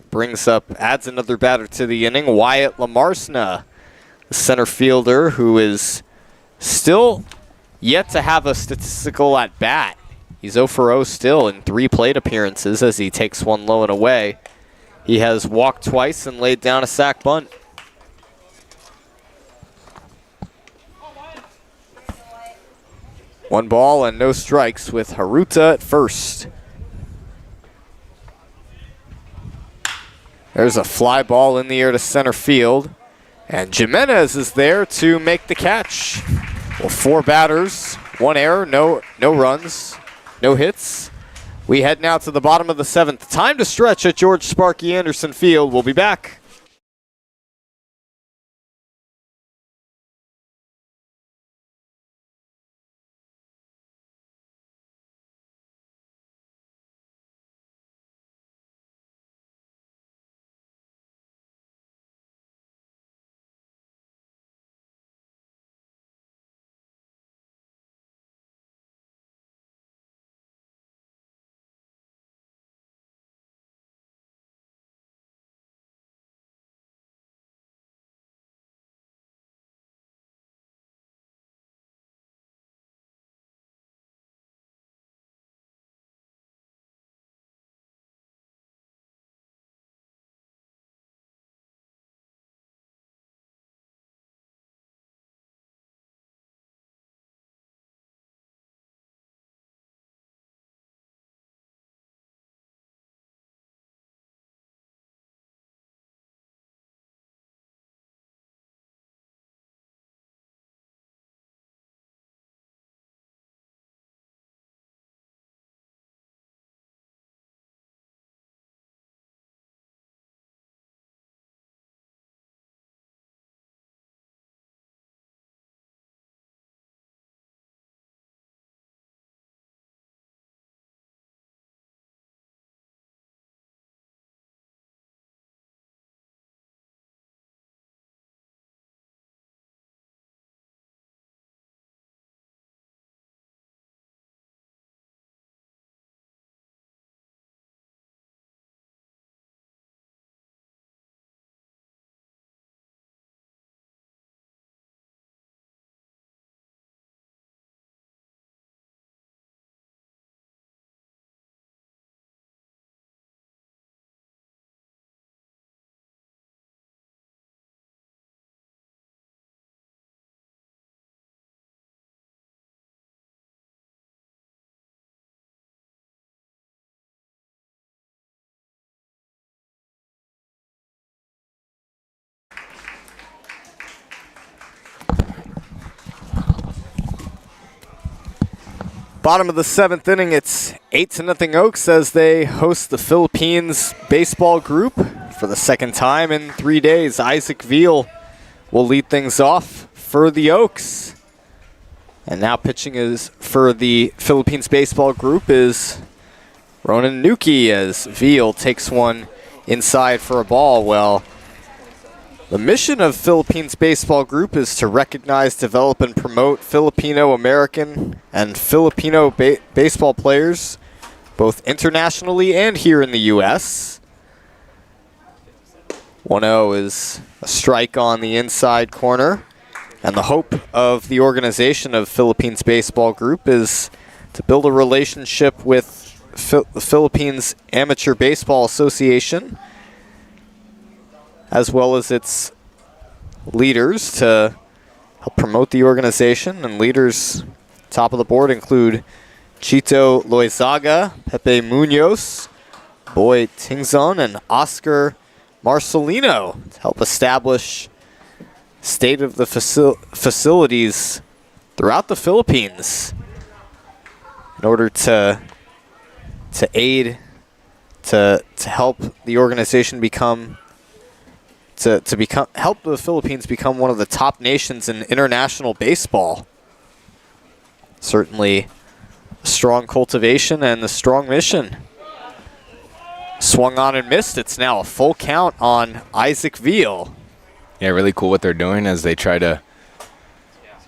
[SPEAKER 1] adds another batter to the inning. Wyatt Lamarsna, the center fielder, who is still yet to have a statistical at bat. He's 0 for 0 still in 3 plate appearances as he takes one low and away. He has walked twice and laid down a sac bunt. One ball and no strikes with Haruta at first. There's a fly ball in the air to center field. And Jimenez is there to make the catch. Well, 4 batters, 1 error, no runs, no hits. We head now to the bottom of the 7th. Time to stretch at George Sparky Anderson Field. We'll be back. Bottom of the 7th inning, it's 8-0 Oaks as they host the Philippines baseball group for the 2nd time in 3 days. Isaac Veal will lead things off for the Oaks. And now pitching is for the Philippines baseball group is Ronan Nuki as Veal takes one inside for a ball. Well, the mission of Philippines Baseball Group is to recognize, develop, and promote Filipino-American and Filipino baseball players, both internationally and here in the U.S. 1-0 is a strike on the inside corner. And the hope of the organization of Philippines Baseball Group is to build a relationship with the Philippines Amateur Baseball Association, as well as its leaders to help promote the organization. And leaders top of the board include Chito Loizaga, Pepe Munoz, Boy Tingzon, and Oscar Marcelino to help establish state of the facilities throughout the Philippines in order to aid, to help the organization help the Philippines become one of the top nations in international baseball. Certainly a strong cultivation and a strong mission. Swung on and missed. It's now a full count on Isaac Veal.
[SPEAKER 2] Yeah, really cool what they're doing as they try to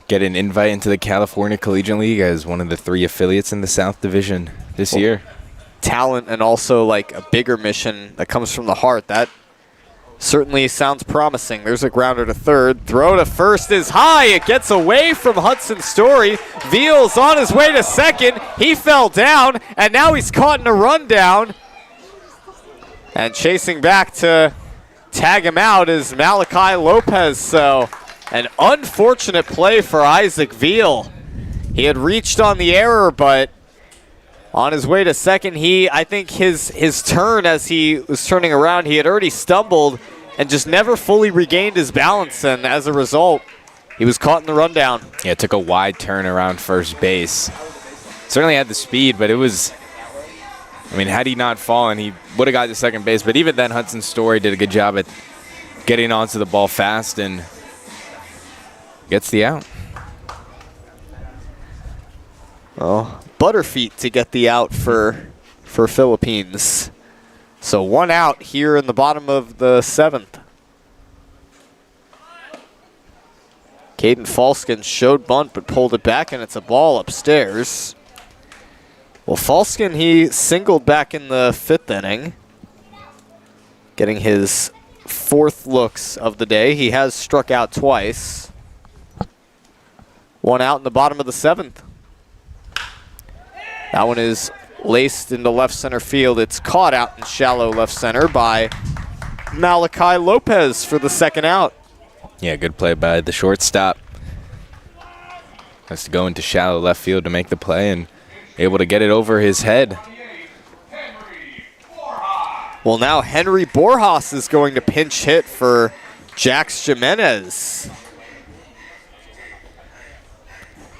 [SPEAKER 2] get an invite into the California Collegiate League as one of the 3 affiliates in the South Division this year.
[SPEAKER 1] Talent and also like a bigger mission that comes from the heart. That certainly sounds promising. There's a grounder to third. Throw to first is high. It gets away from Hudson Story. Veal's on his way to second. He fell down, and now he's caught in a rundown. And chasing back to tag him out is Malachi Lopez. So an unfortunate play for Isaac Veal. He had reached on the error, but on his way to second, I think his turn as he was turning around, he had already stumbled and just never fully regained his balance, and as a result, he was caught in the rundown.
[SPEAKER 2] Yeah, it took a wide turn around first base. Certainly had the speed, but it was, I mean, had he not fallen, he would have got to second base, but even then, Hudson Story did a good job at getting onto the ball fast and gets the out.
[SPEAKER 1] Oh, Butterfeet to get the out for Philippines. So 1 out here in the bottom of the 7th. Caden Falskin showed bunt but pulled it back, and it's a ball upstairs. Well, Falskin, he singled back in the 5th inning, getting his 4th looks of the day. He has struck out twice. 1 out in the bottom of the 7th. That one is laced into left center field. It's caught out in shallow left center by Malachi Lopez for the 2nd out.
[SPEAKER 2] Yeah, good play by the shortstop. Has to go into shallow left field to make the play and able to get it over his head.
[SPEAKER 1] Well, now Henry Borjas is going to pinch hit for Jax Jimenez.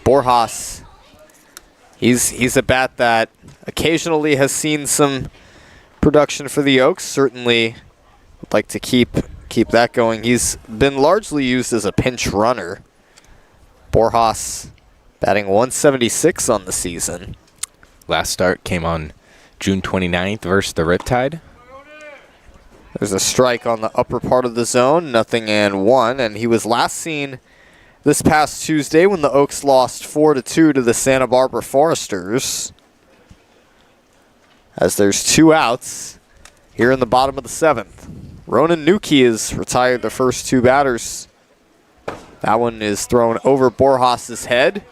[SPEAKER 1] Borjas, he's a bat that occasionally has seen some production for the Oaks. Certainly would like to keep that going. He's been largely used as a pinch runner. Borjas batting 176 on the season.
[SPEAKER 2] Last start came on June 29th versus the Riptide.
[SPEAKER 1] There's a strike on the upper part of the zone, 0-1, and he was last seen this past Tuesday when the Oaks lost 4-2 to the Santa Barbara Foresters. As there's 2 outs here in the bottom of the 7th. Ronan Nuki has retired the first 2 batters. That one is thrown over Borjas' head.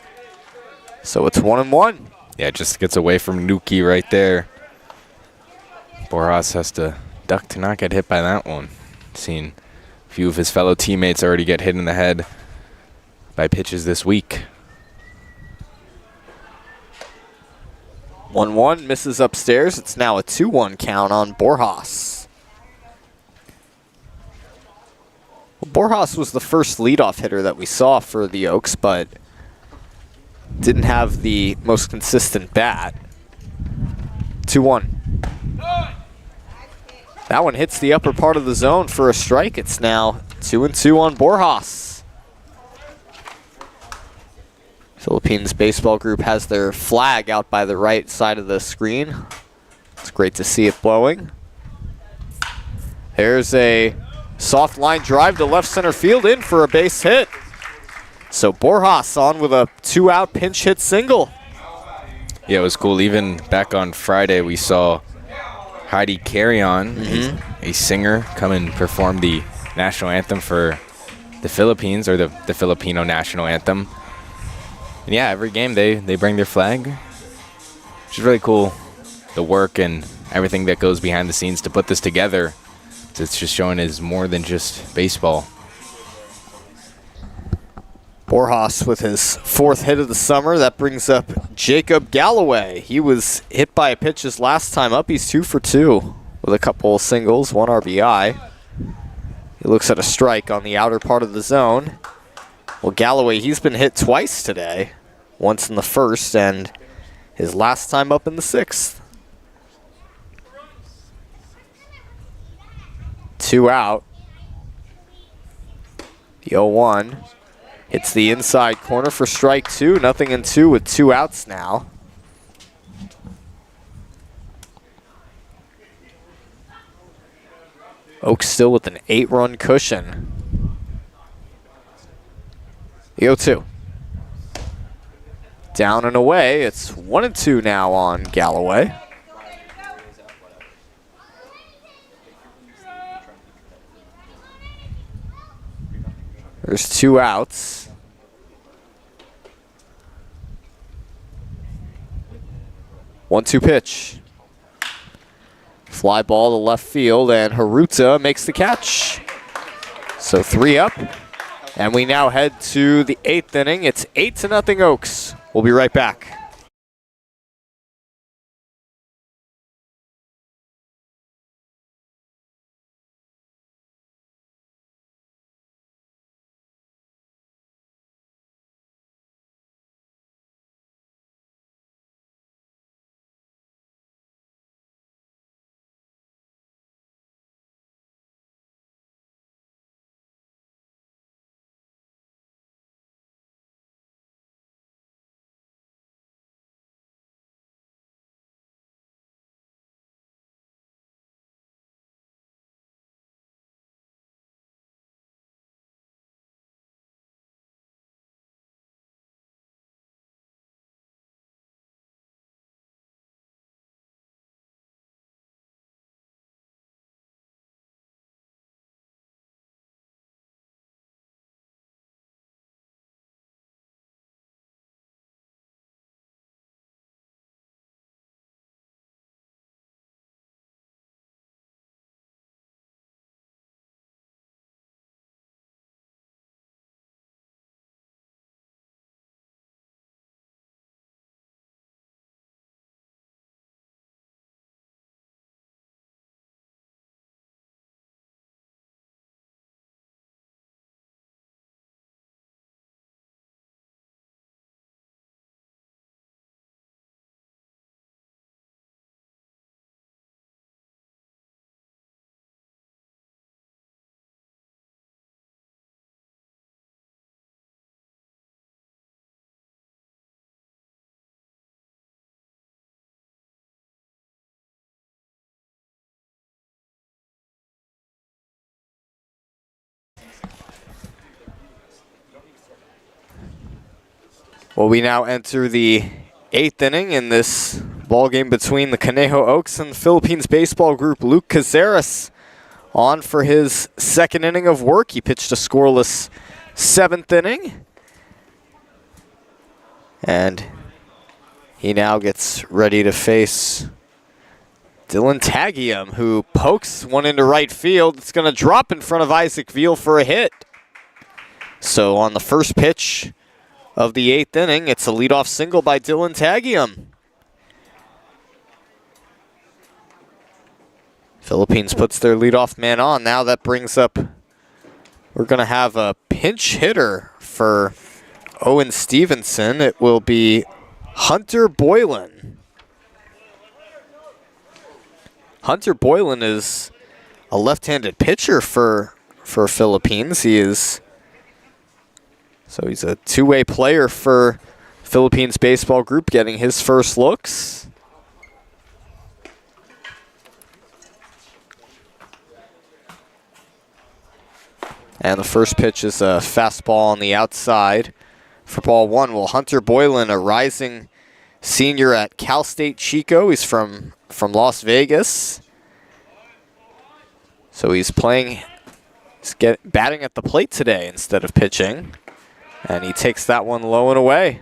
[SPEAKER 1] So it's 1-1.
[SPEAKER 2] Yeah, it just gets away from Nuki right there. Borjas has to duck to not get hit by that one. Seen a few of his fellow teammates already get hit in the head by pitches this week.
[SPEAKER 1] 1-1 misses upstairs. It's now a 2-1 count on Borjas. Well, Borjas was the first leadoff hitter that we saw for the Oaks, but didn't have the most consistent bat. 2-1. That one hits the upper part of the zone for a strike. It's now 2-2 on Borjas. Philippines Baseball Group has their flag out by the right side of the screen. It's great to see it blowing. There's a soft line drive to left center field, in for a base hit. So Borjas on with a 2-out pinch hit single.
[SPEAKER 2] Yeah, it was cool. Even back on Friday, we saw Heidi Carrion, a singer, come and perform the national anthem for the Philippines, or the Filipino national anthem. And yeah, every game they bring their flag, which is really cool. The work and everything that goes behind the scenes to put this together. It's just showing is more than just baseball.
[SPEAKER 1] Borjas with his 4th hit of the summer. That brings up Jacob Galloway. He was hit by a pitch his last time up. He's 2 for 2 with a couple of singles, 1 RBI. He looks at a strike on the outer part of the zone. Well, Galloway, he's been hit twice today. Once in the 1st and his last time up in the 6th. 2 out. The 0-1. Hits the inside corner for strike 2. 0-2 with 2 outs now. Oaks still with an 8-run cushion. The 0-2. Down and away. It's 1-2 now on Galloway. There's 2 outs. One-two pitch. Fly ball to left field, and Haruta makes the catch. So 3 up, and we now head to the 8th inning. It's 8-0 Oaks. We'll be right back. Well, we now enter the 8th inning in this ball game between the Conejo Oaks and the Philippines Baseball Group. Luke Cazares on for his 2nd inning of work. He pitched a scoreless 7th inning. And he now gets ready to face Dylan Tagium, who pokes one into right field. It's going to drop in front of Isaac Veal for a hit. So on the first pitch of the 8th inning, it's a leadoff single by Dylan Tagium. Philippines puts their leadoff man on. Now that brings up, we're going to have a pinch hitter for Owen Stevenson. It will be Hunter Boylan. Hunter Boylan is a left-handed pitcher for Philippines. So he's a two-way player for Philippines Baseball Group, getting his first looks. And the first pitch is a fastball on the outside for ball 1. Well, Hunter Boylan, a rising senior at Cal State Chico. He's from Las Vegas. So he's batting at the plate today instead of pitching. And he takes that one low and away.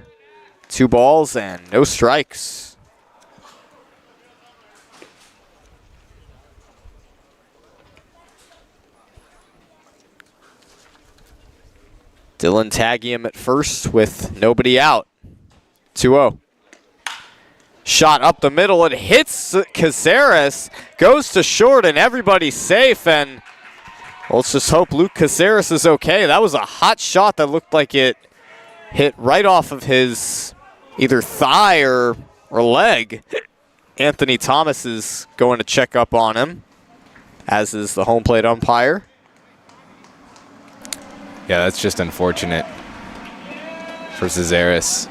[SPEAKER 1] 2 balls and no strikes. Dylan Tagium at first with nobody out. 2-0. Shot up the middle. It hits Cazares. Goes to short and everybody's safe. And well, let's just hope Luke Cazares is okay. That was a hot shot that looked like it hit right off of his either thigh or leg. Anthony Thomas is going to check up on him, as is the home plate umpire.
[SPEAKER 2] Yeah, that's just unfortunate for Cazares.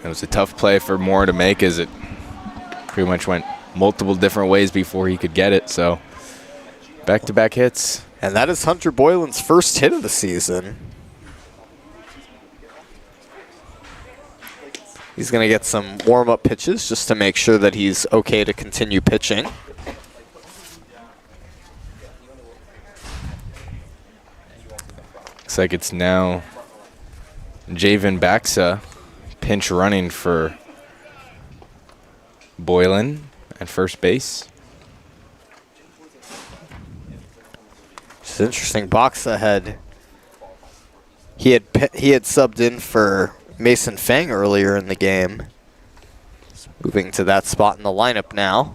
[SPEAKER 2] It was a tough play for Moore to make, as it pretty much went multiple different ways before he could get it. So back-to-back hits.
[SPEAKER 1] And that is Hunter Boylan's first hit of the season. He's going to get some warm-up pitches just to make sure that he's okay to continue pitching.
[SPEAKER 2] Looks like it's now Javen Baxa pinch running for Boylan at first base.
[SPEAKER 1] It's interesting. Baxa had subbed in for Mason Fang earlier in the game. He's moving to that spot in the lineup now.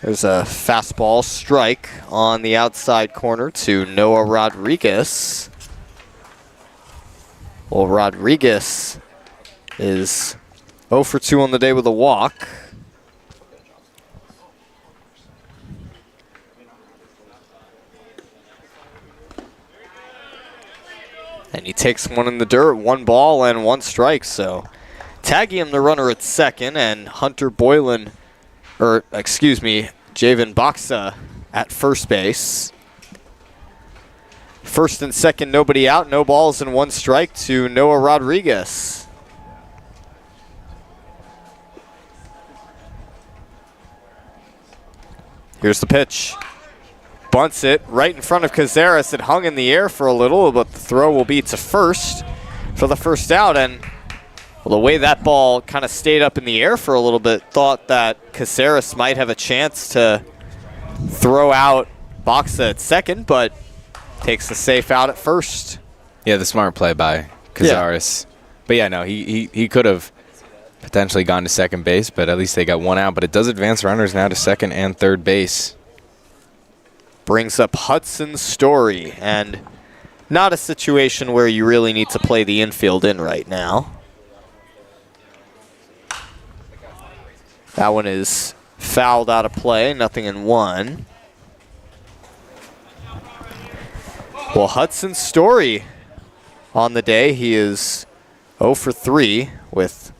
[SPEAKER 1] There's a fastball strike on the outside corner to Noah Rodriguez. Well, Rodriguez is 0 for 2 on the day with a walk. And he takes one in the dirt, 1 ball and 1 strike. So tagging him the runner at second, and Hunter Boylan, Javen Baxa at first base. First and second, nobody out, no balls and 1 strike to Noah Rodriguez. Here's the pitch. Bunts it right in front of Cazares. It hung in the air for a little, but the throw will be to first for the first out. And well, the way that ball kind of stayed up in the air for a little bit, thought that Cazares might have a chance to throw out Baxa at second, but takes the safe out at first.
[SPEAKER 2] Yeah, the smart play by Cazares. Yeah. But yeah, no, he could have potentially gone to second base, but at least they got 1 out. But it does advance runners now to second and third base.
[SPEAKER 1] Brings up Hudson Story, and not a situation where you really need to play the infield in right now. That one is fouled out of play, nothing in 1. Well, Hudson Story on the day, he is 0 for 3 with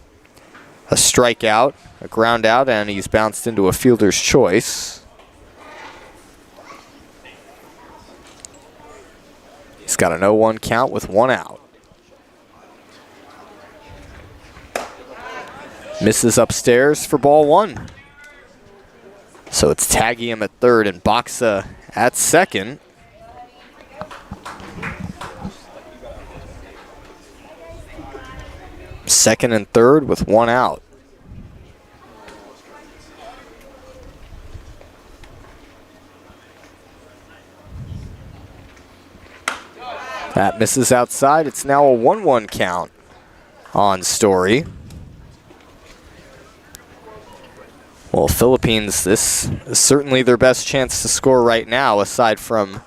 [SPEAKER 1] a strikeout, a ground out, and he's bounced into a fielder's choice. He's got an 0-1 count with 1 out. Misses upstairs for ball 1. So it's tagging him at third and Baxa at second. Second and third with 1 out. That misses outside. It's now a 1-1 count on Story. Well, Philippines, this is certainly their best chance to score right now, aside from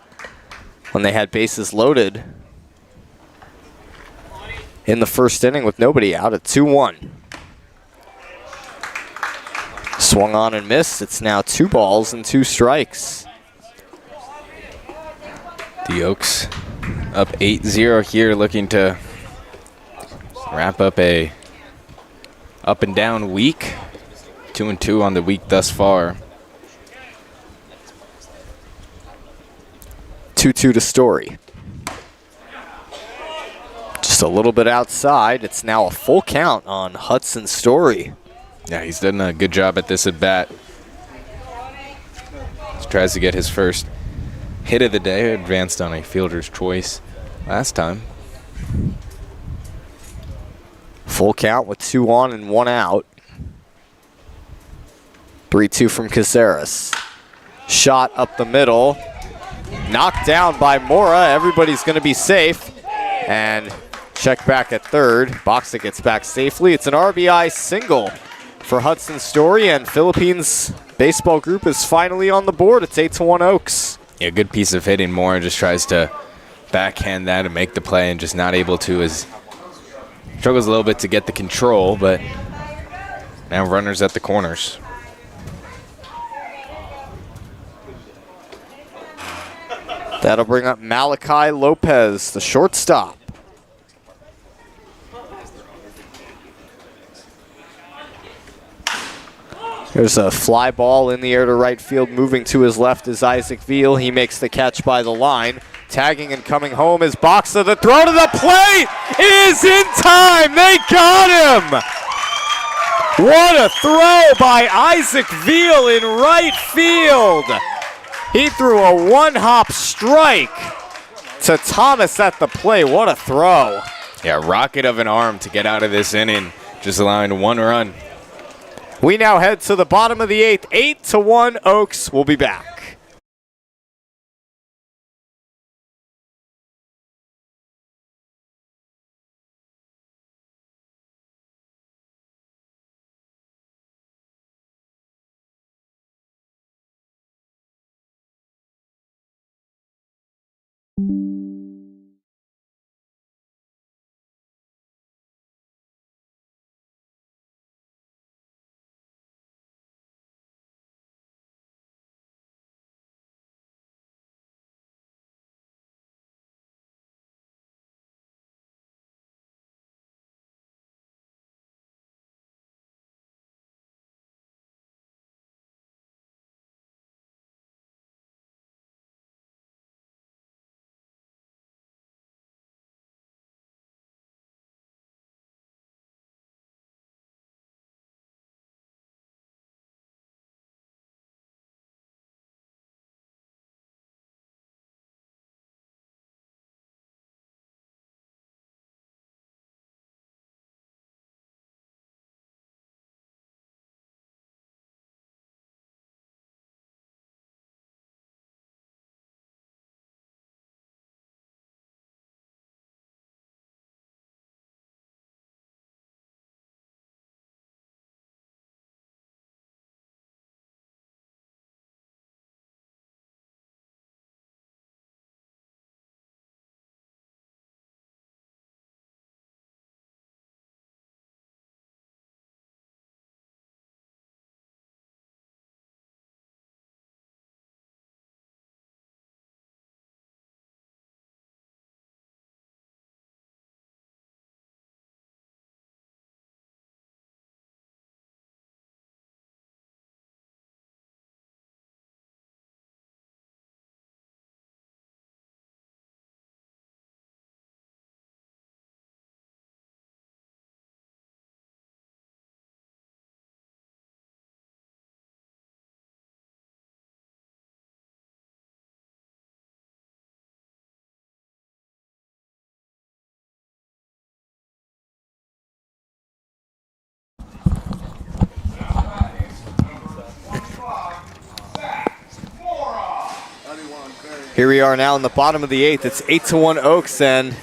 [SPEAKER 1] when they had bases loaded in the first inning with nobody out at 2-1. Swung on and missed. It's now 2 balls and 2 strikes.
[SPEAKER 2] The Oaks up 8-0 here, looking to wrap up a up and down week. 2-2 on the week thus far.
[SPEAKER 1] 2-2 to Story. Just a little bit outside. It's now a full count on Hudson Story.
[SPEAKER 2] Yeah, he's done a good job at this at bat. He tries to get his first hit of the day. Advanced on a fielder's choice last time.
[SPEAKER 1] Full count with 2 on and 1 out. 3-2 from Cazares. Shot up the middle. Knocked down by Mora. Everybody's going to be safe. And check back at third. Baxa gets back safely. It's an RBI single for Hudson Story, and Philippines baseball group is finally on the board. It's 8-1 Oaks.
[SPEAKER 2] Yeah, good piece of hitting. Mora just tries to backhand that and make the play, and just not able to. Struggles a little bit to get the control, but now runners at the corners.
[SPEAKER 1] That'll bring up Malachi Lopez, the shortstop. There's a fly ball in the air to right field. Moving to his left is Isaac Veal. He makes the catch by the line. Tagging and coming home is Boxa. The throw to the plate is in time. They got him. What a throw by Isaac Veal in right field. He threw a one-hop strike to Thomas at the plate. What a throw.
[SPEAKER 2] Yeah, rocket of an arm to get out of this inning, just allowing 1 run.
[SPEAKER 1] We now head to the bottom of the 8th. 8-1 Oaks. We'll be back. Here we are now in the bottom of the 8th. It's 8-1 Oaks, and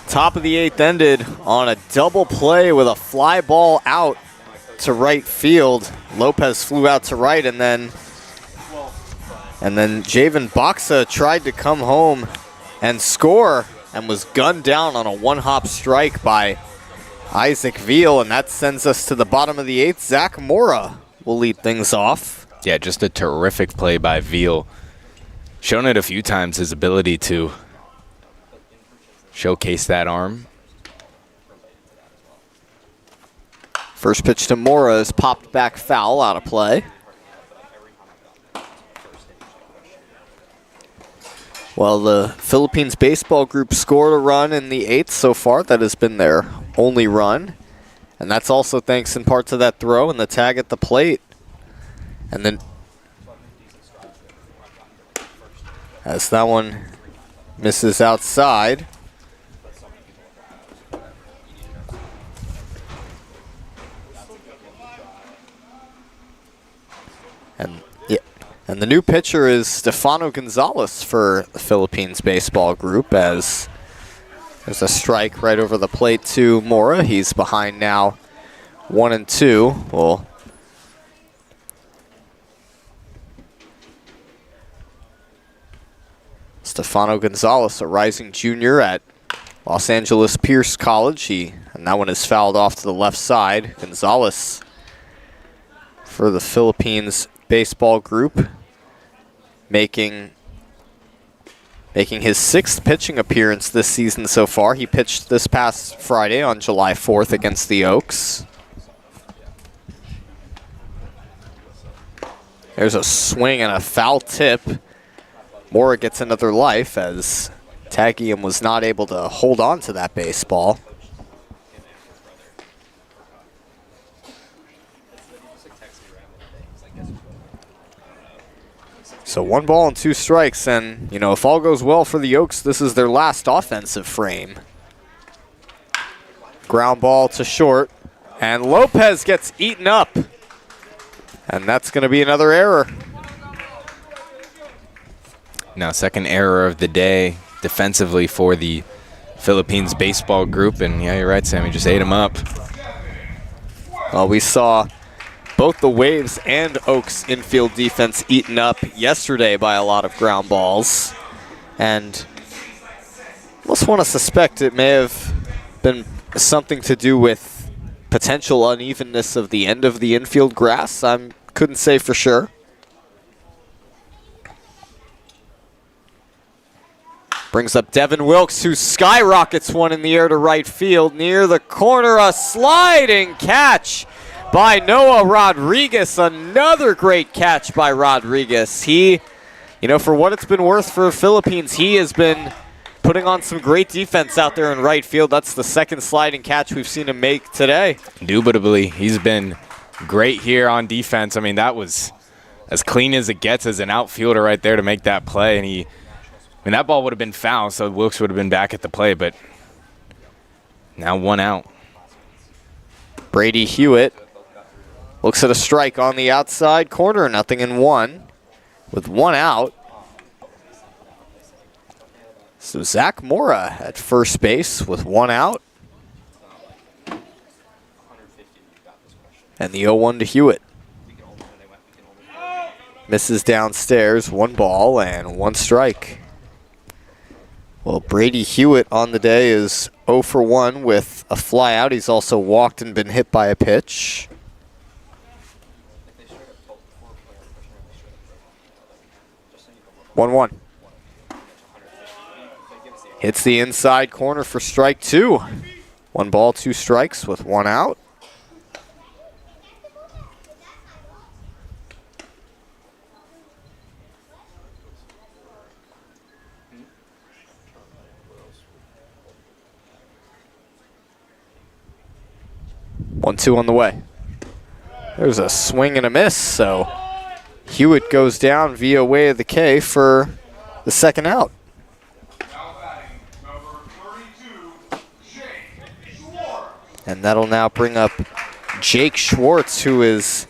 [SPEAKER 1] top of the 8th ended on a double play with a fly ball out to right field. Lopez flew out to right, and then Javen Boxa tried to come home and score and was gunned down on a one-hop strike by Isaac Veal, and that sends us to the bottom of the 8th. Zach Mora will lead things off.
[SPEAKER 2] Yeah, just a terrific play by Veal. Shown it a few times, his ability to showcase that arm.
[SPEAKER 1] First pitch to Mora is popped back foul, out of play. Well, the Philippines baseball group scored a run in the 8th so far. That has been their only run. And that's also thanks in part to that throw and the tag at the plate. And then as that one misses outside. And the new pitcher is Stefano Gonzalez for the Philippines baseball group, as there's a strike right over the plate to Mora. He's behind now 1-2. Well, Stefano Gonzalez, a rising junior at Los Angeles Pierce College. And that one is fouled off to the left side. Gonzalez for the Philippines baseball group, making his 6th pitching appearance this season so far. He pitched this past Friday on July 4th against the Oaks. There's a swing and a foul tip. Mora gets another life as Tagium was not able to hold on to that baseball. So 1 ball and 2 strikes, and, you know, if all goes well for the Oaks, this is their last offensive frame. Ground ball to short, and Lopez gets eaten up. And that's going to be another error.
[SPEAKER 2] Now, second error of the day defensively for the Philippines baseball group, and yeah, you're right, Sammy, just ate him up.
[SPEAKER 1] Well, we saw both the Waves and Oaks infield defense eaten up yesterday by a lot of ground balls. And almost want to suspect it may have been something to do with potential unevenness of the end of the infield grass. I couldn't say for sure. Brings up Devin Wilkes, who skyrockets one in the air to right field. Near the corner, a sliding catch by Noah Rodriguez. Another great catch by Rodriguez. He, you know, for what it's been worth for the Philippines, he has been putting on some great defense out there in right field. That's the second sliding catch we've seen him make today.
[SPEAKER 2] Indubitably, he's been great here on defense. I mean, that was as clean as it gets as an outfielder right there to make that play. And I mean, that ball would have been foul, so Wilkes would have been back at the plate, but now 1 out.
[SPEAKER 1] Brady Hewitt looks at a strike on the outside corner, 0-1. With 1 out. So Zach Mora at first base with 1 out. And the 0-1 to Hewitt. Misses downstairs, 1 ball and 1 strike. Well, Brady Hewitt on the day is 0 for 1 with a fly out. He's also walked and been hit by a pitch. One. Hits the inside corner for strike 2. 1 ball, 2 strikes with 1 out. One, 2 on the way. There's a swing and a miss, so Hewitt goes down via way of the K for the second out. And that'll now bring up Jake Schwartz, who is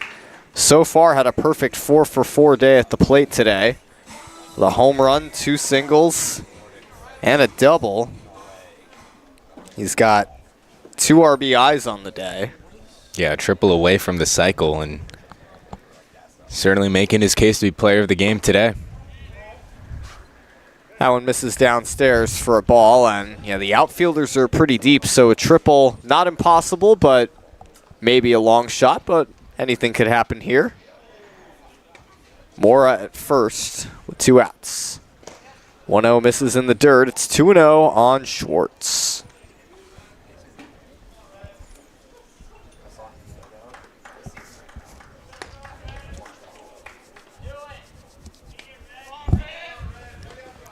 [SPEAKER 1] so far had a perfect 4 for 4 day at the plate today. The home run, 2 singles, and a double. He's got 2 RBIs on the day.
[SPEAKER 2] Yeah, triple away from the cycle, and certainly making his case to be player of the game today.
[SPEAKER 1] That one misses downstairs for a ball, and yeah, the outfielders are pretty deep, so a triple, not impossible, but maybe a long shot, but anything could happen here. Mora at first with 2 outs. 1-0 misses in the dirt. It's 2-0 on Schwartz.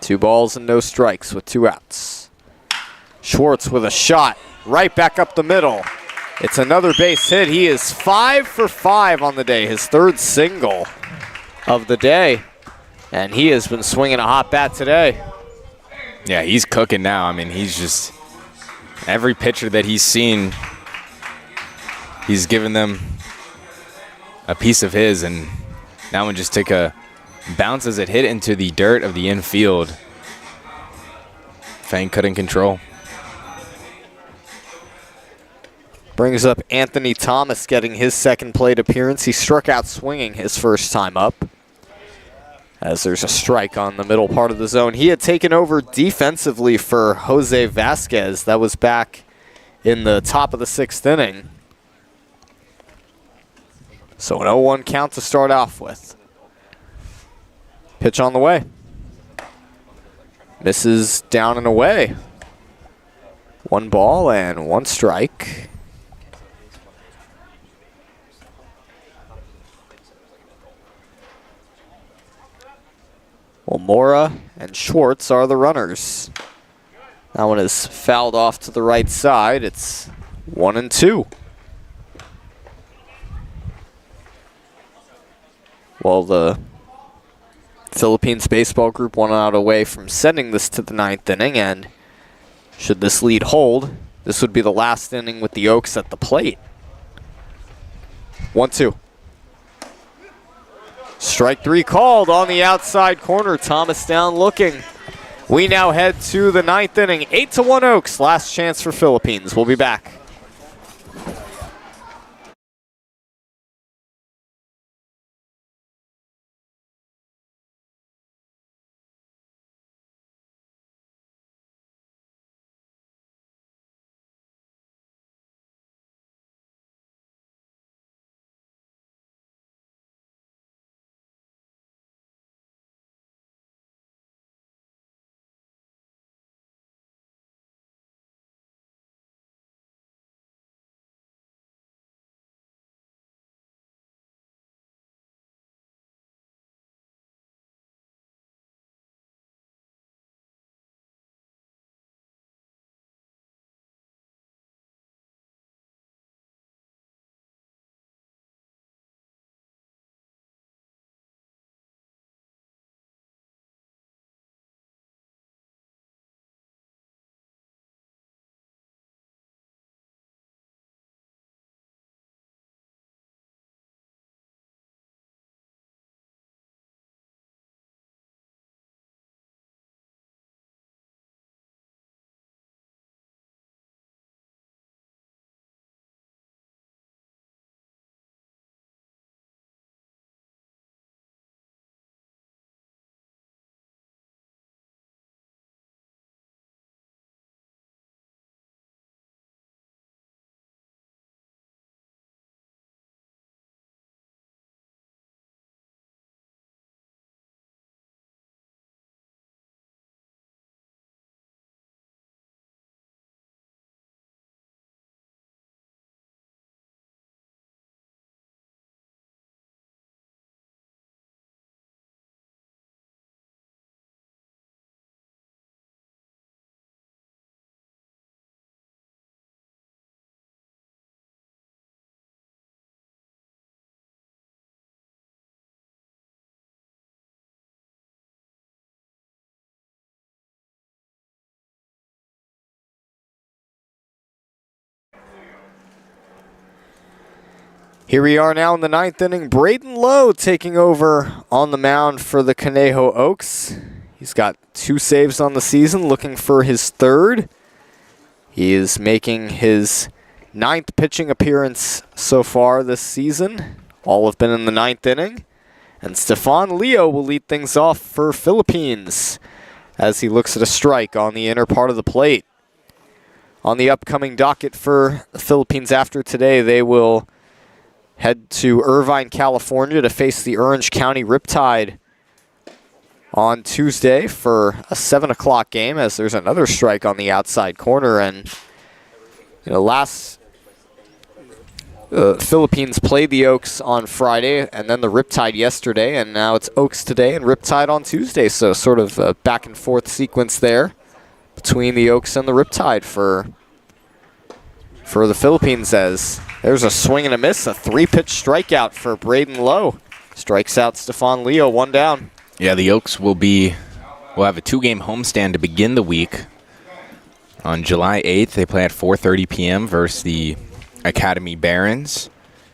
[SPEAKER 1] Two balls and no strikes with 2 outs. Schwartz with a shot right back up the middle. It's another base hit. He is 5 for 5 on the day, his 3rd single of the day. And he has been swinging a hot bat today.
[SPEAKER 2] Yeah, he's cooking now. I mean, he's just, every pitcher that he's seen, he's given them a piece of his, and that one just took a bounce as it hit into the dirt of the infield. Fang couldn't control.
[SPEAKER 1] Brings up Anthony Thomas getting his second plate appearance. He struck out swinging his first time up, as there's a strike on the middle part of the zone. He had taken over defensively for Jose Vasquez. That was back in the top of the 6th inning. So an 0-1 count to start off with. Pitch on the way. Misses down and away. 1 ball and 1 strike. Well, Mora and Schwartz are the runners. That one is fouled off to the right side. It's 1-2. Well, the Philippines baseball group 1 out away from sending this to the 9th inning, and should this lead hold, this would be the last inning with the Oaks at the plate. 1-2. Strike 3 called on the outside corner. Thomas down looking. We now head to the 9th inning. 8-1 Oaks. Last chance for Philippines. We'll be back. Here we are now in the 9th inning. Braden Lowe taking over on the mound for the Conejo Oaks. He's got 2 saves on the season, looking for his 3rd. He is making his 9th pitching appearance so far this season. All have been in the 9th inning. And Stefan Leo will lead things off for Philippines as he looks at a strike on the inner part of the plate. On the upcoming docket for the Philippines after today, they will head to Irvine, California to face the Orange County Riptide on Tuesday for a 7 o'clock game, as there's another strike on the outside corner. And Philippines played the Oaks on Friday and then the Riptide yesterday, and now it's Oaks today and Riptide on Tuesday. So sort of a back and forth sequence there between the Oaks and the Riptide for the Philippines, as there's a swing and a miss, a 3-pitch strikeout for Braden Lowe. Strikes out Stefan Leo, 1 down.
[SPEAKER 2] Yeah, the Oaks will have a 2-game homestand to begin the week. On July 8th, they play at 4:30 p.m. versus the Academy Barons.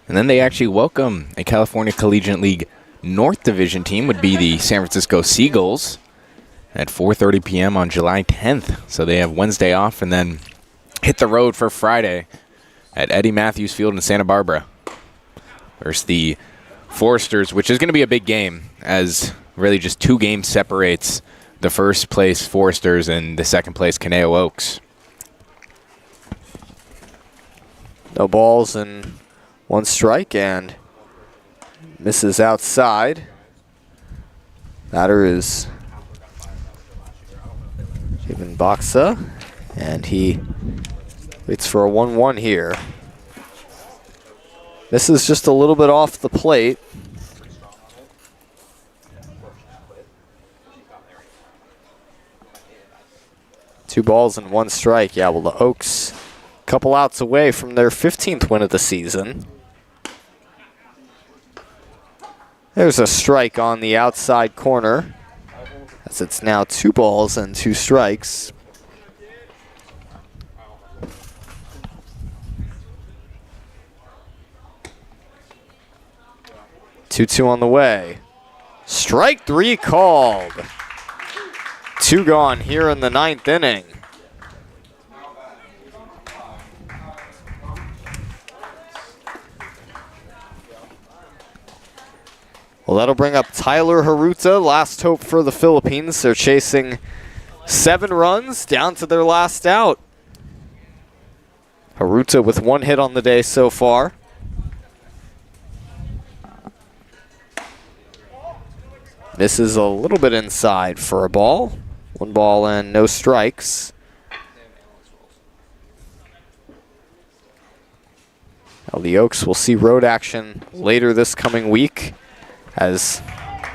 [SPEAKER 2] And then they actually welcome a California Collegiate League North Division team, would be the San Francisco Seagulls, at 4:30 p.m. on July 10th. So they have Wednesday off and then hit the road for Friday at Eddie Matthews Field in Santa Barbara versus the Foresters, which is going to be a big game, as really just 2 games separates the first place Foresters and the second place Conejo Oaks.
[SPEAKER 1] No balls and 1 strike, and misses outside. Batter is Jibin Baksa, and he waits for a 1-1 here. This is just a little bit off the plate. 2 balls and 1 strike. Yeah, well, the Oaks a couple outs away from their 15th win of the season. There's a strike on the outside corner, as it's now 2 balls and 2 strikes. Two on the way. Strike 3 called. 2 gone here in the 9th inning. Well, that'll bring up Tyler Haruta, last hope for the Philippines. They're chasing 7 runs down to their last out. Haruta with 1 hit on the day so far. Misses a little bit inside for a ball. 1 ball and no strikes. Now the Oaks will see road action later this coming week as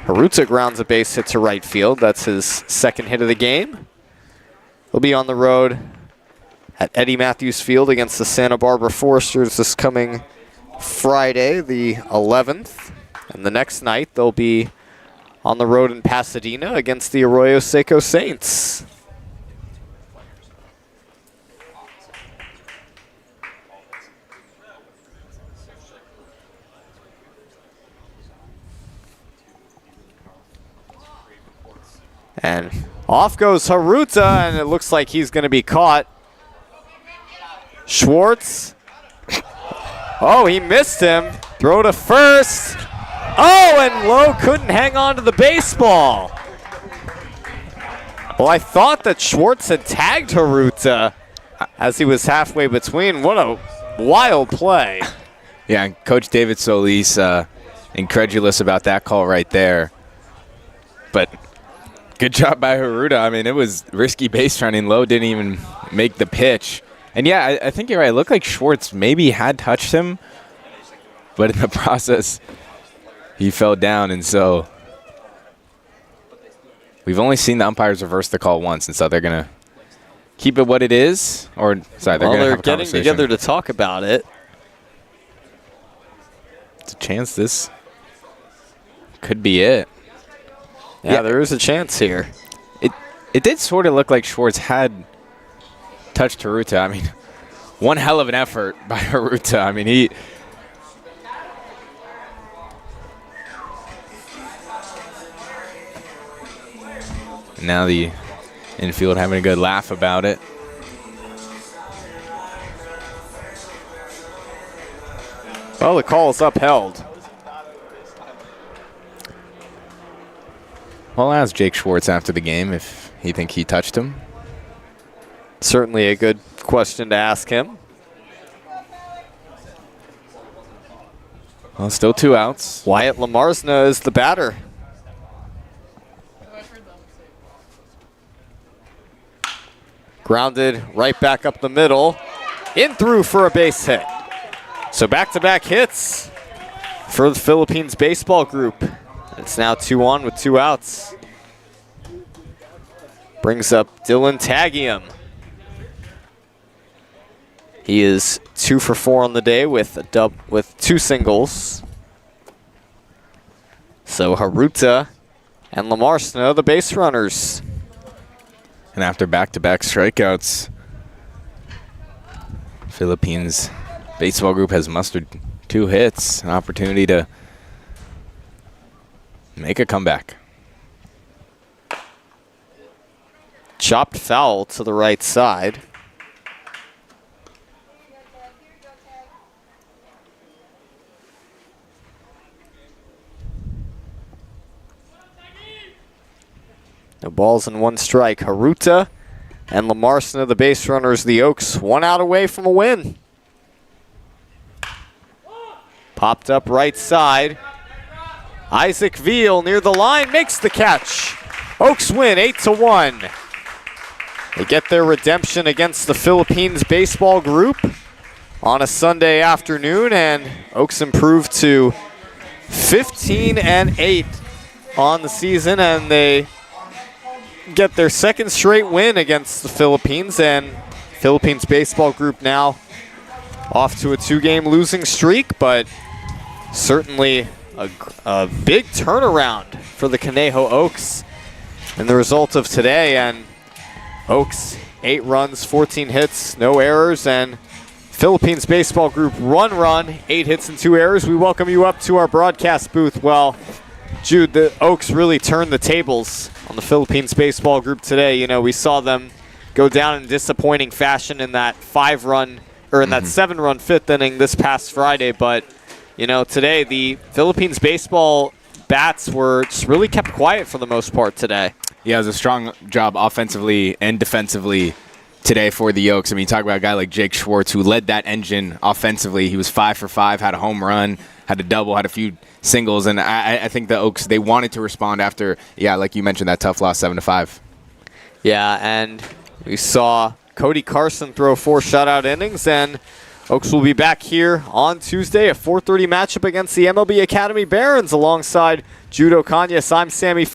[SPEAKER 1] Haruta grounds a base hit to right field. That's his 2nd hit of the game. He'll be on the road at Eddie Matthews Field against the Santa Barbara Foresters this coming Friday, the 11th. And the next night they'll be on the road in Pasadena against the Arroyo Seco Saints. And off goes Haruta, and it looks like he's going to be caught. Schwartz. Oh, he missed him. Throw to first. Oh, and Lowe couldn't hang on to the baseball. Well, I thought that Schwartz had tagged Haruta as he was halfway between. What a wild play.
[SPEAKER 2] Yeah, and Coach David Solis incredulous about that call right there. But good job by Haruta. I mean, it was risky base running. Lowe didn't even make the pitch. And yeah, I think you're right. It looked like Schwartz maybe had touched him, but in the process, he fell down. And so we've only seen the umpires reverse the call once, and so they're going to keep it what it is. Or, sorry, they're going to have a
[SPEAKER 1] getting together to talk about it.
[SPEAKER 2] It's a chance this could be it.
[SPEAKER 1] Yeah, there is a chance here.
[SPEAKER 2] It did sort of look like Schwartz had touched Haruta. I mean, one hell of an effort by Haruta. I mean, he... Now the infield having a good laugh about it.
[SPEAKER 1] Well, the call is upheld.
[SPEAKER 2] Well, I'll ask Jake Schwartz after the game if he think he touched him.
[SPEAKER 1] Certainly a good question to ask him.
[SPEAKER 2] Well, still 2 outs.
[SPEAKER 1] Wyatt Lamarsna is the batter. Grounded right back up the middle. In through for a base hit. So back-to-back hits for the Philippines baseball group. It's now 2-on with 2 outs. Brings up Dylan Tagium. He is 2 for 4 on the day with with 2 singles. So Haruta and Lamarsna, the base runners.
[SPEAKER 2] And after back-to-back strikeouts, Philippines baseball group has mustered 2 hits, an opportunity to make a comeback.
[SPEAKER 1] Chopped foul to the right side. No balls and 1 strike. Haruta and Lamarsna, the base runners, the Oaks, 1 out away from a win. Popped up right side. Isaac Veal near the line makes the catch. Oaks win 8-1. They get their redemption against the Philippines baseball group on a Sunday afternoon, and Oaks improved to 15-8 on the season, and they get their second straight win against the Philippines, and Philippines baseball group now off to a 2-game losing streak, but certainly a big turnaround for the Conejo Oaks in the result of today. And Oaks, 8 runs, 14 hits, no errors, and Philippines baseball group 1 run, 8 hits and 2 errors. We welcome you up to our broadcast booth. Well, Jude, the Oaks really turned the tables on the Philippines baseball group today. You know, we saw them go down in disappointing fashion in that 5-run, or in that 7-run 5th inning this past Friday. But, you know, today the Philippines baseball bats were just really kept quiet for the most part today.
[SPEAKER 2] Yeah, it was a strong job offensively and defensively today for the Oaks. I mean, you talk about a guy like Jake Schwartz, who led that engine offensively. He was 5 for 5, had a home run, had a double, had a few singles, and I think the Oaks, they wanted to respond after, like you mentioned, that tough loss 7-5.
[SPEAKER 1] Yeah, and we saw Cody Carson throw 4 shutout innings, and Oaks will be back here on Tuesday, a 4:30 matchup against the MLB Academy Barons alongside Jude Ocañas. I'm Sammy